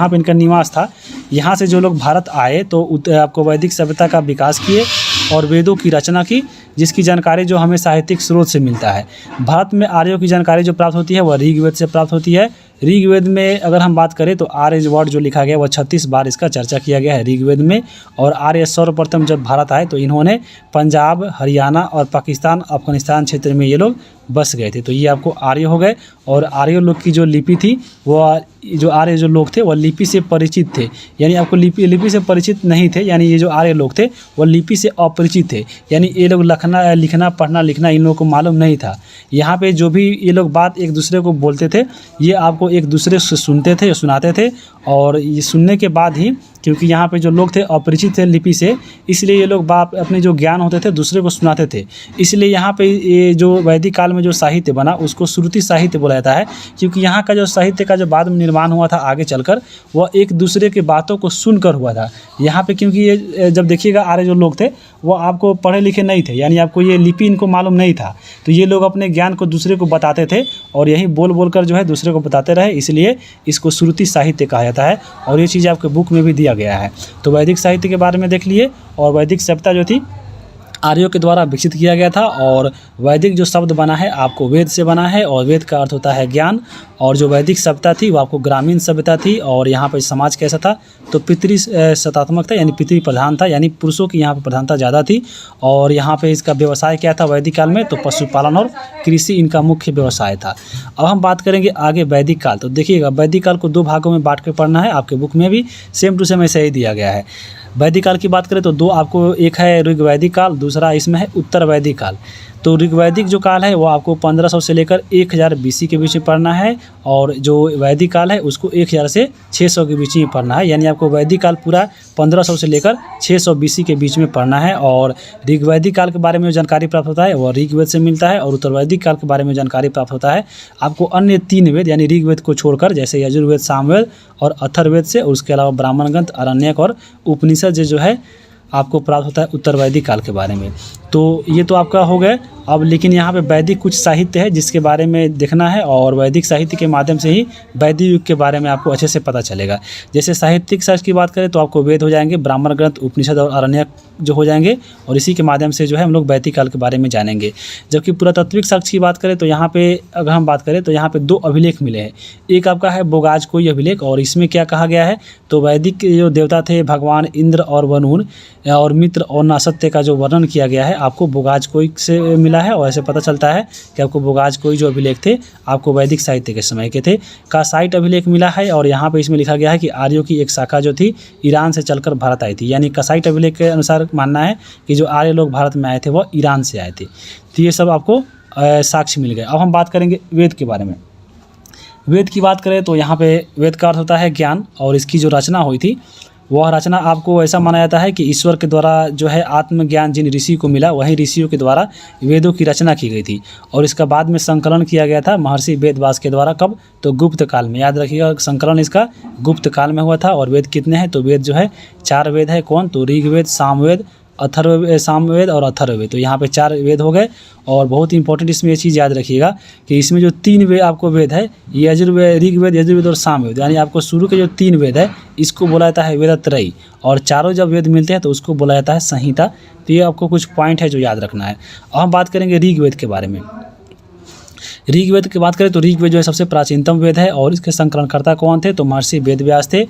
पे इनका निवास था, यहाँ से जो लोग भारत आए तो आपको वैदिक सभ्यता का विकास किए और वेदों की रचना की, जिसकी जानकारी जो हमें साहित्यिक स्रोत से मिलता है। भारत में आर्यों की जानकारी जो प्राप्त होती है वह ऋग्वेद से प्राप्त होती है। ऋग्वेद में अगर हम बात करें तो आर्य वर्ड जो लिखा गया वह 36 बार इसका चर्चा किया गया है ऋग्वेद में। और आर्य सर्वप्रथम जब भारत आए तो इन्होंने पंजाब, हरियाणा और पाकिस्तान, अफगानिस्तान क्षेत्र में ये लोग बस गए थे। तो ये आपको आर्य हो गए। और आर्य लोग की जो लिपि थी वह, जो आर्य जो लोग थे वह लिपि से परिचित थे, यानी आपको लिपि से परिचित नहीं थे, यानी ये जो आर्य लोग थे वह लिपि से अपरिचित थे, यानी ये लोग लिखना पढ़ना लिखना इन लोगों को मालूम नहीं था। यहाँ पे जो भी ये लोग बात एक दूसरे को बोलते थे ये आपको एक दूसरे से सुनते थे, सुनाते थे, और ये सुनने के बाद ही, क्योंकि यहाँ पे जो लोग थे अपरिचित थे लिपि से, इसलिए ये लोग अपने जो ज्ञान होते थे दूसरे को सुनाते थे। इसलिए यहाँ पे ये जो वैदिक काल में जो साहित्य बना उसको श्रुति साहित्य बोला जाता है, क्योंकि यहाँ का जो साहित्य का जो बाद में निर्माण हुआ था आगे चलकर, वह एक दूसरे की बातों को सुनकर हुआ था। यहाँ पे क्योंकि ये जब देखिएगा आर्य जो लोग थे वो आपको पढ़े लिखे नहीं थे, यानी आपको ये लिपि इनको मालूम नहीं था, तो ये लोग अपने ज्ञान को दूसरे को बताते थे और यही बोल कर जो है दूसरे को बताते रहे, इसलिए इसको श्रुति साहित्य कहा जाता है। और ये चीज़ आपके बुक में भी दिया गया है। तो वैदिक साहित्य के बारे में देख लिए। और वैदिक सभ्यता जो थी आर्यों के द्वारा विकसित किया गया था। और वैदिक जो शब्द बना है आपको वेद से बना है, और वेद का अर्थ होता है ज्ञान। और जो वैदिक सभ्यता थी वो आपको ग्रामीण सभ्यता थी। और यहाँ पर समाज कैसा था, तो पितृ सत्तात्मक था, यानी पितृ प्रधान था, यानी पुरुषों की यहाँ पर प्रधानता ज़्यादा थी। और यहाँ पे इसका व्यवसाय क्या था वैदिक काल में, तो पशुपालन और कृषि इनका मुख्य व्यवसाय था। अब हम बात करेंगे आगे वैदिक काल। तो देखिएगा वैदिक काल को 2 भागों में बांट के पढ़ना है, आपके बुक में भी सेम टू सेम ऐसे ही दिया गया है। वैदिक काल की बात करें तो 2 आपको, एक है ऋग्वैदिक काल, दूसरा इसमें है उत्तर वैदिक काल। तो ऋग्वैदिक जो काल है वो आपको 1500 से लेकर 1000 BC के बीच में पढ़ना है, और जो वैदिक काल है उसको 1000 से 600 के बीच में पढ़ना है, यानी आपको वैदिक काल पूरा 1500 से लेकर 600 BC के बीच में पढ़ना है। और ऋग्वैदिक काल के बारे में जानकारी प्राप्त होता है वो ऋग्वेद से मिलता है, और उत्तर वैदिक काल के बारे में जानकारी प्राप्त होता है आपको अन्य 3 वेद यानी ऋग्वेद को छोड़कर, जैसे यजुर्वेद, सामवेद और अथर्ववेद से, और उसके अलावा ब्राह्मण ग्रंथ, आरण्यक और उपनिषद जो है आपको प्राप्त होता है उत्तर वैदिक काल के बारे में। तो ये तो आपका हो गया। अब लेकिन यहाँ पे वैदिक कुछ साहित्य है जिसके बारे में देखना है, और वैदिक साहित्य के माध्यम से ही वैदिक युग के बारे में आपको अच्छे से पता चलेगा। जैसे साहित्यिक शास्त्र की बात करें तो आपको वेद हो जाएंगे, ब्राह्मण ग्रंथ, उपनिषद और आरण्यक जो हो जाएंगे, और इसी के माध्यम से जो है हम लोग वैदिक काल के बारे में जानेंगे। जबकि पुरातात्विक शास्त्र की बात करें तो यहाँ पे अगर हम बात करें तो यहाँ पे 2 अभिलेख मिले हैं। एक आपका है बोगाजकोई अभिलेख, और इसमें क्या कहा गया है, तो वैदिक जो देवता थे भगवान इंद्र और वरुण और मित्र और नासत्य का जो वर्णन किया गया है आपको बोगाजकोई से मिला है। और ऐसे पता चलता है कि आपको बोगाजकोई जो अभिलेख थे आपको वैदिक साहित्य के समय के थे। कासाइट अभिलेख मिला है, और यहाँ पे इसमें लिखा गया है कि आर्यों की एक शाखा जो थी ईरान से चलकर भारत आई थी, यानी कासाइट अभिलेख के अनुसार मानना है कि जो आर्य लोग भारत में आए थे वह ईरान से आए थे। तो ये सब आपको साक्ष्य मिल गए। अब हम बात करेंगे वेद के बारे में। वेद की बात करें तो यहाँ पे वेद का अर्थ होता है ज्ञान, और इसकी जो रचना हुई थी वह रचना आपको ऐसा माना जाता है कि ईश्वर के द्वारा जो है आत्मज्ञान जिन ऋषि को मिला, वहीं ऋषियों के द्वारा वेदों की रचना की गई थी। और इसका बाद में संकलन किया गया था महर्षि वेदव्यास के द्वारा। कब? तो गुप्त काल में। याद रखिएगा, संकलन इसका गुप्त काल में हुआ था। और वेद कितने हैं? तो वेद जो है 4 वेद है। कौन? तो ऋग्वेद, सामवेद, सामवेद और अथर्ववेद। तो यहाँ पे 4 वेद हो गए। और बहुत इंपॉर्टेंट इसमें ये चीज़ याद रखिएगा कि इसमें जो 3 वेद आपको वेद है, यजुर्वेद, ऋग्वेद, यजुर्वेद और सामवेद, यानी आपको शुरू के जो 3 वेद है इसको बोला जाता है वेदत्रयी। और चारों जब वेद मिलते हैं तो उसको बोला जाता है संहिता। तो ये आपको कुछ पॉइंट है जो याद रखना है। अब हम बात करेंगे ऋग्वेद के बारे में। ऋग्वेद की बात करें तो ऋग्वेद जो है सबसे प्राचीनतम वेद है। और इसके संकलनकर्ता कौन थे? तो महर्षि वेदव्यास थे।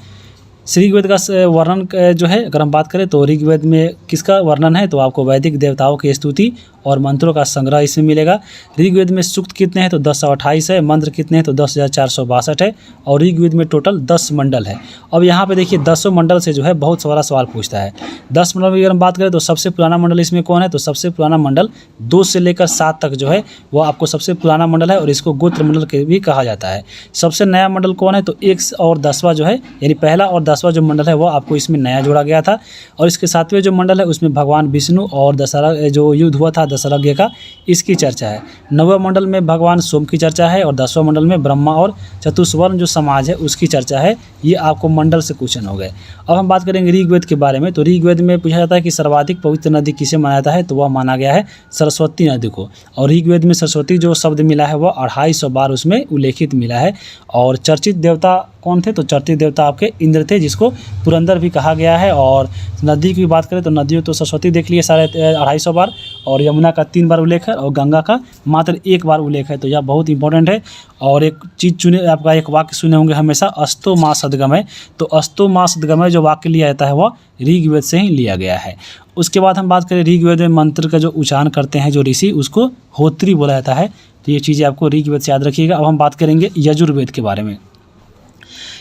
ऋग्वेद का वर्णन जो है अगर हम बात करें तो ऋग्वेद में किसका वर्णन है? तो आपको वैदिक देवताओं की स्तुति और मंत्रों का संग्रह इसमें मिलेगा। ऋग्वेद में सूक्त कितने हैं? तो 1028 है। मंत्र कितने हैं? तो 10,462 है। और ऋग्वेद में टोटल 10 मंडल है। अब यहाँ पे देखिए 10 मंडल से जो है बहुत सारा सवाल पूछता है। 10 मंडल की अगर हम बात करें तो सबसे पुराना मंडल इसमें कौन है? तो सबसे पुराना मंडल 2 से लेकर 7 तक जो है वो आपको सबसे पुराना मंडल है, और इसको गोत्र मंडल के भी कहा जाता है। सबसे नया मंडल कौन है? तो 1 और 10वां जो है, यानी पहला और 10वां जो मंडल है वो आपको इसमें नया जोड़ा गया था। और इसके 7वें जो मंडल है उसमें भगवान विष्णु और दशहरा जो युद्ध हुआ था दशहरा का, इसकी चर्चा है। 9वें मंडल में भगवान सोम की चर्चा है। और 10वें मंडल में ब्रह्मा और चतुष्वर्ण जो समाज है उसकी चर्चा है। ये आपको मंडल से क्वेश्चन हो गए। अब हम बात करेंगे ऋग्वेद के बारे में। तो ऋग्वेद में पूछा जाता है कि सर्वाधिक पवित्र नदी किसे माना जाता है? तो वह माना गया है सरस्वती नदी को। और ऋग्वेद में सरस्वती जो शब्द मिला है वह 250 बार उसमें उल्लेखित मिला है। और चर्चित देवता कौन थे? तो चर्चित देवता आपके इंद्र थे, जिसको पुरंदर भी कहा गया है। और नदी की बात करें तो नदियों तो सरस्वती देख लिए 250 बार, और यमुना का 3 बार उल्लेख है, और गंगा का मात्र 1 बार उल्लेख है। तो यह बहुत इंपॉर्टेंट है। और एक चीज़ चुने, आपका एक वाक्य सुने होंगे हमेशा, अस्तो मा सद्गमय। तो अस्तो मा सद्गमय जो वाक्य लिया जाता है वह ऋग्वेद से ही लिया गया है। उसके बाद हम बात करें ऋग्वेद में मंत्र का जो उच्चारण करते हैं जो ऋषि, उसको होत्री बोला जाता है। तो ये चीज़ें आपको ऋग्वेद से याद रखिएगा। अब हम बात करेंगे यजुर्वेद के बारे में।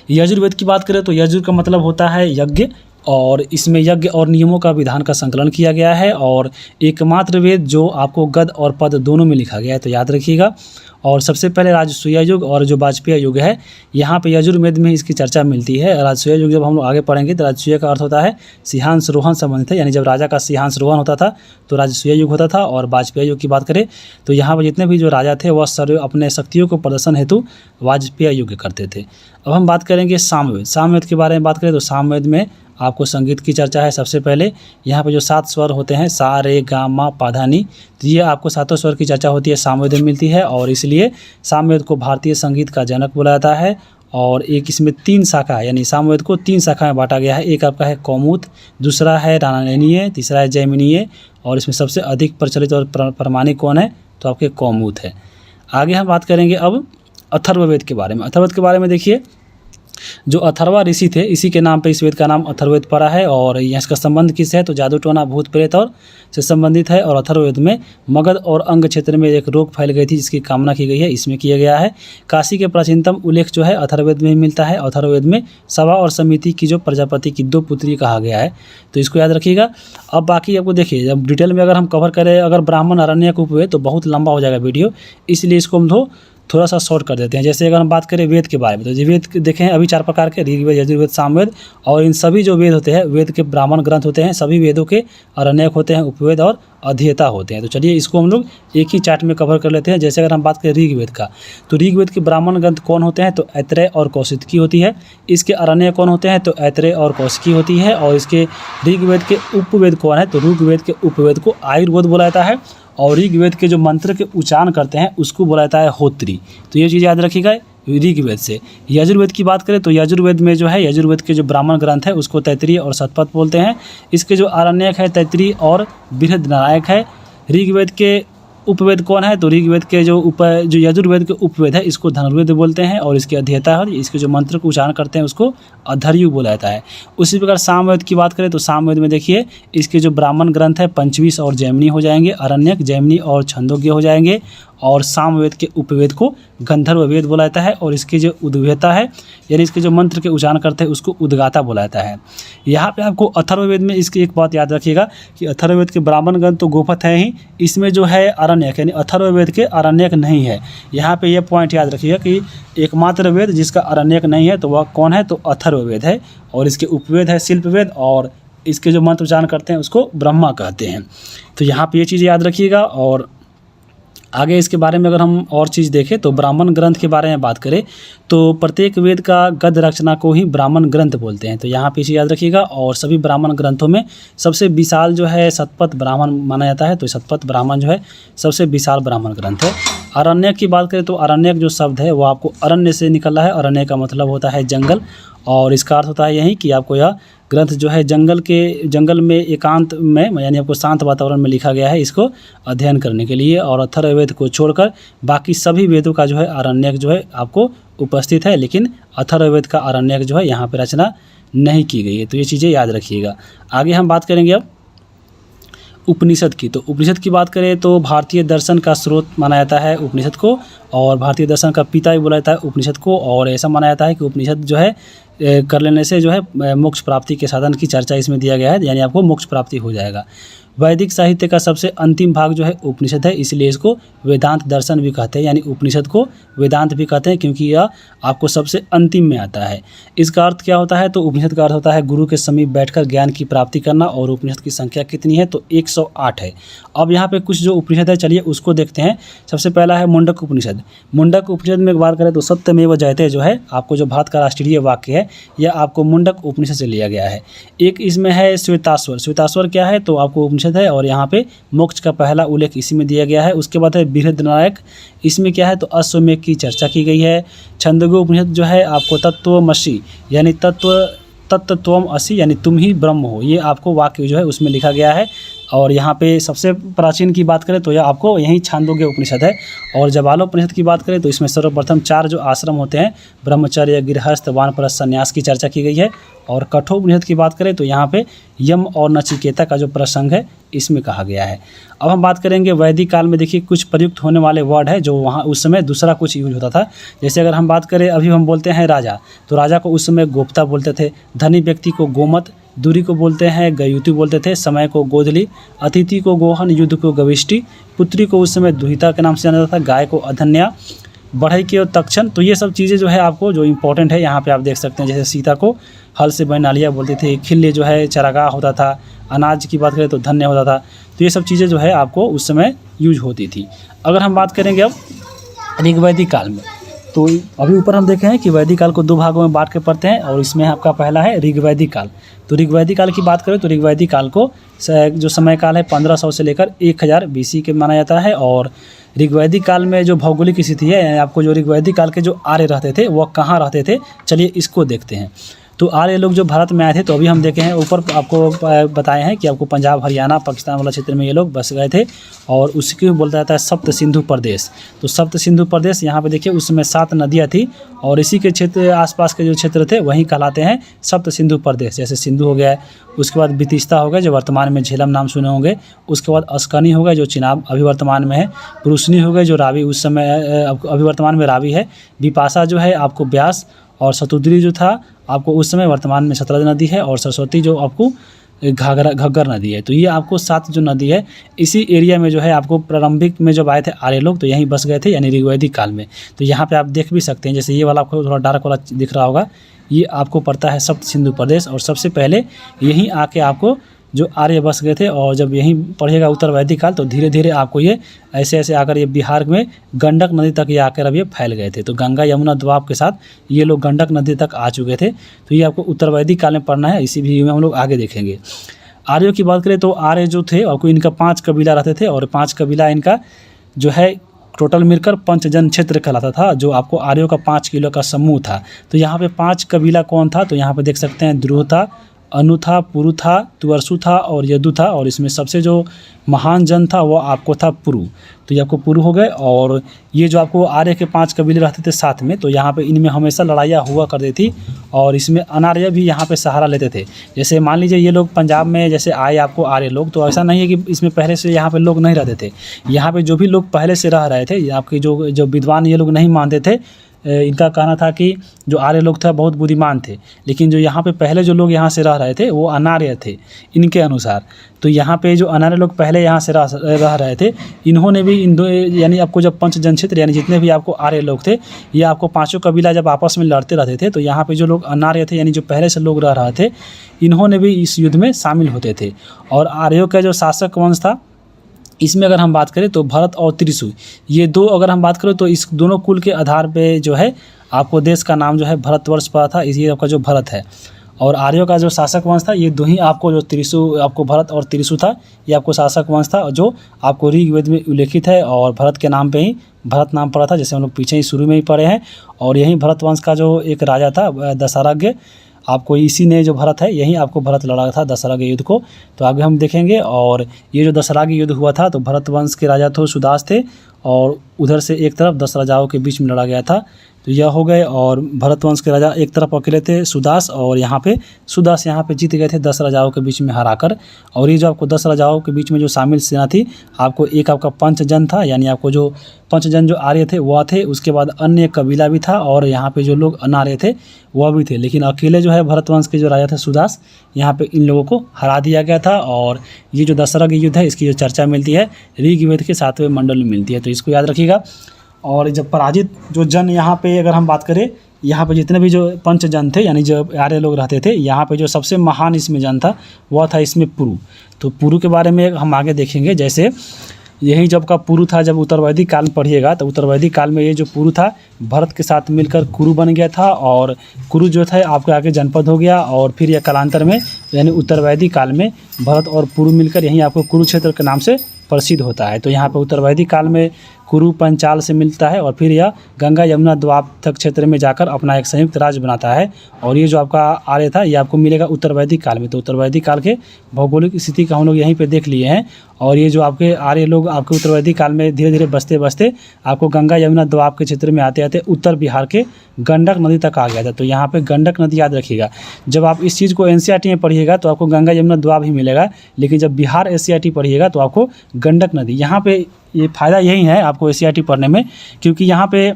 यजुर्वेद की बात करें तो यजुर का मतलब होता है यज्ञ, और इसमें यज्ञ और नियमों का विधान का संकलन किया गया है। और एकमात्र वेद जो आपको गद और पद दोनों में लिखा गया है, तो याद रखिएगा। और सबसे पहले राजसूय युग और जो वाजपेय युग है, यहाँ पे यजुर्वेद में इसकी चर्चा मिलती है। राजसूय युग जब हम लोग आगे पढ़ेंगे तो राजसूय का अर्थ होता है सिंहासरोहण संबंधित है, यानी जब राजा का सिंहासरोहण होता था तो राजसूय युग होता था। और वाजपेय युग की बात करें तो यहाँ पर जितने भी जो राजा थे वह अपने शक्तियों को प्रदर्शन हेतु वाजपेय युग करते थे। अब हम बात करेंगे सामवेद। सामवेद के बारे में बात करें तो सामवेद में आपको संगीत की चर्चा है। सबसे पहले यहाँ पे जो 7 स्वर होते हैं, सा रे गा मा पा धा नी, तो ये आपको 7 स्वर की चर्चा होती है, सामवेद में मिलती है। और इसलिए सामवेद को भारतीय संगीत का जनक बोला जाता है। और एक इसमें 3 शाखा है, यानी सामवेद को 3 शाखा में बांटा गया है। एक आपका है कौमुद, दूसरा है रामायणीय, तीसरा है जैमिनीय। और इसमें सबसे अधिक प्रचलित और प्रमाणिक कौन है? तो आपके कौमुद है। आगे हम बात करेंगे अब अथर्ववेद के बारे में। अथर्ववेद के बारे में देखिए, जो अथर्वा ऋषि थे इसी के नाम पे इस वेद का नाम अथर्ववेद पड़ा है। और इसका संबंध किससे है? तो जादू टोना भूत प्रेत और से संबंधित है। और अथर्ववेद में मगध और अंग क्षेत्र में एक रोग फैल गई थी जिसकी कामना की गई है, इसमें किया गया है। काशी के प्राचीनतम उल्लेख जो है अथर्ववेद में मिलता है। अथर्ववेद में सभा और समिति की जो प्रजापति की 2 पुत्री कहा गया है, तो इसको याद रखिएगा। अब बाकी आपको देखिए, जब डिटेल में अगर हम कवर करें अगर ब्राह्मण अरण्यक उपवेद तो बहुत लंबा हो जाएगा वीडियो, इसलिए इसको हम थोड़ा सा शॉर्ट कर देते हैं। जैसे अगर हम बात करें वेद के बारे में तो वेद देखें अभी 4 प्रकार के, ऋग्वेद, यजुर्वेद, सामवेद। और इन सभी जो वेद होते हैं, वेद के ब्राह्मण ग्रंथ होते हैं, सभी वेदों के अरण्यक होते हैं, उपवेद और अध्येता होते हैं। तो चलिए इसको हम लोग एक ही चार्ट में कवर कर लेते हैं। जैसे अगर हम बात करें ऋग्वेद का, तो ऋग्वेद के ब्राह्मण ग्रंथ कौन होते हैं? तो ऐत्रेय और कौशिकी होती है। इसके अरण्य कौन होते हैं? तो ऐत्रेय और कौशिकी होती है। और इसके ऋग्वेद के उपवेद कौन है? तो ऋग्वेद के उपवेद को आयुर्वेद बोला जाता है। और ऋग्वेद के जो मंत्र के उच्चारण करते हैं उसको बोला जाता है होत्री। तो ये चीज़ याद रखिएगा ऋग्वेद से। यजुर्वेद की बात करें तो यजुर्वेद में जो है यजुर्वेद के जो ब्राह्मण ग्रंथ है उसको तैत्तिरीय और शतपथ बोलते हैं। इसके जो आरण्यक है तैत्तिरीय और बृहद्नारायक है। ऋग्वेद के उपवेद कौन है? तो ऋग्वेद के जो यजुर्वेद के उपवेद है इसको धनुर्वेद बोलते हैं। और इसके अध्येता है, इसके जो मंत्र को उच्चारण करते हैं उसको अधर्यु बोला जाता है। उसी प्रकार सामवेद की बात करें तो सामवेद में देखिए इसके जो ब्राह्मण ग्रंथ है पंचवीस और जैमिनी हो जाएंगे, अरण्यक, जैमिनी और छंदोग्य हो जाएंगे। और सामवेद के उपवेद को गंधर्व वेद बोला जाता है। और इसके जो उद्वेता है, यानी इसके जो मंत्र के उच्चारण करते हैं उसको उद्गाता बोला जाता है। यहाँ पे आपको अथर्ववेद में इसकी एक बात याद रखिएगा कि अथर्ववेद के ब्राह्मण ग्रंथ तो गोपथ है ही, इसमें जो है आरण्यक यानी अथर्ववेद के आरण्यक नहीं है। यहाँ पे ये पॉइंट याद रखिएगा कि एकमात्र वेद जिसका आरण्यक नहीं है तो वह कौन है, तो अथर्ववेद है, और इसके उपवेद है शिल्पवेद, और इसके जो मंत्र उच्चारण करते हैं उसको ब्रह्मा कहते हैं। तो यहाँ पे ये चीज़ याद रखिएगा। और आगे इसके बारे में अगर हम और चीज़ देखें तो ब्राह्मण ग्रंथ के बारे में बात करें तो प्रत्येक वेद का गद्य रचना को ही ब्राह्मण ग्रंथ बोलते हैं। तो यहाँ पे इसे याद रखिएगा। और सभी ब्राह्मण ग्रंथों में सबसे विशाल जो है शतपथ ब्राह्मण माना जाता है। तो शतपथ ब्राह्मण जो है सबसे विशाल ब्राह्मण ग्रंथ है। आरण्यक की बात करें तो आरण्यक जो शब्द है वो आपको अरण्य से निकला है। अरण्य का मतलब होता है जंगल, और इसका अर्थ होता है यही कि आपको यह ग्रंथ जो है जंगल में एकांत में यानी आपको शांत वातावरण में लिखा गया है, इसको अध्ययन करने के लिए। और अथर्ववेद को छोड़कर बाकी सभी वेदों का जो है आरण्यक जो है आपको उपस्थित है, लेकिन अथर्ववेद का आरण्यक जो है यहाँ पे रचना नहीं की गई है। तो ये चीज़ें याद रखिएगा। आगे हम बात करेंगे अब उपनिषद की। तो उपनिषद की बात करें तो भारतीय दर्शन का स्रोत माना जाता है उपनिषद को, और भारतीय दर्शन का पिता भी बोला जाता है उपनिषद को। और ऐसा माना जाता है कि उपनिषद जो है कर लेने से जो है मोक्ष प्राप्ति के साधन की चर्चा इसमें दिया गया है, यानी आपको मोक्ष प्राप्ति हो जाएगा। वैदिक साहित्य का सबसे अंतिम भाग जो है उपनिषद है, इसलिए इसको वेदांत दर्शन भी कहते हैं, यानी उपनिषद को वेदांत भी कहते हैं क्योंकि यह आपको सबसे अंतिम में आता है। इसका अर्थ क्या होता है, तो उपनिषद का अर्थ होता है गुरु के समीप बैठकर ज्ञान की प्राप्ति करना। और उपनिषद की संख्या कितनी है, तो 108 है। अब यहाँ पे कुछ जो उपनिषद है चलिए उसको देखते हैं। सबसे पहला है मुंडक उपनिषद। मुंडक उपनिषद में बात करें तो सत्यमेव जयते जो है आपको जो भारत का राष्ट्रीय वाक्य है यह आपको मुंडक उपनिषद से लिया गया है। एक इसमें है श्वेताश्वर। श्वेताश्वर क्या है, तो आपको उपनिषद है, और यहाँ पे मोक्ष का पहला उल्लेख इसी में दिया गया है। उसके बाद है बृहद्नारायक, इसमें क्या है, तो अश्वमेध की चर्चा की गई है। छंदोग्य उपनिषद जो है आपको तत्त्वमसि यानी तत्त्वम असि यानी तुम ही ब्रह्म हो, ये आपको वाक्य जो है उसमें लिखा गया है। और यहाँ पे सबसे प्राचीन की बात करें तो यह आपको यही छांदोग्य उपनिषद है। और जबालोपनिषद की बात करें तो इसमें सर्वप्रथम 4 जो आश्रम होते हैं ब्रह्मचर्य, गृहस्थ, वानप्रस्थ, संन्यास की चर्चा की गई है। और कठोपनिषद की बात करें तो यहाँ पे यम और नचिकेता का जो प्रसंग है इसमें कहा गया है। अब हम बात करेंगे वैदिक काल में। देखिए कुछ प्रयुक्त होने वाले वर्ड है जो वहाँ उस समय दूसरा कुछ यूज होता था। जैसे अगर हम बात करें अभी हम बोलते हैं राजा, तो राजा को उस समय गोप्ता बोलते थे। धनी व्यक्ति को गोमत, दूरी को बोलते हैं गयुति बोलते थे, समय को गोधली, अतिथि को गोहन, युद्ध को गविष्टि, पुत्री को उस समय दुहिता के नाम से जाना जाता था, गाय को अधन्या, बढ़ई की और तक्षण। तो ये सब चीज़ें जो है आपको जो इम्पोर्टेंट है यहाँ पे आप देख सकते हैं। जैसे सीता को हल से बहन नालिया बोलते थे, खिल्य जो है चरागाह होता था, अनाज की बात करें तो धन्य होता था। तो ये सब चीज़ें जो है आपको उस समय यूज होती थी। अगर हम बात करेंगे अब ऋग्वैदिक काल में, तो अभी ऊपर हम देखे हैं कि वैदिक काल को 2 भागों में बांट के पढ़ते हैं, और इसमें आपका पहला है ऋग्वैदिक काल। तो ऋग्वैदिक काल की बात करें तो ऋग्वैदिक काल को जो समय काल है 1500 से लेकर 1000 BC के माना जाता है। और ऋग्वैदिक काल में जो भौगोलिक स्थिति है, आपको जो ऋग्वैदिक काल के जो आर्य रहते थे वह कहाँ रहते थे, चलिए इसको देखते हैं। तो आर्य लोग जो भारत में आए थे, तो अभी हम देखे हैं ऊपर आपको बताए हैं कि आपको पंजाब, हरियाणा, पाकिस्तान वाला क्षेत्र में ये लोग बस गए थे। और उसको बोलता जाता है सप्त सिंधु प्रदेश। तो सप्त सिंधु प्रदेश यहाँ पे देखिए उसमें 7 नदियाँ थी, और इसी के क्षेत्र आसपास के जो क्षेत्र थे वहीं कहलाते हैं सप्त सिंधु प्रदेश। जैसे सिंधु हो गया, उसके बाद बितिस्ता हो गया जो वर्तमान में झेलम नाम सुने होंगे, उसके बाद अस्कनी हो गया जो चिनाब अभी वर्तमान में है, पुरुषनी हो गए जो रावी उस समय अभी वर्तमान में रावी है, बिपाशा जो है आपको ब्यास, और शतुद्री जो था आपको उस समय वर्तमान में सतलज नदी है, और सरस्वती जो आपको घग्गर नदी है। तो ये आपको 7 जो नदी है इसी एरिया में जो है आपको प्रारंभिक में जब आए थे आर्य लोग तो यहीं बस गए थे, यानी ऋग्वैदिक काल में। तो यहाँ पे आप देख भी सकते हैं, जैसे ये वाला आपको थोड़ा डार्क वाला दिख रहा होगा, ये आपको पड़ता है सप्त सिंधु प्रदेश। और सबसे पहले यहीं आके आपको जो आर्य बस गए थे, और जब यहीं पढ़ेगा उत्तर वैदिक काल तो धीरे धीरे आपको ये ऐसे ऐसे आकर ये बिहार में गंडक नदी तक ये आकर अब ये फैल गए थे। तो गंगा यमुना द्वाब के साथ ये लोग गंडक नदी तक आ चुके थे। तो ये आपको उत्तर वैदिक काल में पढ़ना है, इसी वीडियो में हम लोग आगे देखेंगे। आर्यों की बात करें तो आर्य जो थे आपको इनका 5 कबीला रहते थे, और 5 कबीला इनका जो है टोटल मिलकर पंचजन क्षेत्र कहलाता था, जो आपको आर्यों का 5 किलो का समूह था। तो यहाँ पे 5 कबीला कौन था, तो यहाँ पे देख सकते हैं ध्रुव था, अनु था, पुरु था, तुअर्सु था और यदु था। और इसमें सबसे जो महान जन था वो आपको था पुरु। तो ये आपको पुरु हो गए। और ये जो आपको आर्य के 5 कबीले रहते थे साथ में, तो यहाँ पे इनमें हमेशा लड़ाइयाँ हुआ करती थी, और इसमें अनार्य भी यहाँ पे सहारा लेते थे। जैसे मान लीजिए ये लोग पंजाब में जैसे आए आपको आर्य लोग, तो ऐसा नहीं है कि इसमें पहले से यहाँ पे लोग नहीं रहते थे। यहाँ पे जो भी लोग पहले से रह रहे थे, आपके जो विद्वान ये लोग नहीं मानते थे इनका कहना था कि जो आर्य लोग थे बहुत बुद्धिमान थे, लेकिन जो यहाँ पे पहले जो लोग यहाँ से रह रहे थे वो अनार्य थे इनके अनुसार। तो यहाँ पे जो अनार्य लोग पहले यहाँ से रह रहे थे, इन्होंने भी इन दो यानी आपको जब पंच जनक्षेत्र यानी जितने भी आपको आर्य लोग थे, ये आपको पाँचों कबीला जब आपस में लड़ते रहते थे, तो यहाँ पे जो लोग अनार्य थे यानी जो पहले से लोग रह रहे थे, इन्होंने भी इस युद्ध में शामिल होते थे। और आर्यों का जो शासक वंश था, इसमें अगर हम बात करें तो भरत और त्रिशु, ये दो अगर हम बात करें तो इस दोनों कुल के आधार पे जो है आपको देश का नाम जो है भारतवर्ष पड़ा था, इसी आपका जो भरत है। और आर्यों का जो शासक वंश था, ये दो ही आपको जो त्रिशु आपको भरत और त्रिशु था, ये आपको शासक वंश था जो आपको ऋग्वेद में उल्लेखित है। और भरत के नाम पे ही भरत नाम पड़ा था, जैसे हम लोग पीछे ही शुरू में ही पढ़े हैं। और यही भरत वंश का जो एक राजा था दशरथ, आपको इसी ने जो भरत है यही आपको भरत लड़ा था दशरथ युद्ध को, तो आगे हम देखेंगे। और ये जो दशरथ युद्ध हुआ था तो भरत वंश के राजा तो सुदास थे, और उधर से एक तरफ 10 राजाओं के बीच में लड़ा गया था, तो यह हो गए। और भरत वंश के राजा एक तरफ अकेले थे सुदास, और यहाँ पे सुदास यहाँ पे जीत गए थे 10 राजाओं के बीच में हराकर। और ये जो आपको 10 राजाओं के बीच में जो शामिल सेना थी, आपको एक आपका पंचजन था, यानी आपको जो पंचजन जो आर्य थे वह थे, उसके बाद अन्य कबीला भी था, और यहाँ पे जो लोग अनार्य थे वह भी थे। लेकिन अकेले जो है भरत वंश के जो राजा थे सुदास, यहाँ पे इन लोगों को हरा दिया गया था। और ये जो दशरथ युद्ध है इसकी जो चर्चा मिलती है ऋग्वेद के 7वें मंडल में मिलती है, तो इसको याद रखिएगा। और जब पराजित जो जन यहाँ पे अगर हम बात करें, यहाँ पे जितने भी जो पंचजन थे यानी जो आर्य लोग रहते थे, यहाँ पे जो सबसे महान इसमें जन था वह था इसमें पुरु। तो पुरु के बारे में हम आगे देखेंगे। जैसे यही जब का पुरु था, जब उत्तरवैदिक काल में पढ़िएगा तो उत्तरवैदिक काल में ये जो पुरु था भरत के साथ मिलकर कुरु बन गया था, और कुरु जो था आपके आगे जनपद हो गया। और फिर यह कालांतर में यानी उत्तरवैदिक काल में भरत और पुरु मिलकर यहीं आपको कुरुक्षेत्र के नाम से प्रसिद्ध होता है। तो यहाँ पे उत्तरवैदिक काल में कुरु पंचाल से मिलता है, और फिर यह गंगा यमुना द्वापर क्षेत्र में जाकर अपना एक संयुक्त राज्य बनाता है। और ये जो आपका आर्य था ये आपको मिलेगा उत्तरवैदिक काल में। तो उत्तरवैदिक काल के भौगोलिक स्थिति का हम लोग यहीं पे देख लिए हैं। और ये जो आपके आर्य लोग आपके उत्तरवैदिक काल में धीरे धीरे बसते बसते आपको गंगा यमुना द्वापर के क्षेत्र में आते आते उत्तर बिहार के गंडक नदी तक आ गया था। तो यहाँ पे गंडक नदी याद रखिएगा। जब आप इस चीज़ को एनसीईआरटी में पढ़िएगा तो आपको गंगा यमुना द्वापर ही मिलेगा, लेकिन जब बिहार एससीईआरटी पढ़िएगा तो आपको गंडक नदी। यहाँ पे ये फ़ायदा यही है आपको एससीईआरटी पढ़ने में, क्योंकि यहाँ पे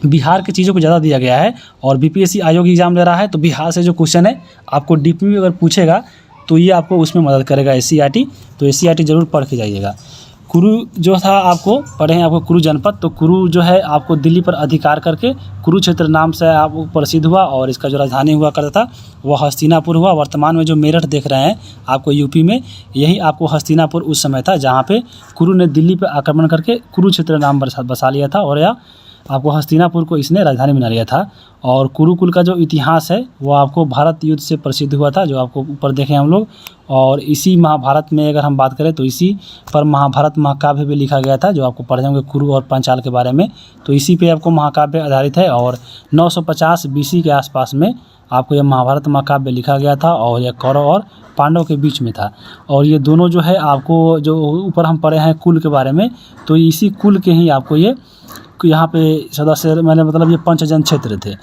बिहार की चीज़ों को ज़्यादा दिया गया है। और बीपीएससी आयोग एग्जाम ले रहा है तो बिहार से जो क्वेश्चन है आपको डीपी में अगर पूछेगा तो ये आपको उसमें मदद करेगा एससीईआरटी। तो एससीईआरटी ज़रूर पढ़ के जाइएगा। कुरु जो था आपको पढ़े हैं आपको कुरु जनपद, तो कुरु जो है आपको दिल्ली पर अधिकार करके कुरुक्षेत्र नाम से आपको प्रसिद्ध हुआ, और इसका जो राजधानी हुआ करता था वह हस्तिनापुर हुआ। वर्तमान में जो मेरठ देख रहे हैं आपको यूपी में, यही आपको हस्तिनापुर उस समय था जहाँ पे कुरु ने दिल्ली पर आक्रमण करके कुरुक्षेत्र नाम बसा लिया था, और यह आपको हस्तिनापुर को इसने राजधानी बना लिया था। और कुरुकुल का जो इतिहास है वो आपको भारत युद्ध से प्रसिद्ध हुआ था, जो आपको ऊपर देखें हम लोग। और इसी महाभारत में अगर हम बात करें तो इसी पर महाभारत महाकाव्य भी लिखा गया था, जो आपको पढ़ जाएंगे कुरु और पंचाल के बारे में। तो इसी पे आपको महाकाव्य आधारित है। और 950 बीसी के आसपास में आपको यह महाभारत महाकाव्य लिखा गया था, और यह कौरव और पांडव के बीच में था। और ये दोनों जो है आपको जो ऊपर हम पढ़े हैं कुल के बारे में, तो इसी कुल के ही आपको ये यहाँ पे सदस्य मैंने मतलब ये पंचजन क्षेत्र थे।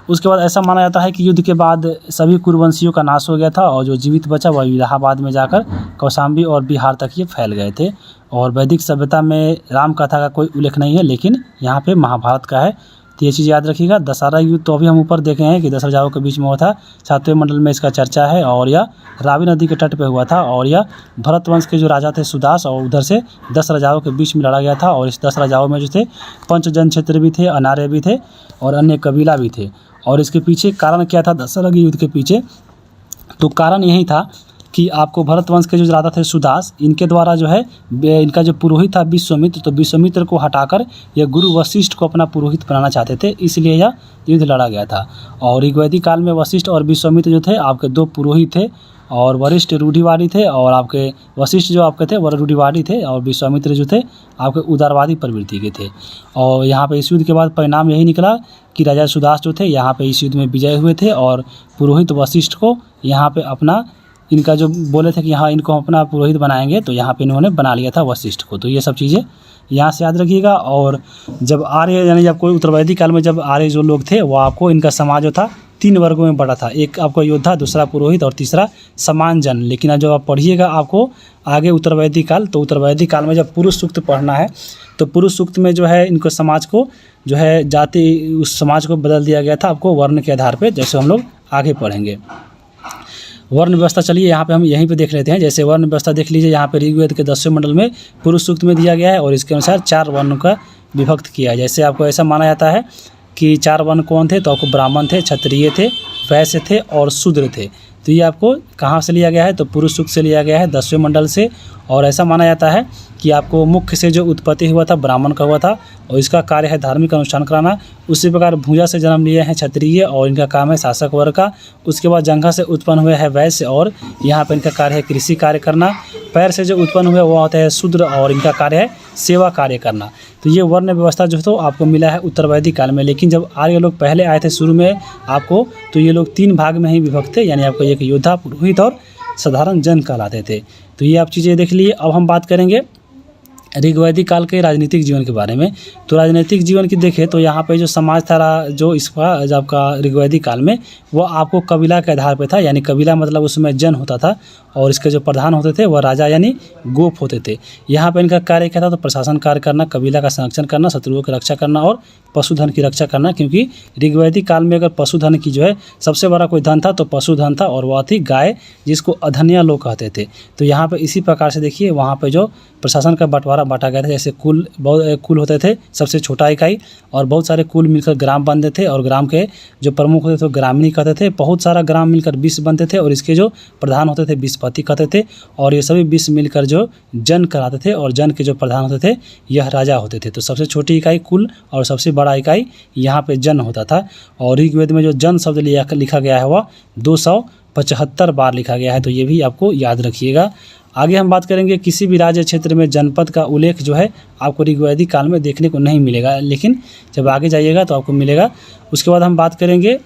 उसके बाद ऐसा माना जाता है कि युद्ध के बाद सभी कुरुवंशियों का नाश हो गया था, और जो जीवित बचा वह इलाहाबाद में जाकर कौशाम्बी और बिहार तक ये फैल गए थे। और वैदिक सभ्यता में राम कथा का कोई उल्लेख नहीं है, लेकिन यहाँ पे महाभारत का है। तो ये चीज़ याद रखिएगा। दशहरा युद्ध तो अभी हम ऊपर देखे हैं कि 10 राजाओं के बीच में हुआ था, 7वें मंडल में इसका चर्चा है। और यह रावी नदी के तट पे हुआ था, और यह भरत वंश के जो राजा थे सुदास, और उधर से 10 राजाओं के बीच में लड़ा गया था। और इस 10 राजाओं में जो थे पंचजन क्षेत्र भी थे, अनार्य भी थे, और अन्य कबीला भी थे। और इसके पीछे कारण क्या था दशहरा युद्ध के पीछे? तो कारण यही था कि आपको भरत वंश के जो राजा थे सुदास, इनके द्वारा जो है इनका जो पुरोहित था विश्वामित्र, तो विश्वामित्र को हटाकर यह गुरु वशिष्ठ को अपना पुरोहित बनाना चाहते थे, इसलिए यह युद्ध लड़ा गया था। और ऋग्वैदिक काल में वशिष्ठ और विश्वामित्र जो थे आपके 2 पुरोहित थे, और वरिष्ठ रूढ़िवादी थे, और आपके वशिष्ठ जो आपके थे वह रूढ़िवादी थे, और विश्वामित्र जो थे आपके उदारवादी प्रवृत्ति के थे। और यहाँ पे इस युद्ध के बाद परिणाम यही निकला कि राजा सुदास जो थे यहाँ पे इस युद्ध में विजय हुए थे, और पुरोहित वशिष्ठ को यहाँ पे अपना इनका जो बोले थे कि हाँ इनको हम अपना पुरोहित बनाएंगे, तो यहाँ पे इन्होंने बना लिया था वशिष्ठ को। तो ये सब चीज़ें यहाँ से याद रखिएगा। और जब आर्य यानी जब कोई उत्तरवैदिक काल में जब आर्य जो लोग थे वो आपको इनका समाज जो था 3 वर्गों में बटा था। एक आपको योद्धा, दूसरा पुरोहित और तीसरा समान जन। लेकिन अब जब आप पढ़िएगा आपको आगे उत्तरवैदिक काल, तो उत्तरवैदिक काल में जब पुरुष सूक्त पढ़ना है तो पुरुष सूक्त में जो है इनको समाज को जो है जाति, उस समाज को बदल दिया गया था आपको वर्ण के आधार पर, जैसे हम लोग आगे पढ़ेंगे। वर्ण व्यवस्था चलिए यहाँ पे हम यहीं पे देख लेते हैं। जैसे वर्ण व्यवस्था देख लीजिए, यहाँ पे ऋग्वेद के 10वें मंडल में पुरुष सूक्त में दिया गया है और इसके अनुसार 4 वर्ण का विभक्त किया है। जैसे आपको ऐसा माना जाता है कि 4 वर्ण कौन थे, तो आपको ब्राह्मण थे, क्षत्रिय थे, वैश्य थे और शूद्र थे। तो ये आपको कहाँ से लिया गया है, तो पुरुष सूक्त से लिया गया है 10वें मंडल से। और ऐसा माना जाता है कि आपको मुख्य से जो उत्पत्ति हुआ था ब्राह्मण का हुआ था और इसका कार्य है धार्मिक अनुष्ठान कराना। उसी प्रकार भुजा से जन्म लिए हैं क्षत्रिय और इनका काम है शासक वर्ग का। उसके बाद जंघा से उत्पन्न हुए हैं वैश्य और यहाँ पर इनका कार्य है कृषि कार्य करना। पैर से जो उत्पन्न हुए वो होता है शूद्र और इनका कार्य है सेवा कार्य करना। तो ये वर्ण व्यवस्था जो तो आपको मिला है उत्तरवैदिक काल में। लेकिन जब आर्य लोग पहले आए थे शुरू में आपको, तो ये लोग 3 भाग में ही विभक्त थे, यानी आपको एक योद्धा, पुरोहित और साधारण जन कहलाते थे। तो ये आप चीज़ें देख लिए। अब हम बात करेंगे ऋग्वैदिक काल के राजनीतिक जीवन के बारे में। तो राजनीतिक जीवन की देखें तो यहाँ पे जो समाज था जो इसका जो आपका ऋग्वैदिक काल में वो आपको कबीला के आधार पे था। यानी कबीला मतलब उसमें जन होता था और इसके जो प्रधान होते थे वह राजा यानी गोप होते थे। यहाँ पे इनका कार्य क्या था, तो प्रशासन कार्य करना, कबीला का संरक्षण करना, शत्रुओं की रक्षा करना और पशुधन की रक्षा करना। क्योंकि ऋग्वैदिक काल में अगर पशुधन की जो है सबसे बड़ा कोई धन था तो पशुधन था और वह थी गाय, जिसको अधन्या लोग कहते थे। तो यहाँ पे इसी प्रकार से देखिए वहाँ पे जो प्रशासन का बंटवारा बांटा गया था। जैसे कुल, बहुत कुल होते थे सबसे छोटा इकाई और बहुत सारे कुल मिलकर ग्राम बनते थे और ग्राम के जो प्रमुख होते थे ग्रामीणी कहते थे। बहुत सारा ग्राम मिलकर 20 बनते थे और इसके जो प्रधान होते थे 20पति कहते थे। और ये सभी 20 मिलकर जो जन कहलाते थे और जन के जो प्रधान होते थे यह राजा होते थे। तो सबसे छोटी इकाई कुल और सबसे बड़ा इकाई यहाँ पे जन होता था। और ऋग्वेद में जो जन शब्द लिखा गया है वह 275 बार लिखा गया है। तो ये भी आपको याद रखिएगा। आगे हम बात करेंगे किसी भी राज्य क्षेत्र में जनपद का उल्लेख जो है आपको ऋग्वैदिक काल में देखने को नहीं मिलेगा, लेकिन जब आगे जाइएगा तो आपको मिलेगा। उसके बाद हम बात करेंगे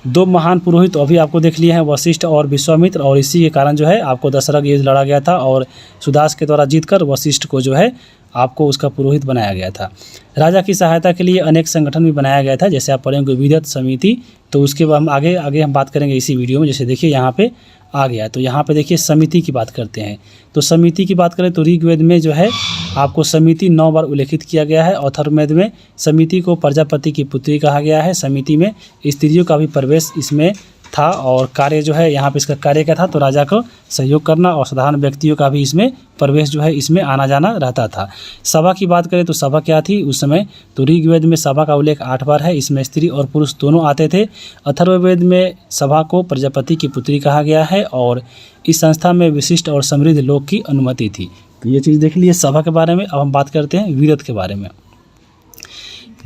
2 महान पुरोहित, अभी आपको देख लिए हैं वशिष्ठ और विश्वामित्र। और इसी के कारण जो है आपको दशरथ युद्ध लड़ा गया था और सुदास के द्वारा जीतकर वशिष्ठ को जो है आपको उसका पुरोहित बनाया गया था। राजा की सहायता के लिए अनेक संगठन भी बनाया गया था, जैसे आप पढ़ेंगे विदत समिति। तो उसके बाद हम आगे हम बात करेंगे इसी वीडियो में। जैसे देखिए यहाँ पे आ गया, तो यहाँ पे देखिए समिति की बात करते हैं। तो समिति की बात करें तो ऋग्वेद में जो है आपको समिति 9 बार उल्लेखित किया गया है। अथर्ववेद में समिति को प्रजापति की पुत्री कहा गया है। समिति में स्त्रियों का भी प्रवेश इसमें था और कार्य जो है यहाँ पे इसका कार्य क्या था, तो राजा को सहयोग करना और साधारण व्यक्तियों का भी इसमें प्रवेश जो है इसमें आना जाना रहता था। सभा की बात करें तो सभा क्या थी उस समय, तो ऋग्वेद में सभा का उल्लेख 8 बार है। इसमें स्त्री और पुरुष दोनों आते थे। अथर्ववेद में सभा को प्रजापति की पुत्री कहा गया है और इस संस्था में विशिष्ट और समृद्ध लोग की अनुमति थी। तो ये चीज़ देख लीजिए सभा के बारे में। अब हम बात करते हैं विदत के बारे में।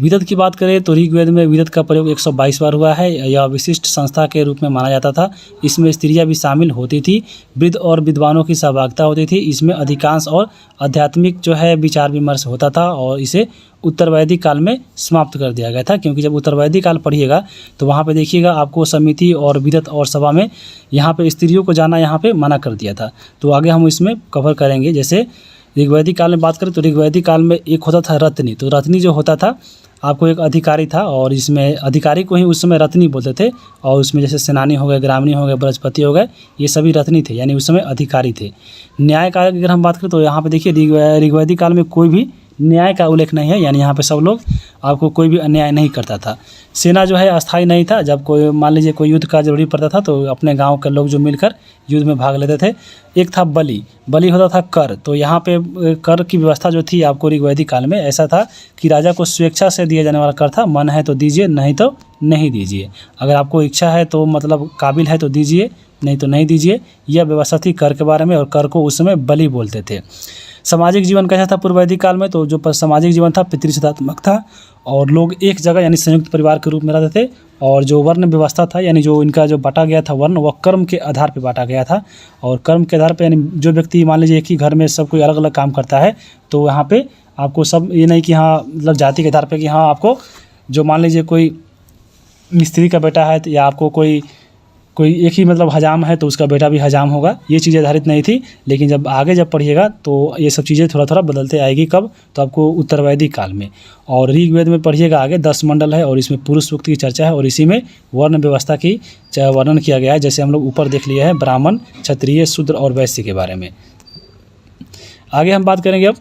विदत की बात करें तो ऋग्वेद में विदत का प्रयोग 122 बार हुआ है। यह विशिष्ट संस्था के रूप में माना जाता था। इसमें स्त्रियां भी शामिल होती थी। वृद्ध और विद्वानों की सहभागिता होती थी। इसमें अधिकांश और आध्यात्मिक जो है विचार विमर्श होता था और इसे उत्तरवैदिक काल में समाप्त कर दिया गया था। क्योंकि जब उत्तरवैदिक काल पढ़िएगा तो वहाँ पे देखिएगा आपको समिति और विदत और सभा में यहाँ पे स्त्रियों को जाना यहाँ पे मना कर दिया था। तो आगे हम इसमें कवर करेंगे। जैसे ऋग्वैदिक काल में बात करें तो ऋग्वैदिक काल में एक होता था रत्नी। तो रत्नी जो होता था आपको एक अधिकारी था और इसमें अधिकारी को ही उस समय रत्नी बोलते थे। और उसमें जैसे सेनानी हो गए, ग्रामीणी हो गए, बृहस्पति हो गए, ये सभी रत्नी थे, यानी उस समय अधिकारी थे। न्याय काल की अगर हम बात करें तो यहाँ पे देखिए ऋग्वैदिक काल में कोई भी न्याय का उल्लेख नहीं है, यानी यहाँ पे सब लोग आपको कोई भी अन्याय नहीं करता था। सेना जो है अस्थायी नहीं था। जब कोई मान लीजिए कोई युद्ध का जरूरी पड़ता था तो अपने गांव के लोग जो मिलकर युद्ध में भाग लेते थे। एक था बलि होता था कर। तो यहाँ पे कर की व्यवस्था जो थी आपको ऋग्वैदिक काल में ऐसा था कि राजा को स्वेच्छा से दिया जाने वाला कर था। मन है तो दीजिए, नहीं तो नहीं दीजिए। अगर आपको इच्छा है तो मतलब काबिल है तो दीजिए, नहीं तो नहीं दीजिए। यह व्यवस्था थी कर के बारे में और कर को उस समय बलि बोलते थे। सामाजिक जीवन कैसा था पूर्व वैदिक काल में, तो जो सामाजिक जीवन था पितृसत्तात्मक था और लोग एक जगह यानी संयुक्त परिवार के रूप में रहते थे। और जो वर्ण व्यवस्था था यानी जो इनका जो बांटा गया था वर्ण, वह कर्म के आधार पर बांटा गया था। और कर्म के आधार पर यानी जो व्यक्ति मान लीजिए एक ही घर में सब कोई अलग अलग काम करता है तो यहाँ पे आपको सब ये नहीं कि हाँ मतलब जाति के आधार पर कि हाँ आपको जो मान लीजिए कोई मिस्त्री का बेटा है या आपको कोई कोई एक ही मतलब हजाम है तो उसका बेटा भी हजाम होगा, ये चीज़ें आधारित नहीं थी। लेकिन जब आगे जब पढ़िएगा तो ये सब चीज़ें थोड़ा थोड़ा बदलते आएगी। कब? तो आपको उत्तर वैदिक काल में। और ऋग्वेद में पढ़िएगा आगे 10 मंडल है और इसमें पुरुष सूक्त की चर्चा है और इसी में वर्ण व्यवस्था की वर्णन किया गया है। जैसे हम लोग ऊपर देख लिए हैं ब्राह्मण, क्षत्रिय, शूद्र और वैश्य के बारे में। आगे हम बात करेंगे अब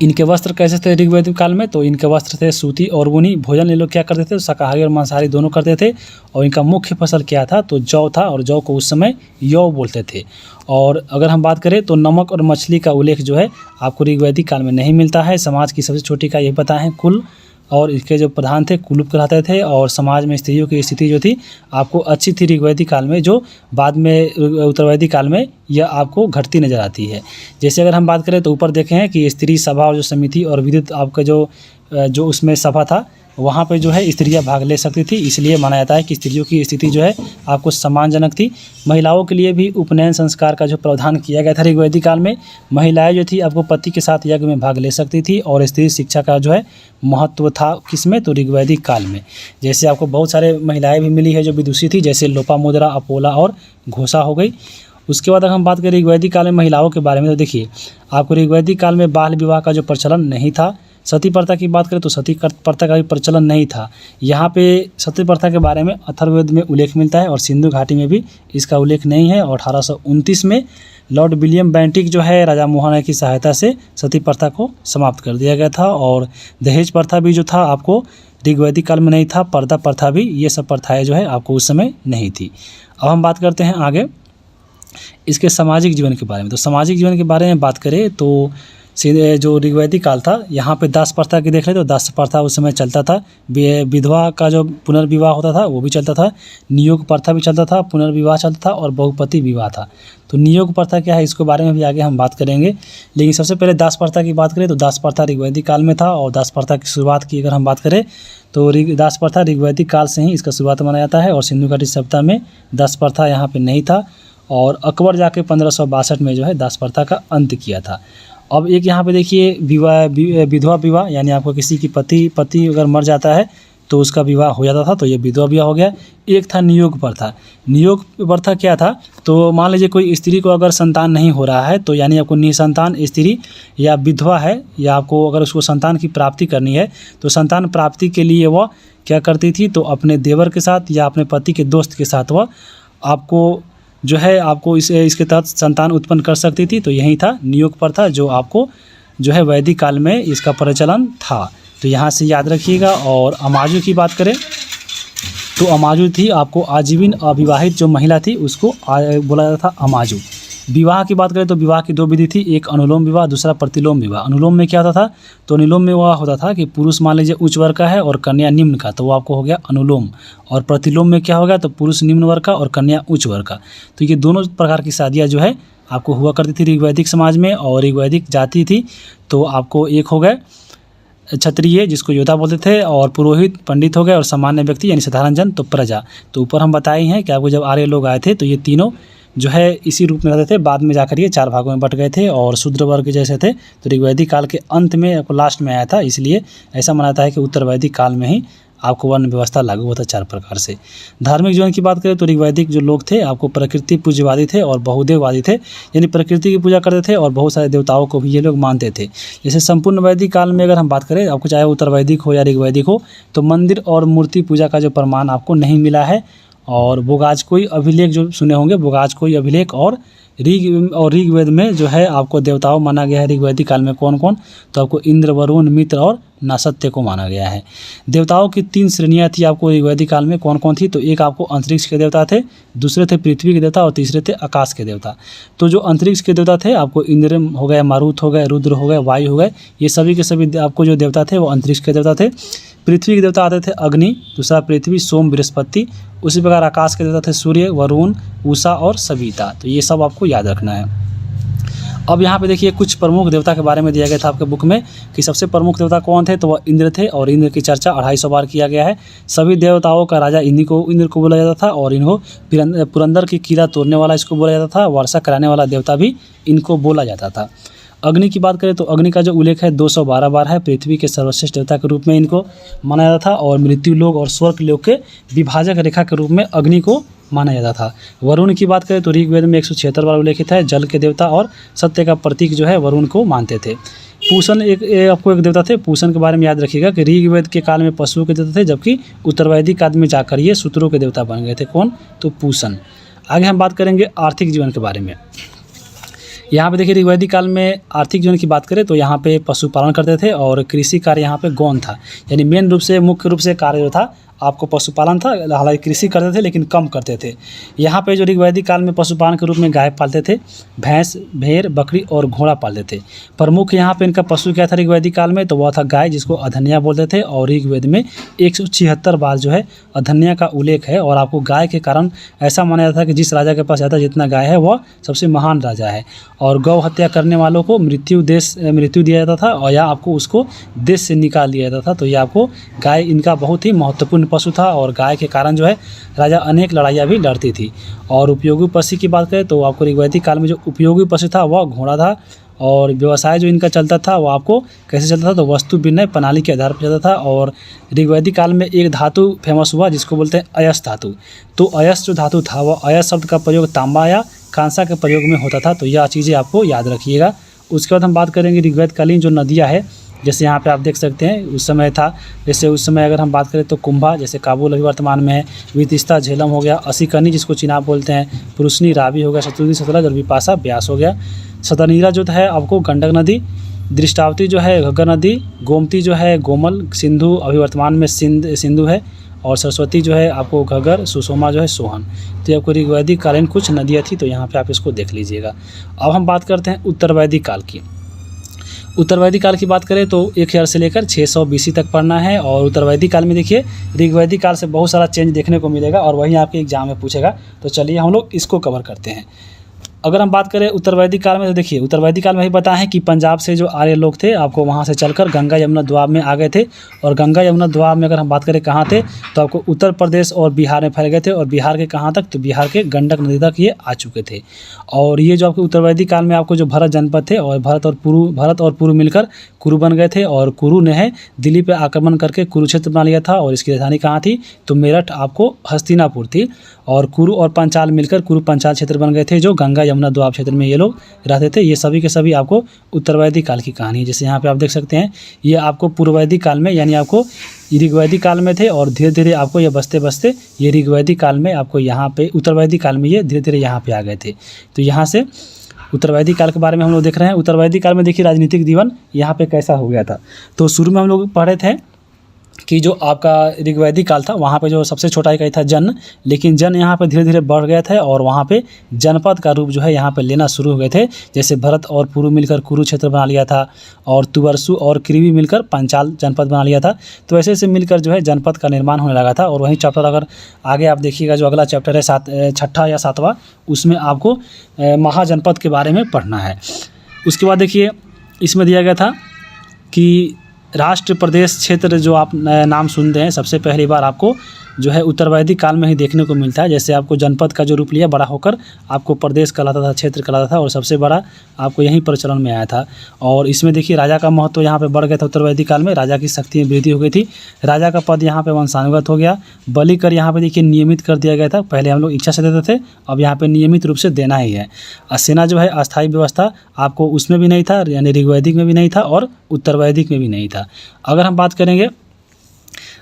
इनके वस्त्र कैसे थे ऋग्वेदिक काल में। तो इनके वस्त्र थे सूती और ऊनी। भोजन ये लोग क्या करते थे? शाकाहारी और मांसाहारी दोनों करते थे। और इनका मुख्य फसल क्या था? तो जौ था और जौ को उस समय यौ बोलते थे। और अगर हम बात करें तो नमक और मछली का उल्लेख जो है आपको ऋग्वैदिक काल में नहीं मिलता है। समाज की सबसे छोटी का यही पता है कुल, और इसके जो प्रधान थे कुलूप कहलाते थे। और समाज में स्त्रियों की स्थिति जो थी आपको अच्छी थी ऋग्वैदिक काल में, जो बाद में उत्तरवैदिक काल में यह आपको घटती नज़र आती है। जैसे अगर हम बात करें तो ऊपर देखे हैं कि स्त्री सभा और जो समिति और विद्युत आपका जो उसमें सभा था वहाँ पे जो है स्त्रियां भाग ले सकती थी। इसलिए माना जाता है कि स्त्रियों की स्थिति जो है आपको सम्मानजनक थी। महिलाओं के लिए भी उपनयन संस्कार का जो प्रावधान किया गया था ऋग्वैदिक काल में, महिलाएं जो थी आपको पति के साथ यज्ञ में भाग ले सकती थी। और स्त्री शिक्षा का जो है महत्व था किसमें? तो ऋग्वैदिक काल में। जैसे आपको बहुत सारे महिलाएं भी मिली है जो विदुषी थी, जैसे लोपामुद्रा, अपोला और घोषा हो गई। उसके बाद अगर हम बात करें ऋग्वैदिक काल में महिलाओं के बारे में, तो देखिए आपको ऋग्वैदिक काल में बाल विवाह का जो प्रचलन नहीं था। सती प्रथा की बात करें तो सती प्रथा का भी प्रचलन नहीं था। यहाँ पे सती प्रथा के बारे में अथर्ववेद में उल्लेख मिलता है और सिंधु घाटी में भी इसका उल्लेख नहीं है। और 1829 में लॉर्ड विलियम बेंटिक जो है राजा मोहन की सहायता से सती प्रथा को समाप्त कर दिया गया था। और दहेज प्रथा भी जो था आपको ऋग्वैदिक काल में नहीं था। पर्दा प्रथा भी, ये सब प्रथाएँ जो है आपको उस समय नहीं थी। अब हम बात करते हैं आगे इसके सामाजिक जीवन के बारे में। तो सामाजिक जीवन के बारे में बात करें तो सीधे जो ऋग्वैदिक काल था यहाँ पे दास प्रथा की देख रहे तो दास प्रथा उस समय चलता था। विधवा का जो पुनर्विवाह होता था वो भी चलता था। नियोग प्रथा भी चलता था, पुनर्विवाह चलता था और बहुपति विवाह था। तो नियोग प्रथा क्या है इसके बारे में भी आगे हम बात करेंगे। लेकिन सबसे पहले दास प्रथा की बात करें तो दास प्रथा ऋग्वैदिक काल में था। और दास प्रथा की शुरुआत की अगर हम बात करें तो दास प्रथा ऋग्वैदिक काल से ही इसका शुरुआत माना जाता है। और सिंधु घाटी सभ्यता में दास प्रथा यहाँ पर नहीं था। और अकबर जाके 1562 में जो है दास प्रथा का अंत किया था। अब एक यहाँ पे देखिए विधवा विवाह, यानी आपको किसी की पति अगर मर जाता है तो उसका विवाह हो जाता था, तो ये विधवा विवाह हो गया। एक था नियोग प्रथा। नियोग प्रथा क्या था? तो मान लीजिए कोई स्त्री को अगर संतान नहीं हो रहा है तो यानी आपको निसंतान स्त्री या विधवा है या आपको अगर उसको संतान की प्राप्ति करनी है तो संतान प्राप्ति के लिए वह क्या करती थी? तो अपने देवर के साथ या अपने पति के दोस्त के साथ वह आपको जो है आपको इसके तहत संतान उत्पन्न कर सकती थी। तो यही था नियोग प्रथा जो आपको जो है वैदिक काल में इसका प्रचलन था। तो यहाँ से याद रखिएगा। और अमाजु की बात करें तो अमाजु थी आपको आजीवन अविवाहित जो महिला थी उसको बोला जाता था अमाजु। विवाह की बात करें तो विवाह की 2 विधि थी, एक अनुलोम विवाह, दूसरा प्रतिलोम विवाह। अनुलोम में क्या होता था? तो अनुलोम में वह होता था कि पुरुष मान लीजिए उच्च वर्ग का है और कन्या निम्न का, तो वो आपको हो गया अनुलोम। और प्रतिलोम में क्या हो गया? तो पुरुष निम्न वर्ग का और कन्या उच्च वर्ग का। तो ये दोनों प्रकार की शादियाँ जो है आपको हुआ करती थी ऋग्वैदिक समाज में। और ऋग्वैदिक जाति थी तो आपको एक हो गए क्षत्रिय जिसको योद्धा बोलते थे, और पुरोहित पंडित हो गए, और सामान्य व्यक्ति यानी साधारण जन तो प्रजा। तो ऊपर हम बताए हैं कि आपको जब आर्य लोग आए थे तो ये तीनों जो है इसी रूप में रहते थे। बाद में जाकर ये 4 भागों में बट गए थे और शूद्र वर्ग जैसे थे। तो ऋग्वैदिक काल के अंत में आपको लास्ट में आया था, इसलिए ऐसा माना जाता है कि उत्तर वैदिक काल में ही आपको वर्ण व्यवस्था लागू होता 4 प्रकार से। धार्मिक जीवन की बात करें तो ऋग्वैदिक जो लोग थे आपको प्रकृति पूज्यवादी थे और बहुदेववादी थे, यानी प्रकृति की पूजा करते थे और बहुत सारे देवताओं को भी ये लोग मानते थे। जैसे संपूर्ण वैदिक काल में अगर हम बात करें आपको चाहे उत्तर वैदिक हो या ऋग्वैदिक हो तो मंदिर और मूर्ति पूजा का जो प्रमाण आपको नहीं मिला है। और बोगाजकोई अभिलेख जो सुने होंगे, बोगाजकोई अभिलेख और ऋग्वेद में जो है आपको देवताओं माना गया है ऋग्वैदिक काल में कौन कौन? तो आपको इंद्र, वरुण, मित्र और नासत्य को माना गया है। देवताओं की 3 श्रेणियाँ थी आपको ऋग्वैदिक काल में कौन कौन थी? तो एक आपको अंतरिक्ष के देवता थे, दूसरे थे पृथ्वी के देवता और तीसरे थे आकाश के देवता। तो जो अंतरिक्ष के देवता थे आपको इंद्र हो गए, मारुत हो गए, रुद्र हो गए, वायु हो गए, ये सभी के सभी आपको जो देवता थे वो अंतरिक्ष के देवता थे। पृथ्वी के देवता आते थे अग्नि, दूसरा पृथ्वी, सोम, बृहस्पति। उसी प्रकार आकाश के देवता थे सूर्य, वरुण, उषा और सविता। तो ये सब आपको याद रखना है। अब यहाँ पे देखिए कुछ प्रमुख देवता के बारे में दिया गया था आपके बुक में कि सबसे प्रमुख देवता कौन थे? तो वह इंद्र थे और इंद्र की चर्चा 250 बार किया गया है। सभी देवताओं का राजा इंद्र को बोला जाता था और इनको पुरंदर की किला तोड़ने वाला इसको बोला जाता था। वर्षा कराने वाला देवता भी इनको बोला जाता था। अग्नि की बात करें तो अग्नि का जो उल्लेख है 212 बार है। पृथ्वी के सर्वश्रेष्ठ देवता के रूप में इनको माना जाता था और मृत्यु लोक और स्वर्ग लोक के विभाजक रेखा के रूप में अग्नि को माना जाता था। वरुण की बात करें तो ऋग्वेद में 176 बार उल्लेखित है। जल के देवता और सत्य का प्रतीक जो है वरुण को मानते थे। पूषण आपको एक देवता थे। पूषण के बारे में याद रखिएगा कि ऋग्वेद के काल में पशुओं के देवता थे, जबकि उत्तरवैदिक काल में जाकर ये सूत्रों के देवता बन गए थे। कौन? तो पूषण। आगे हम बात करेंगे आर्थिक जीवन के बारे में। यहाँ पे देखिए ऋग्वैदिक काल में आर्थिक जीवन की बात करें तो यहाँ पे पशुपालन करते थे और कृषि कार्य यहाँ पे गौण था। यानी मेन रूप से मुख्य रूप से कार्य जो था आपको पशुपालन था। हालांकि कृषि करते थे लेकिन कम करते थे। यहाँ पे जो ऋग्वैदिक काल में पशुपालन के रूप में गाय पालते थे, भैंस, भेड़, बकरी और घोड़ा पालते थे। प्रमुख यहाँ पे इनका पशु क्या था ऋग्वैदिक काल में? तो वह था गाय, जिसको अधन्या बोलते थे। और ऋग्वेद में 176 बार जो है अधन्या का उल्लेख है। और आपको गाय के कारण ऐसा माना जाता था कि जिस राजा के पास ज़्यादा जितना गाय है वह सबसे महान राजा है। और गौ हत्या करने वालों को मृत्यु दिया जाता था और या आपको उसको देश से निकाल दिया जाता था। तो ये आपको गाय इनका बहुत ही महत्वपूर्ण पशु था और गाय के कारण जो है राजा अनेक लड़ाइयाँ भी लड़ती थी। और उपयोगी पशु की बात करें तो आपको ऋग्वैदिक काल में जो उपयोगी पशु था वह घोड़ा था। और व्यवसाय जो इनका चलता था वो आपको कैसे चलता था? तो वस्तु विनिमय प्रणाली के आधार पर चलता था। और ऋग्वैदिक काल में एक धातु फेमस हुआ जिसको बोलते हैं अयस धातु। तो अयस जो धातु था वह अयस शब्द का प्रयोग तांबा या कांसा के प्रयोग में होता था। तो यह चीज़ें आपको याद रखिएगा। उसके बाद हम बात करेंगे ऋग्वैदकालीन जो नदियाँ है, जैसे यहाँ पे आप देख सकते हैं उस समय था। जैसे उस समय अगर हम बात करें तो कुंभा, जैसे काबुल अभी वर्तमान में है, वितिस्ता झेलम हो गया, असिकनी जिसको चिनाब बोलते हैं, पुरुषनी रावी हो गया, शत्रुघ्न सतलज और विपाशा ब्यास हो गया। सतनीरा जो है आपको गंडक नदी, दृष्टावती जो है घग्गर नदी, गोमती जो है गोमल, सिंधु अभी वर्तमान में सिंधु है, और सरस्वती जो है आपको घग्गर, सुषमा जो है सोहन। तो ये आपको ऋग्वैदिक कालीन कुछ नदियाँ थी। तो यहाँ पे आप इसको देख लीजिएगा। अब हम बात करते हैं उत्तरवैदिक काल की। उत्तरवैदिक काल की बात करें तो 1000 से लेकर 600 BC तक पढ़ना है। और उत्तरवैदिक काल में देखिए ऋग्वैदिक काल से बहुत सारा चेंज देखने को मिलेगा और वहीं आपके एग्जाम में पूछेगा। तो चलिए हम लोग इसको कवर करते हैं। अगर हम बात करें उत्तरवैदिक काल में तो देखिए उत्तरवैदिक काल में ही पता है कि पंजाब से जो आर्य लोग थे आपको वहाँ से चलकर गंगा यमुना दोआब में आ गए थे। और गंगा यमुना दोआब में अगर हम बात करें कहाँ थे तो आपको उत्तर प्रदेश और बिहार में फैल गए थे। और बिहार के कहाँ तक? तो बिहार के गंडक नदी तक ये आ चुके थे। और ये जो आपके उत्तरवैदिक काल में आपको जो भरत जनपद थे और भरत और पुरु मिलकर कुरु बन गए थे। और कुरु ने है दिल्ली पर आक्रमण करके कुरुक्षेत्र बना लिया था। और इसकी राजधानी कहाँ थी? तो मेरठ आपको हस्तिनापुर थी। और कुरु और पंचाल मिलकर कुरु पंचाल क्षेत्र बन गए थे जो गंगा यमुना दोआब क्षेत्र में ये लोग रहते थे। ये सभी के सभी आपको उत्तरवैदिक काल की कहानी है। जैसे यहाँ पे आप देख सकते हैं ये आपको पूर्ववैदिक काल में यानी आपको ऋग्वैदिक काल में थे और धीरे धीरे आपको ये बसते बसते ये ऋग्वैदिक काल में आपको यहाँ पे उत्तरवैदिक काल में ये धीरे धीरे यहाँ पे आ गए थे। तो यहाँ से उत्तरवैदिक काल के बारे में हम लोग देख रहे हैं। उत्तरवैदिक काल में देखिए राजनीतिक जीवन यहाँ पे कैसा हो गया था। तो शुरू में हम लोग पढ़े थे कि जो आपका ऋग्वैदिक काल था वहाँ पे जो सबसे छोटा इकाई था जन, लेकिन जन यहाँ पे धीरे धीरे बढ़ गए थे और वहाँ पे जनपद का रूप जो है यहाँ पे लेना शुरू हो गए थे। जैसे भरत और पुरु मिलकर कुरुक्षेत्र बना लिया था और तुवरसु और कृवि मिलकर पंचाल जनपद बना लिया था। तो ऐसे ऐसे मिलकर जो है जनपद का निर्माण होने लगा था। और वहीं चैप्टर अगर आगे आप देखिएगा जो अगला चैप्टर है 6ठा या 7वां, उसमें आपको महाजनपद के बारे में पढ़ना है। उसके बाद देखिए इसमें दिया गया था कि राष्ट्र प्रदेश क्षेत्र जो आप नाम सुनते हैं सबसे पहली बार आपको जो है उत्तरवैदिक काल में ही देखने को मिलता है। जैसे आपको जनपद का जो रूप लिया बड़ा होकर आपको प्रदेश कहलाता था, क्षेत्र कहलाता था और सबसे बड़ा आपको यहीं प्रचलन में आया था। और इसमें देखिए राजा का महत्व यहाँ पे बढ़ गया था। उत्तरवैदिक काल में राजा की शक्ति में वृद्धि हो गई थी। राजा का पद यहाँ पे वंशानुगत हो गया। बलि कर यहाँ पे देखिए नियमित कर दिया गया था। पहले हम लोग इच्छा से देते थे, अब यहाँ पे नियमित रूप से देना ही है। सेना जो है अस्थायी व्यवस्था आपको उसमें भी नहीं था, यानी ऋग्वैदिक में भी नहीं था और उत्तरवैदिक में भी नहीं था। अगर हम बात करेंगे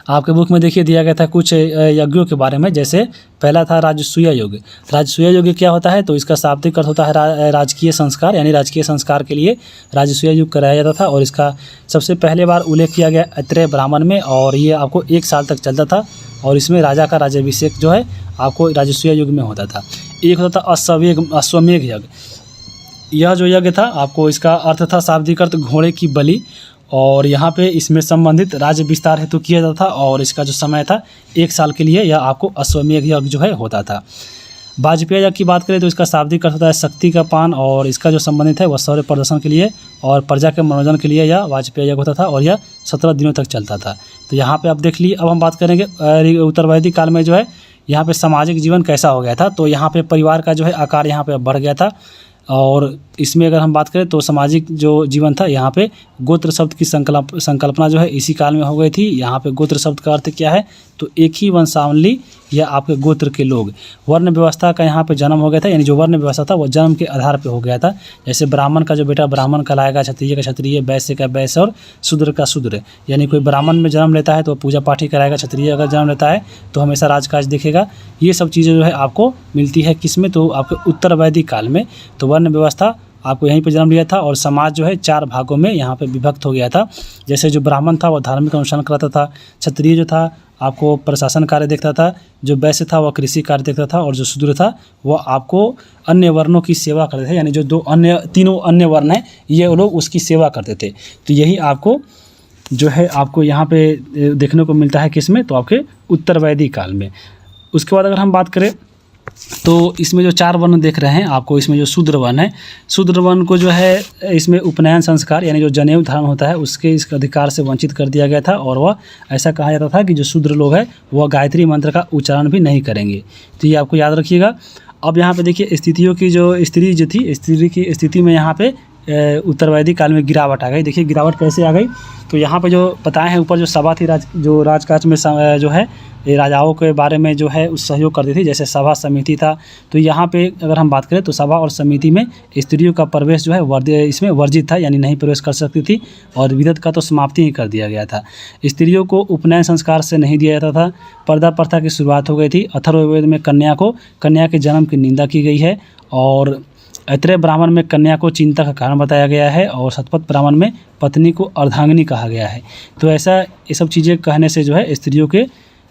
आपके बुक में देखिए दिया गया था कुछ यज्ञों के बारे में। जैसे पहला था राजसूय युग। राजसूय युग क्या होता है? तो इसका शाब्दिक अर्थ होता है राजकीय संस्कार, यानी राजकीय संस्कार के लिए राजसूय युग कराया जाता था। और इसका सबसे पहले बार उल्लेख किया गया ऐत्रेय ब्राह्मण में और ये आपको 1 साल तक चलता था। और इसमें राजा का राज्याभिषेक जो है आपको राजसूय युग में होता था। एक होता था अश्वमेध यज्ञ। यह जो यज्ञ था आपको इसका अर्थ था शाब्दिक अर्थ घोड़े की बलि। और यहाँ पे इसमें संबंधित राज्य विस्तार हेतु किया जाता था और इसका जो समय था 1 साल के लिए यह आपको अश्वमेध यज्ञ जो है होता था। वाजपेय यज्ञ की बात करें तो इसका शाब्दिक अर्थ होता है शक्ति का पान और इसका जो संबंधित है वह शौर्य प्रदर्शन के लिए और प्रजा के मनोरंजन के लिए यह वाजपेय यज्ञ होता था और यह 17 दिनों तक चलता था। तो यहाँ पे आप देख लीजिए। अब हम बात करेंगे उत्तरवैदिक काल में जो है यहाँ पे सामाजिक जीवन कैसा हो गया था। तो यहाँ पे परिवार का जो है आकार यहाँ पे बढ़ गया था और इसमें अगर हम बात करें तो सामाजिक जो जीवन था, यहाँ पे गोत्र शब्द की संकल्पना जो है इसी काल में हो गई थी। यहाँ पे गोत्र शब्द का अर्थ क्या है, तो एक ही वंशावली या आपके गोत्र के लोग। वर्ण व्यवस्था का यहाँ पे जन्म हो गया था, यानी जो वर्ण व्यवस्था था वो जन्म के आधार पे हो गया था। जैसे ब्राह्मण का जो बेटा ब्राह्मण कहलाएगा, क्षत्रिय का क्षत्रिय, वैश्य का वैश्य और शूद्र का शूद्र। यानी कोई ब्राह्मण में जन्म लेता है तो पूजा पाठ ही कराएगा, क्षत्रिय अगर जन्म लेता है तो हमेशा राजकाज देखेगा। ये सब चीज़ें जो है आपको मिलती है किसमें, तो आपके उत्तर वैदिक काल में। तो वर्ण व्यवस्था आपको यहीं पे जन्म लिया था और समाज जो है 4 भागों में यहाँ पे विभक्त हो गया था। जैसे जो ब्राह्मण था वह धार्मिक अनुष्ठान कराता था, क्षत्रिय जो था आपको प्रशासन कार्य देखता था, जो वैश्य था वह कृषि कार्य देखता था, और जो शूद्र था वह आपको अन्य वर्णों की सेवा करते थे। यानी जो तीनों अन्य वर्ण हैं ये लोग उसकी सेवा करते थे। तो यही आपको जो है आपको यहाँ पे देखने को मिलता है किसमें, तो आपके उत्तर वैदिक काल में। उसके बाद अगर हम बात करें तो इसमें जो 4 वर्ण देख रहे हैं आपको, इसमें जो शूद्र वर्ण है, शूद्र वर्ण को जो है इसमें उपनयन संस्कार यानी जो जनेऊ धारण होता है उसके इस अधिकार से वंचित कर दिया गया था। और वह ऐसा कहा जाता था कि जो शूद्र लोग हैं वह गायत्री मंत्र का उच्चारण भी नहीं करेंगे। तो ये आपको याद रखिएगा। अब यहाँ पे देखिए स्थितियों की जो स्त्री जो थी, स्त्री की स्थिति में यहाँ पे उत्तर वैदिक काल में गिरावट आ गई। देखिए गिरावट कैसे आ गई, तो यहाँ पे जो बताए हैं ऊपर जो सभा थी जो राजकाज में जो है ये राजाओं के बारे में जो है उस सहयोग करती थी, जैसे सभा समिति था। तो यहाँ पे अगर हम बात करें तो सभा और समिति में स्त्रियों का प्रवेश जो है इसमें वर्जित था, यानी नहीं प्रवेश कर सकती थी, और विदत का तो समाप्ति ही कर दिया गया था। स्त्रियों को उपनयन संस्कार से नहीं दिया जाता था, पर्दा प्रथा की शुरुआत हो गई थी। अथर्ववेद में कन्या के जन्म की निंदा की गई है, और ऐत्रेय ब्राह्मण में कन्या को चिंता का कारण बताया गया है, और शतपथ ब्राह्मण में पत्नी को अर्धांगिनी कहा गया है। तो ऐसा ये सब चीज़ें कहने से जो है स्त्रियों के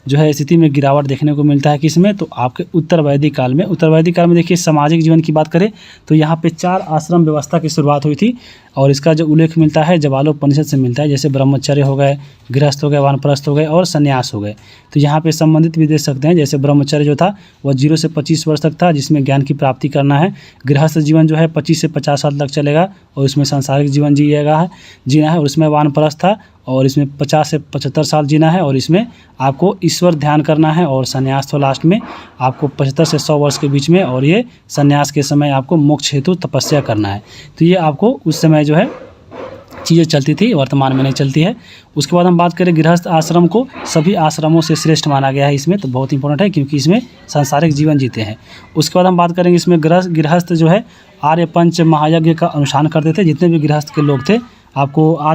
जो है स्थिति में गिरावट देखने को मिलता है किसमें, तो आपके उत्तर वैदिक काल में। उत्तर वैदिक काल में देखिए सामाजिक जीवन की बात करें तो यहाँ पे 4 आश्रम व्यवस्था की शुरुआत हुई थी, और इसका जो उल्लेख मिलता है जवालोपनिषद से मिलता है। जैसे ब्रह्मचर्य हो गए, गृहस्थ हो गए, वानप्रस्थ हो गए और संन्यास हो गए। तो यहाँ पे संबंधित भी देख सकते हैं। जैसे ब्रह्मचर्य जो था वह 0 से 25 वर्ष तक था, जिसमें ज्ञान की प्राप्ति करना है। गृहस्थ जीवन जो है 25 से 50 साल तक चलेगा, और उसमें सांसारिक जीवन जीना है। और उसमें वानप्रस्थ था, और इसमें 50 से 75 साल जीना है, और इसमें आपको ईश्वर ध्यान करना है। और संन्यास तो लास्ट में आपको 75 से 100 वर्ष के बीच में, और ये संन्यास के समय आपको मोक्ष हेतु तपस्या करना है। तो ये आपको उस समय जो है चीज़ें चलती थी, वर्तमान में नहीं चलती है। उसके बाद हम बात करें गृहस्थ आश्रम को, सभी आश्रमों से श्रेष्ठ माना गया है इसमें, तो बहुत इंपॉर्टेंट है क्योंकि इसमें सांसारिक जीवन जीते हैं। उसके बाद हम बात करेंगे इसमें गृहस्थ जो है आर्य पंच महायज्ञ का अनुष्ठान करते थे। जितने भी गृहस्थ के लोग थे आपको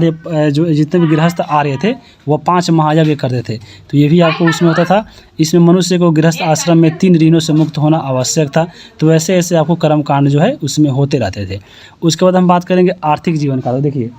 जितने भी गृहस्थ आर्य थे वो 5 महायज्ञ करते थे। तो ये भी आपको उसमें होता था। इसमें मनुष्य को गृहस्थ आश्रम में 3 ऋणों से मुक्त होना आवश्यक था। तो ऐसे ऐसे आपको कर्मकांड जो है उसमें होते रहते थे। उसके बाद हम बात करेंगे आर्थिक जीवन का। तो देखिए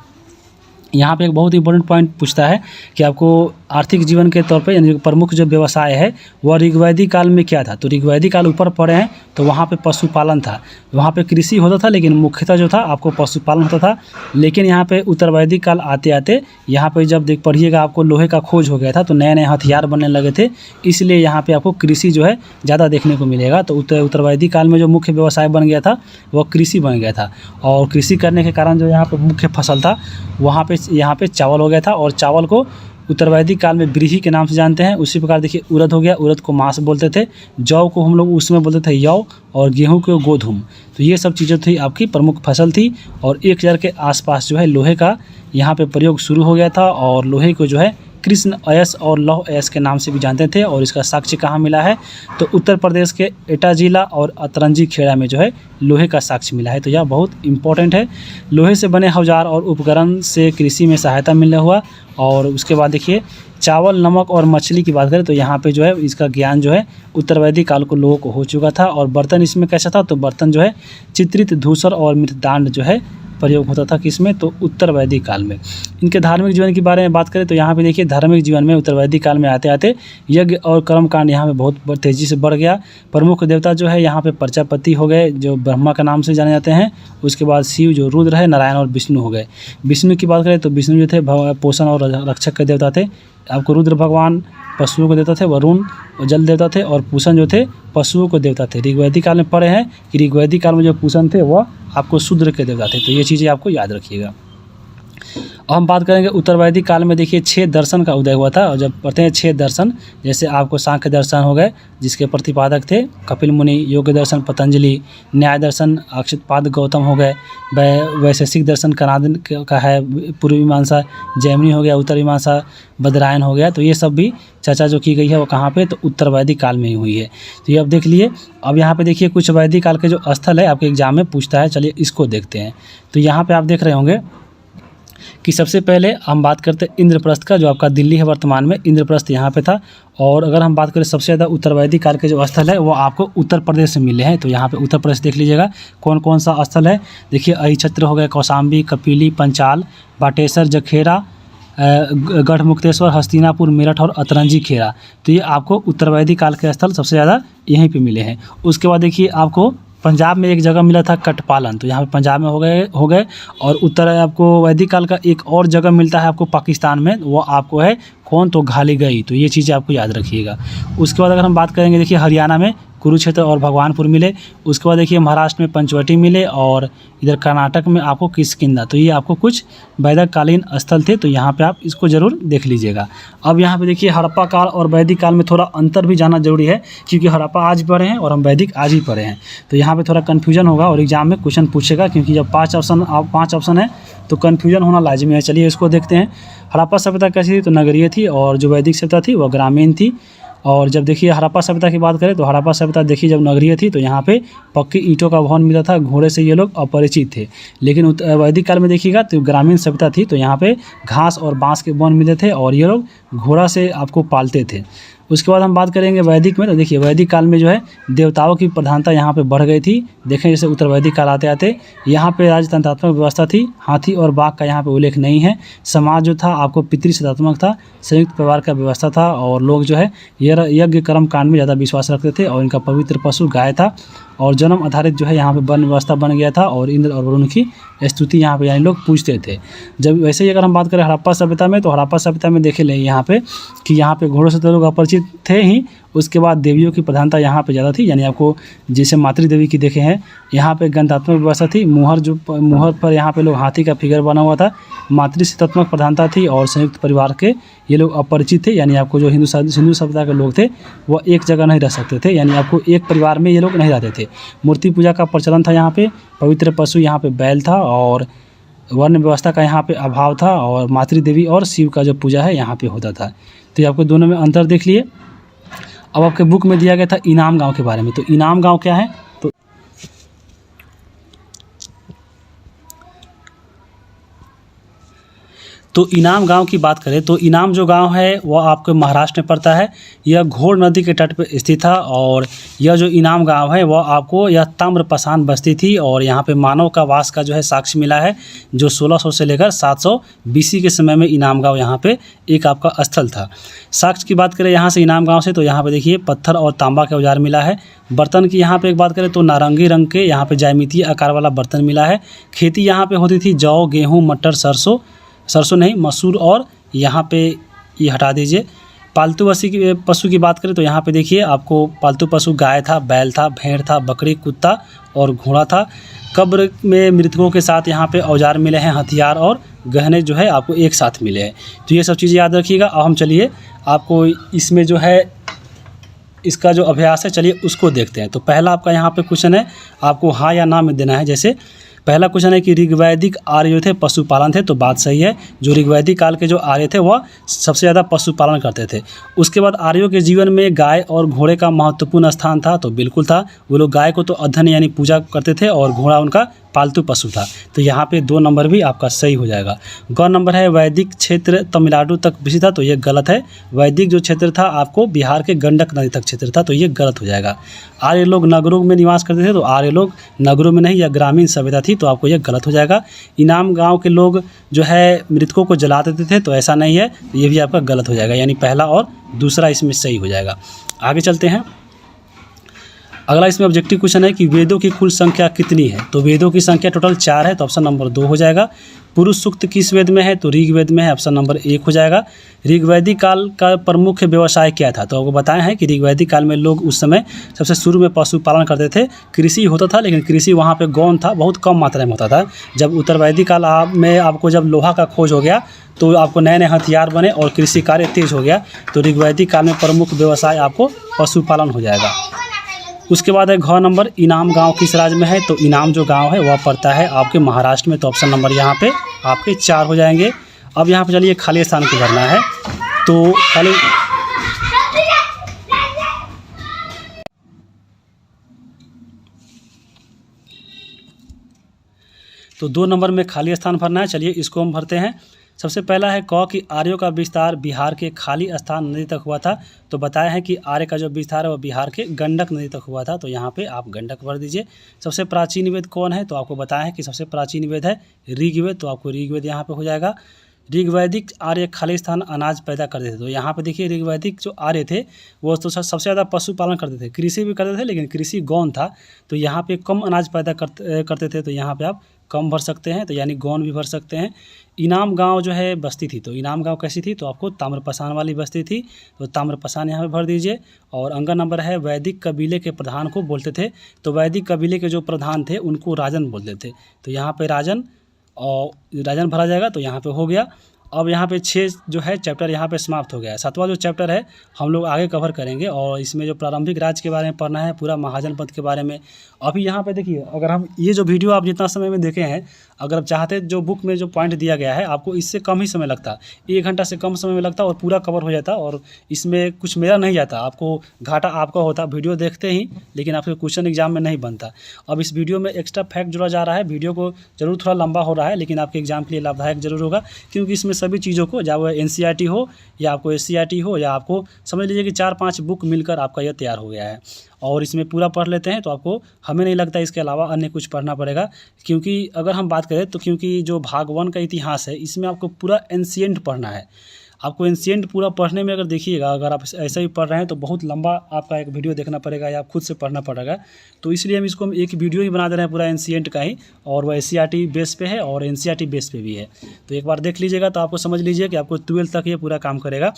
यहाँ पे एक बहुत इंपॉर्टेंट पॉइंट पूछता है कि आपको आर्थिक जीवन के तौर पे यानी प्रमुख जो व्यवसाय है वह ऋग्वैदिक काल में क्या था। तो ऋग्वैदिक काल ऊपर पढ़े हैं तो वहाँ पे पशुपालन था, वहाँ पे कृषि होता था, लेकिन मुख्यतः जो था आपको पशुपालन होता था। लेकिन यहाँ पे उत्तर वैदिक काल आते आते यहाँ पे जब पढ़िएगा आपको लोहे का खोज हो गया था, तो नए नए हथियार बनने लगे थे, इसलिए यहाँ पे आपको कृषि जो है ज़्यादा देखने को मिलेगा। तो उत्तर वैदिक काल में जो मुख्य व्यवसाय बन गया था वह कृषि बन गया था, और कृषि करने के कारण जो यहाँ पर मुख्य फसल था वहाँ पे चावल हो गया था। और चावल को उत्तर वैदिक काल में ब्रीही के नाम से जानते हैं। उसी प्रकार देखिए उड़द हो गया, उड़द को मांस बोलते थे, जौ को हम लोग उसमें बोलते थे यौ, और गेहूं को गोधूम। तो ये सब चीज़ें थी आपकी प्रमुख फसल थी। और 1000 के आसपास जो है लोहे का यहाँ पे प्रयोग शुरू हो गया था, और लोहे को जो है कृष्ण अयस और लौह अयस के नाम से भी जानते थे। और इसका साक्ष्य कहाँ मिला है, तो उत्तर प्रदेश के एटा जिला और अतरंजी खेड़ा में जो है लोहे का साक्ष्य मिला है। तो यह बहुत इंपॉर्टेंट है। लोहे से बने औजार और उपकरण से कृषि में सहायता मिलने हुआ। और उसके बाद देखिए चावल, नमक और मछली की बात करें तो यहाँ पे जो है इसका ज्ञान जो है उत्तर वैदिक काल को लोगों को हो चुका था। और बर्तन इसमें कैसा था, तो बर्तन जो है चित्रित धूसर और मृतदांड जो है प्रयोग होता था किसमें, तो उत्तर वैदिक काल में। इनके धार्मिक जीवन के बारे में बात करें तो यहाँ पे देखिए धार्मिक जीवन में उत्तर वैदिक काल में आते आते यज्ञ और कर्मकांड यहाँ पे बहुत तेज़ी से बढ़ गया। प्रमुख देवता जो है यहाँ पे प्रजापति हो गए जो ब्रह्मा का नाम से जाने जाते हैं। उसके बाद शिव जो रुद्र है, नारायण और विष्णु हो गए। विष्णु की बात करें तो विष्णु जो थे पोषण और रक्षक के देवता थे। आपको रुद्र भगवान पशुओं को देवता थे, वरुण जल देवता थे, और पूषण जो थे पशुओं को देवता थे। ऋग्वैदिक काल में पढ़े हैं कि ऋग्वैदिक काल में जो पूषण थे वह आपको शूद्र के देवता थे। तो ये चीज़ें आपको याद रखिएगा। अब हम बात करेंगे उत्तर वैदिक काल में। देखिए 6 दर्शन का उदय हुआ था, और जब पढ़ते हैं 6 दर्शन, जैसे आपको सांख्य दर्शन हो गए जिसके प्रतिपादक थे कपिल मुनि, योग दर्शन पतंजलि, न्याय दर्शन अक्षतपाद गौतम हो गए, वैशेषिक दर्शन कनाद का है पूर्व मीमांसा, जैमिनी हो गया, उत्तर मीमांसा बदरायन हो गया। तो ये सब भी चर्चा जो की गई है वो कहाँ पे, तो उत्तर वैदिक काल में ही हुई है। तो ये अब देख लिए। अब यहाँ पे देखिए कुछ वैदिक काल के जो स्थल है आपके एग्जाम में पूछता है, चलिए इसको देखते हैं। तो यहाँ पे आप देख रहे होंगे कि सबसे पहले हम बात करते हैं इंद्रप्रस्थ का, जो आपका दिल्ली है वर्तमान में, इंद्रप्रस्थ यहाँ पे था। और अगर हम बात करें सबसे ज़्यादा उत्तर वैदिक काल के जो स्थल है वो आपको उत्तर प्रदेश से मिले हैं। तो यहाँ पे उत्तर प्रदेश देख लीजिएगा कौन कौन सा स्थल है। देखिए अहिछत्र हो गया, कौशाम्बी, कपिली, पंचाल, बाटेश्वर, जखेरा, गढ़मुक्तेश्वर, हस्तिनापुर, मेरठ और अतरंजी खेरा। तो ये आपको उत्तर वैदिक काल के स्थल सबसे ज़्यादा यहीं पे मिले हैं। उसके बाद देखिए आपको पंजाब में एक जगह मिला था कटपालन, तो यहाँ पे पंजाब में हो गए। और उत्तर आपको वैदिक काल का एक और जगह मिलता है आपको पाकिस्तान में, वो आपको है कौन, तो घालीगई। तो ये चीज़ें आपको याद रखिएगा। उसके बाद अगर हम बात करेंगे, देखिए हरियाणा में कुरुक्षेत्र और भगवानपुर मिले। उसके बाद देखिए महाराष्ट्र में पंचवटी मिले, और इधर कर्नाटक में आपको किष्किंधा। तो ये आपको कुछ वैदिक कालीन स्थल थे, तो यहाँ पे आप इसको ज़रूर देख लीजिएगा। अब यहाँ पे देखिए हड़प्पा काल और वैदिक काल में थोड़ा अंतर भी जाना जरूरी है, क्योंकि हड़प्पा आज पढ़े हैं और हम वैदिक आज ही पढ़े हैं। तो यहाँ पे थोड़ा कन्फ्यूजन होगा और एग्जाम में क्वेश्चन पूछेगा, क्योंकि जब 5 ऑप्शन है तो कन्फ्यूजन होना लाजमी है। चलिए इसको देखते हैं। हड़प्पा सभ्यता कैसी थी, तो नगरीय थी, और जो वैदिक सभ्यता थी वह ग्रामीण थी। और जब देखिए हड़प्पा सभ्यता की बात करें, तो हड़प्पा सभ्यता देखिए जब नगरीय थी तो यहाँ पे पक्की ईंटों का भवन मिला था, घोड़े से ये लोग अपरिचित थे। लेकिन वैदिक काल में देखिएगा तो ग्रामीण सभ्यता थी, तो यहाँ पे घास और बांस के भवन मिले थे, और ये लोग घोड़ा से आपको पालते थे। उसके बाद हम बात करेंगे वैदिक में, तो देखिए वैदिक काल में जो है देवताओं की प्रधानता यहाँ पे बढ़ गई थी। देखें जैसे उत्तर वैदिक काल आते आते यहाँ पे राजतंत्रात्मक व्यवस्था थी, हाथी और बाघ का यहाँ पे उल्लेख नहीं है। समाज जो था आपको पितृसत्तात्मक था, संयुक्त परिवार का व्यवस्था था, और लोग जो है यज्ञ कर्म कांड में ज़्यादा विश्वास रखते थे, और इनका पवित्र पशु गाय था। और जन्म आधारित जो है यहाँ पे वर्ण व्यवस्था बन गया था, और इंद्र और वरुण की स्तुति यहाँ पे यानी लोग पूछते थे। जब वैसे ही अगर हम बात करें हड़प्पा सभ्यता में, तो हड़प्पा सभ्यता में देखे लें यहाँ पे कि यहाँ पे घोड़ों से तो लोग अपरिचित थे ही। उसके बाद देवियों की प्रधानता यहाँ पे ज़्यादा थी, यानी आपको जैसे मातृ देवी की देखे हैं, यहाँ पे गणतात्मक व्यवस्था थी। मुहर पर यहाँ पे लोग हाथी का फिगर बना हुआ था। मातृसत्तात्मक प्रधानता थी, और संयुक्त परिवार के ये लोग अपरिचित थे, यानी आपको जो हिंदू सभ्यता के लोग थे वो एक जगह नहीं रह सकते थे, यानी आपको एक परिवार में ये लोग नहीं रहते थे। मूर्ति पूजा का प्रचलन था यहाँ पे, पवित्र पशु यहाँ पे बैल था, और वर्ण व्यवस्था का यहाँ पे अभाव था, और मातृ देवी और शिव का जो पूजा है यहाँ पे होता था। तो ये आपको दोनों में अंतर देख लिए। अब आपके बुक में दिया गया था इनाम गांव के बारे में। तो इनाम गांव क्या है, तो इनाम गांव की बात करें तो इनाम जो गांव है वह आपको महाराष्ट्र में पड़ता है। यह घोड़ नदी के तट पर स्थित था, और यह जो इनाम गांव है वह आपको यह ताम्रपाषाण बस्ती थी, और यहाँ पे मानव का वास का जो है साक्ष्य मिला है, जो 1600 से लेकर 700 BC के समय में इनाम गांव यहाँ पे एक आपका स्थल था। साक्ष्य की बात करें यहाँ से इनाम गाँव से, तो यहाँ पर देखिए पत्थर और तांबा के औजार मिला है। बर्तन की यहाँ पे एक बात करें तो नारंगी रंग के यहाँ पे ज्यामितीय आकार वाला बर्तन मिला है। खेती यहाँ पे होती थी जौ, गेहूँ, मटर, सरसों नहीं मसूर, और यहाँ पे ये हटा दीजिए। पालतू पशु की बात करें तो यहाँ पे देखिए आपको पालतू पशु गाय था, बैल था, भेड़ था, बकरी, कुत्ता और घोड़ा था। कब्र में मृतकों के साथ यहाँ पे औजार मिले हैं, हथियार और गहने जो है आपको एक साथ मिले हैं। तो ये सब चीज़ें याद रखिएगा। अब हम चलिए आपको इसमें जो है इसका जो अभ्यास है चलिए उसको देखते हैं। तो पहला आपका यहाँ पे क्वेश्चन है, आपको हाँ या ना में देना है। जैसे पहला क्वेश्चन है कि ऋग्वैदिक आर्य जो थे पशुपालन थे, तो बात सही है। जो ऋग्वैदिक काल के जो आर्य थे वह सबसे ज़्यादा पशुपालन करते थे। उसके बाद आर्यों के जीवन में गाय और घोड़े का महत्वपूर्ण स्थान था, तो बिल्कुल था। वो लोग गाय को तो अधन यानी पूजा करते थे, और घोड़ा उनका पालतू पशु था। तो यहाँ पे 2 नंबर भी आपका सही हो जाएगा। ग नंबर है वैदिक क्षेत्र तमिलनाडु तक विस्तृत था, तो ये गलत है। वैदिक जो क्षेत्र था आपको बिहार के गंडक नदी तक क्षेत्र था, तो ये गलत हो जाएगा। आर्य लोग नगरों में निवास करते थे, तो आर्य लोग नगरों में नहीं, या ग्रामीण सभ्यता थी, तो आपको ये गलत हो जाएगा। इनाम गाँव के लोग जो है मृतकों को जला देते थे, तो ऐसा नहीं है, ये भी आपका गलत हो जाएगा। यानी पहला और दूसरा इसमें सही हो जाएगा। आगे चलते हैं। अगला इसमें ऑब्जेक्टिव क्वेश्चन है कि वेदों की कुल संख्या कितनी है। तो वेदों की संख्या टोटल 4 है, तो ऑप्शन नंबर 2 हो जाएगा। पुरुष सूक्त किस वेद में है, तो ऋग्वेद में है, ऑप्शन नंबर 1 हो जाएगा। ऋग्वैदिक काल का प्रमुख व्यवसाय क्या था, तो आपको बताया है कि ऋग्वैदिक काल में लोग उस समय सबसे शुरू में पशुपालन करते थे। कृषि होता था, लेकिन कृषि वहाँ पे गौण था, बहुत कम मात्रा में होता था। जब उत्तरवैदिक काल में आपको जब लोहा का खोज हो गया तो आपको नए नए हथियार बने और कृषि कार्य तेज हो गया। तो ऋग्वैदिक काल में प्रमुख व्यवसाय आपको पशुपालन हो जाएगा। उसके बाद है घ नंबर, इनाम गांव किस राज्य में है, तो इनाम जो गांव है वह पड़ता है आपके महाराष्ट्र में। तो ऑप्शन नंबर यहाँ पे आपके 4 हो जाएंगे। अब यहाँ पे चलिए खाली स्थान को भरना है। तो खाली तो 2 नंबर में खाली स्थान भरना है। चलिए इसको हम भरते हैं। सबसे पहला है क कि आर्यों का विस्तार बिहार के खाली स्थान नदी तक हुआ था। तो बताया है कि आर्य का जो विस्तार है वह बिहार के गंडक नदी तक हुआ था। तो यहाँ पे आप गंडक भर दीजिए। सबसे प्राचीन वेद कौन है, तो आपको बताया है कि सबसे प्राचीन वेद है ऋग्वेद। तो आपको ऋग्वेद यहाँ पे हो जाएगा। ऋग्वैदिक आर्य खाली स्थान अनाज पैदा करते थे। तो यहाँ पे देखिए ऋग्वैदिक जो आर्य थे वो तो सबसे ज़्यादा पशुपालन करते थे, कृषि भी करते थे, लेकिन कृषि गौण था। तो यहाँ पे कम अनाज पैदा करते थे। तो यहाँ पे आप कम भर सकते हैं, तो यानी गौण भी भर सकते हैं। इनाम गांव जो है बस्ती थी। तो इनाम गांव कैसी थी, तो आपको ताम्रपशान वाली बस्ती थी। तो ताम्रपशान यहाँ पे भर दीजिए। और अंगा नंबर है वैदिक कबीले के प्रधान को बोलते थे। तो वैदिक कबीले के जो प्रधान थे उनको राजन बोलते थे। तो यहाँ पे राजन और राजन भरा जाएगा। तो यहाँ पे हो गया। अब यहाँ पे 6 जो है चैप्टर यहाँ पे समाप्त हो गया है। 7वां जो चैप्टर है हम लोग आगे कवर करेंगे और इसमें जो प्रारंभिक राज्य के बारे में पढ़ना है, पूरा महाजनपद के बारे में। अभी यहाँ पे देखिए, अगर हम ये जो वीडियो आप जितना समय में देखे हैं, अगर आप चाहते जो बुक में जो पॉइंट दिया गया है आपको इससे कम ही समय लगता, 1 घंटा से कम समय में लगता और पूरा कवर हो जाता। और इसमें कुछ मेरा नहीं जाता, आपको घाटा आपका होता वीडियो देखते ही, लेकिन आपके क्वेश्चन एग्जाम में नहीं बनता। अब इस वीडियो में एक्स्ट्रा फैक्ट जुड़ा जा रहा है। वीडियो को जरूर थोड़ा लंबा हो रहा है, लेकिन आपके एग्जाम के लिए लाभदायक जरूर होगा, क्योंकि इसमें सभी चीज़ों को, चाहे वो NCERT हो या आपको SCERT हो या आपको समझ लीजिए कि 4-5 बुक मिलकर आपका यह तैयार हो गया है। और इसमें पूरा पढ़ लेते हैं तो आपको, हमें नहीं लगता इसके अलावा अन्य कुछ पढ़ना पड़ेगा। क्योंकि अगर हम बात करें तो क्योंकि जो भाग 1 का इतिहास है इसमें आपको पूरा एंशिएंट पढ़ना है। आपको एंशिएंट पूरा पढ़ने में अगर देखिएगा, अगर आप ऐसे ही पढ़ रहे हैं तो बहुत लंबा आपका एक वीडियो देखना पड़ेगा या आप खुद से पढ़ना पड़ेगा। तो इसलिए हम इसको एक वीडियो ही बना दे रहे हैं पूरा एंशिएंट का ही, और वह SCERT बेस पे है और NCERT बेस पे भी है। तो एक बार देख लीजिएगा तो आपको समझ लीजिए कि आपको 12 तक ये पूरा काम करेगा।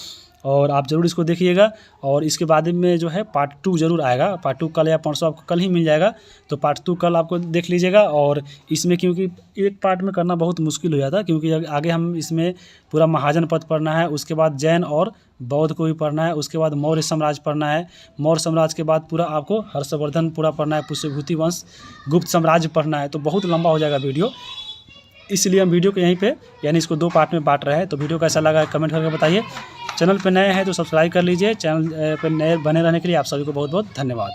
और आप ज़रूर इसको देखिएगा। और इसके बाद में जो है पार्ट 2 ज़रूर आएगा। पार्ट 2 कल या परसों आपको कल ही मिल जाएगा। तो पार्ट 2 कल आपको देख लीजिएगा। और इसमें क्योंकि एक पार्ट में करना बहुत मुश्किल हो जाता है, क्योंकि आगे हम इसमें पूरा महाजनपद पढ़ना है, उसके बाद जैन और बौद्ध को भी पढ़ना है, उसके बाद मौर्य साम्राज्य पढ़ना है, मौर्य साम्राज्य के बाद पूरा आपको हर्षवर्धन पूरा पढ़ना है, पुष्यभूति वंश, गुप्त साम्राज्य पढ़ना है। तो बहुत लंबा हो जाएगा वीडियो, इसलिए हम वीडियो को यहीं पे यानी इसको 2 पार्ट में बांट रहे हैं। तो वीडियो कैसा लगा कमेंट करके बताइए। चैनल पे नए हैं तो सब्सक्राइब कर लीजिए। चैनल पे नए बने रहने के लिए आप सभी को बहुत बहुत धन्यवाद।